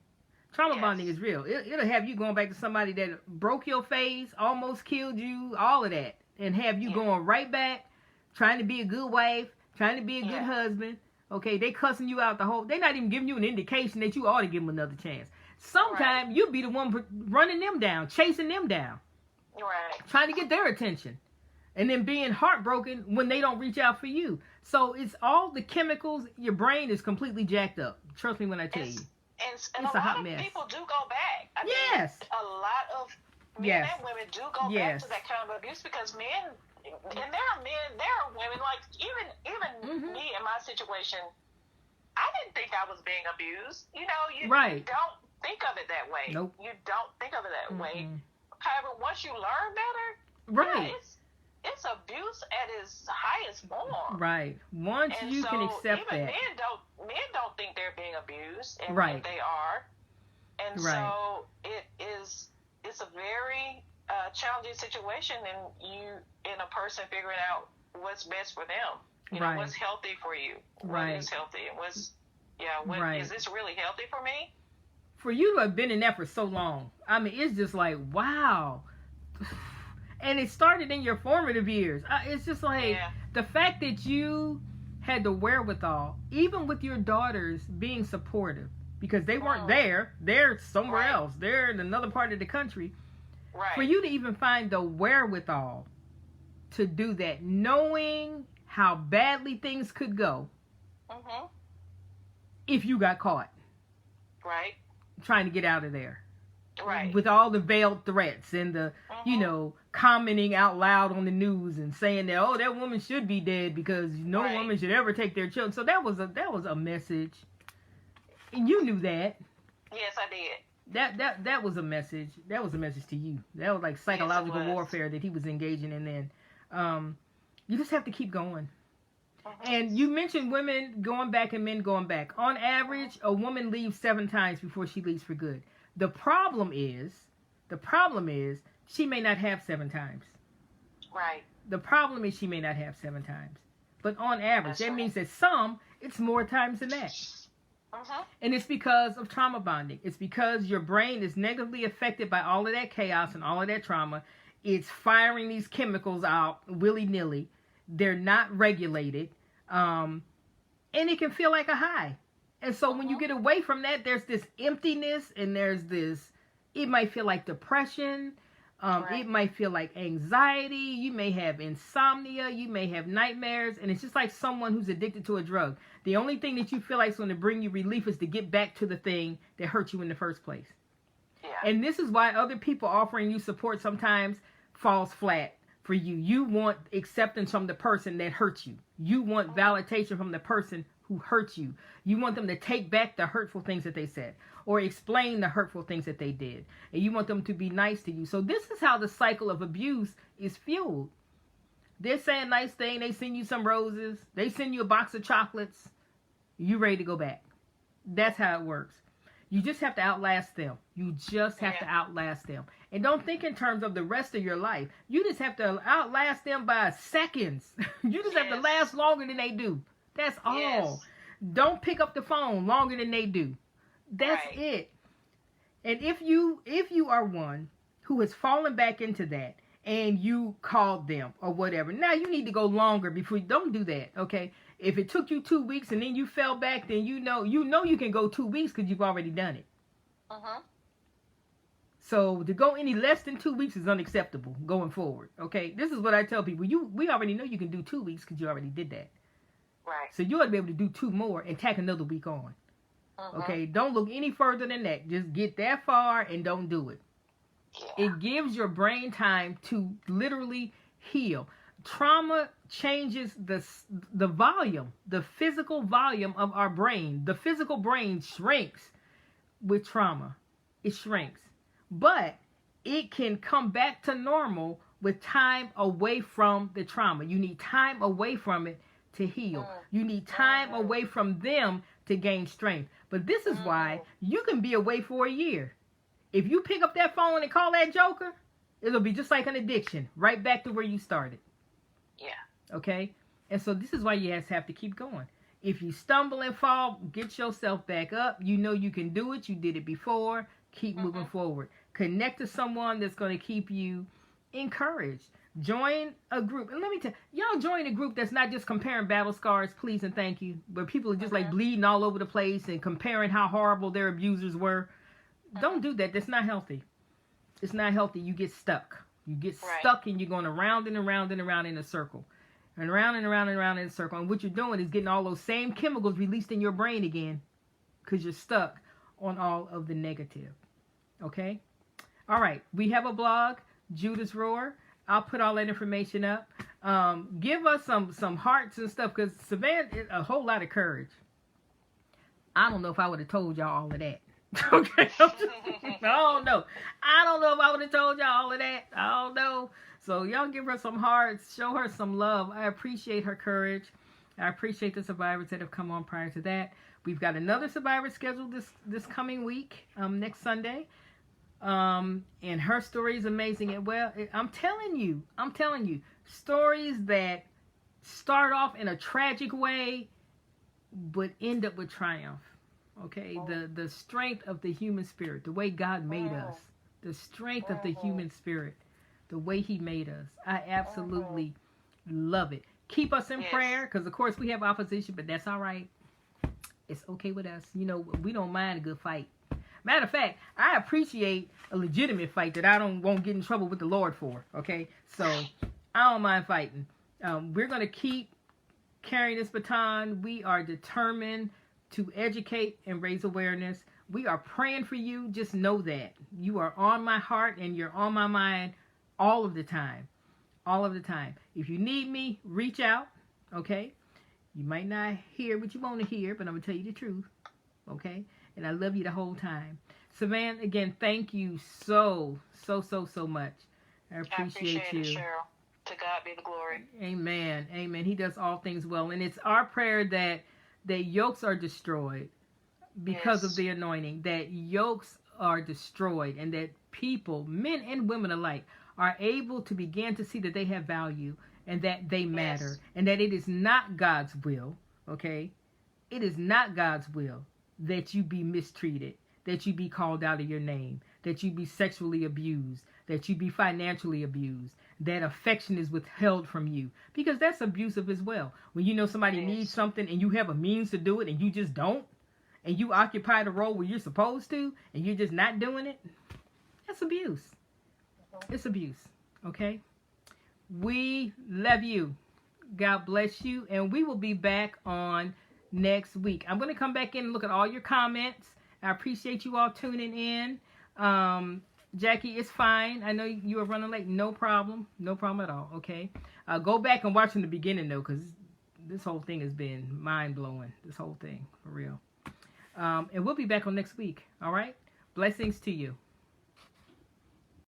Speaker 1: Trauma
Speaker 2: Yes.
Speaker 1: bonding is real. It'll have you going back to somebody that broke your face, almost killed you, all of that, and have you
Speaker 2: Yeah.
Speaker 1: going right back, trying to be a good wife, trying to be a good
Speaker 2: Yeah.
Speaker 1: husband. Okay, they cussing you out the whole. They're not even giving you an indication that you ought to give them another chance. Sometimes you'll be the one running them down, chasing them down,
Speaker 2: Right.
Speaker 1: trying to get their attention, and then being heartbroken when they don't reach out for you. So it's all the chemicals. Your brain is completely jacked up. Trust me when I tell you.
Speaker 2: And
Speaker 1: It's
Speaker 2: a
Speaker 1: a hot
Speaker 2: lot of
Speaker 1: mess.
Speaker 2: people do go back. I
Speaker 1: Yes.
Speaker 2: mean, a lot of men
Speaker 1: Yes.
Speaker 2: and women do go
Speaker 1: Yes.
Speaker 2: back to that kind of abuse because men, and there are women, like even me in my situation, I didn't think I was being abused. You know, you
Speaker 1: Right.
Speaker 2: don't think of it that way.
Speaker 1: Nope.
Speaker 2: You don't think of it that way.
Speaker 1: Mm-mm.
Speaker 2: However, once you learn better,
Speaker 1: Right.
Speaker 2: yeah, it's abuse at its highest form.
Speaker 1: Right. Once
Speaker 2: And
Speaker 1: you
Speaker 2: so
Speaker 1: can accept
Speaker 2: even
Speaker 1: that.
Speaker 2: men don't think they're being abused, and
Speaker 1: Right.
Speaker 2: they are. And
Speaker 1: Right.
Speaker 2: so it's a very challenging situation, and a person figuring out what's best for them. You know,
Speaker 1: Right.
Speaker 2: what's healthy for you.
Speaker 1: Right.
Speaker 2: What is healthy, and
Speaker 1: Right.
Speaker 2: is this really healthy for me?
Speaker 1: For you to have been in that for so long, I mean, it's just like, wow. And it started in your formative years. It's just like
Speaker 2: Yeah.
Speaker 1: the fact that you had the wherewithal, even with your daughters being supportive, because they weren't there. They're somewhere
Speaker 2: Right.
Speaker 1: else. They're in another part of the country.
Speaker 2: Right.
Speaker 1: For you to even find the wherewithal to do that, knowing how badly things could go
Speaker 2: Mm-hmm.
Speaker 1: if you got caught
Speaker 2: Right.
Speaker 1: trying to get out of there.
Speaker 2: Right.
Speaker 1: With all the veiled threats and the, you
Speaker 2: Mhm.
Speaker 1: know, commenting out loud on the news and saying that, oh, that woman should be dead because no
Speaker 2: Right.
Speaker 1: woman should ever take their children. So that was a message. And you knew that.
Speaker 2: Yes, I did.
Speaker 1: That was a message. That was a message to you. That was like psychological
Speaker 2: was.
Speaker 1: warfare that he was engaging in then. You just have to keep going.
Speaker 2: Mhm.
Speaker 1: And you mentioned women going back and men going back. On average, a woman leaves 7 times before she leaves for good. The problem is she may not have 7 times.
Speaker 2: Right.
Speaker 1: The problem is she may not have 7 times. But on average,
Speaker 2: That's
Speaker 1: that
Speaker 2: right.
Speaker 1: means that some, it's more times than that.
Speaker 2: Mm-hmm.
Speaker 1: And it's because of trauma bonding. It's because your brain is negatively affected by all of that chaos and all of that trauma. It's firing these chemicals out willy-nilly. They're not regulated. And it can feel like a high. And so when you get away from that, there's this emptiness and there's this, it might feel like depression.
Speaker 2: Right.
Speaker 1: It might feel like anxiety. You may have insomnia. You may have nightmares. And it's just like someone who's addicted to a drug. The only thing that you feel like is going to bring you relief is to get back to the thing that hurt you in the first place.
Speaker 2: Yeah.
Speaker 1: And this is why other people offering you support sometimes falls flat for you. You want acceptance from the person that hurt you. You want validation from the person who hurt you. You want them to take back the hurtful things that they said or explain the hurtful things that they did. And you want them to be nice to you. So this is how the cycle of abuse is fueled. They're saying nice thing. They send you some roses. They send you a box of chocolates. You ready to go back. That's how it works. You just have to outlast them. You just have to outlast them. And don't think in terms of the rest of your life. You just have to outlast them by seconds. You just have to last longer than they do. That's all.
Speaker 2: Yes.
Speaker 1: Don't pick up the phone longer than they do. That's
Speaker 2: Right.
Speaker 1: it. And if you are one who has fallen back into that and you called them or whatever, now you need to go longer before. Don't do that, okay? If it took you 2 weeks and then you fell back, then you know you can go 2 weeks because you've already done it.
Speaker 2: Mm-hmm.
Speaker 1: So to go any less than 2 weeks is unacceptable going forward, okay? This is what I tell people. We already know you can do 2 weeks because you already did that.
Speaker 2: Right.
Speaker 1: So you ought to be able to do 2 more and tack another week on.
Speaker 2: Mm-hmm.
Speaker 1: Okay, don't look any further than that. Just get that far and don't do it.
Speaker 2: Yeah.
Speaker 1: It gives your brain time to literally heal. Trauma changes the volume, the physical volume of our brain. The physical brain shrinks with trauma. It shrinks. But it can come back to normal with time away from the trauma. You need time away from it to heal. You need time away from them to gain strength. But this is why you can be away for a year. If you pick up that phone and call that joker, it'll be just like an addiction, right back to where you started.
Speaker 2: Yeah.
Speaker 1: Okay? And so this is why you have to keep going. If you stumble and fall, get yourself back up. You know you can do it. You did it before. Keep moving forward. Connect to someone that's going to keep you encouraged. Join a group. And let me tell y'all, join a group that's not just comparing battle scars, please and thank you, where people are just like bleeding all over the place and comparing how horrible their abusers were. Don't do that. That's not healthy. It's not healthy. You get stuck. You get stuck and you're going around and around and around in a circle. And around and around and around in a circle. And what you're doing is getting all those same chemicals released in your brain again because you're stuck on all of the negative. Okay? All right. We have a blog, Judah's Roar. I'll put all that information up. Give us some hearts and stuff because Savannah is a whole lot of courage. I don't know if I would have told y'all all of that. Okay? I don't know. I don't know if I would have told y'all all of that. I don't know. So y'all give her some hearts. Show her some love. I appreciate her courage. I appreciate the survivors that have come on prior to that. We've got another survivor scheduled this coming week, next Sunday. And her story is amazing. And well, I'm telling you, stories that start off in a tragic way, but end up with triumph. Okay, the strength of the human spirit, the way God made us, the strength of the human spirit, the way He made us. I absolutely love it. Keep us in prayer, because of course we have opposition, but that's all right. It's okay with us. You know, we don't mind a good fight. Matter of fact, I appreciate a legitimate fight that I won't get in trouble with the Lord for. Okay, so I don't mind fighting. We're gonna keep carrying this baton. We are determined to educate and raise awareness. We are praying for you. Just know that you are on my heart and you're on my mind all of the time. All of the time. If you need me, reach out. Okay, you might not hear what you want to hear, but I'm gonna tell you the truth. Okay. And I love you the whole time. Savannah, again, thank you so much. I appreciate you.
Speaker 2: It, Cheryl. To God be the glory.
Speaker 1: Amen. Amen. He does all things well. And it's our prayer that yokes are destroyed because of the anointing. That yokes are destroyed and that people, men and women alike, are able to begin to see that they have value and that they matter. And that it is not God's will, okay? It is not God's will that you be mistreated, that you be called out of your name, that you be sexually abused, that you be financially abused, that affection is withheld from you, because that's abusive as well. When you know somebody needs something and you have a means to do it and you just don't, and you occupy the role where you're supposed to and you're just not doing it, that's abuse. It's abuse, okay? We love you. God bless you, and we will be back on next week. I'm going to come back in and look at all your comments. I appreciate you all tuning in. Jackie, it's fine. I know you are running late. No problem. No problem at all. Okay. Go back and watch from the beginning, though, because this whole thing has been mind-blowing. This whole thing, for real. And we'll be back on next week. All right? Blessings to you.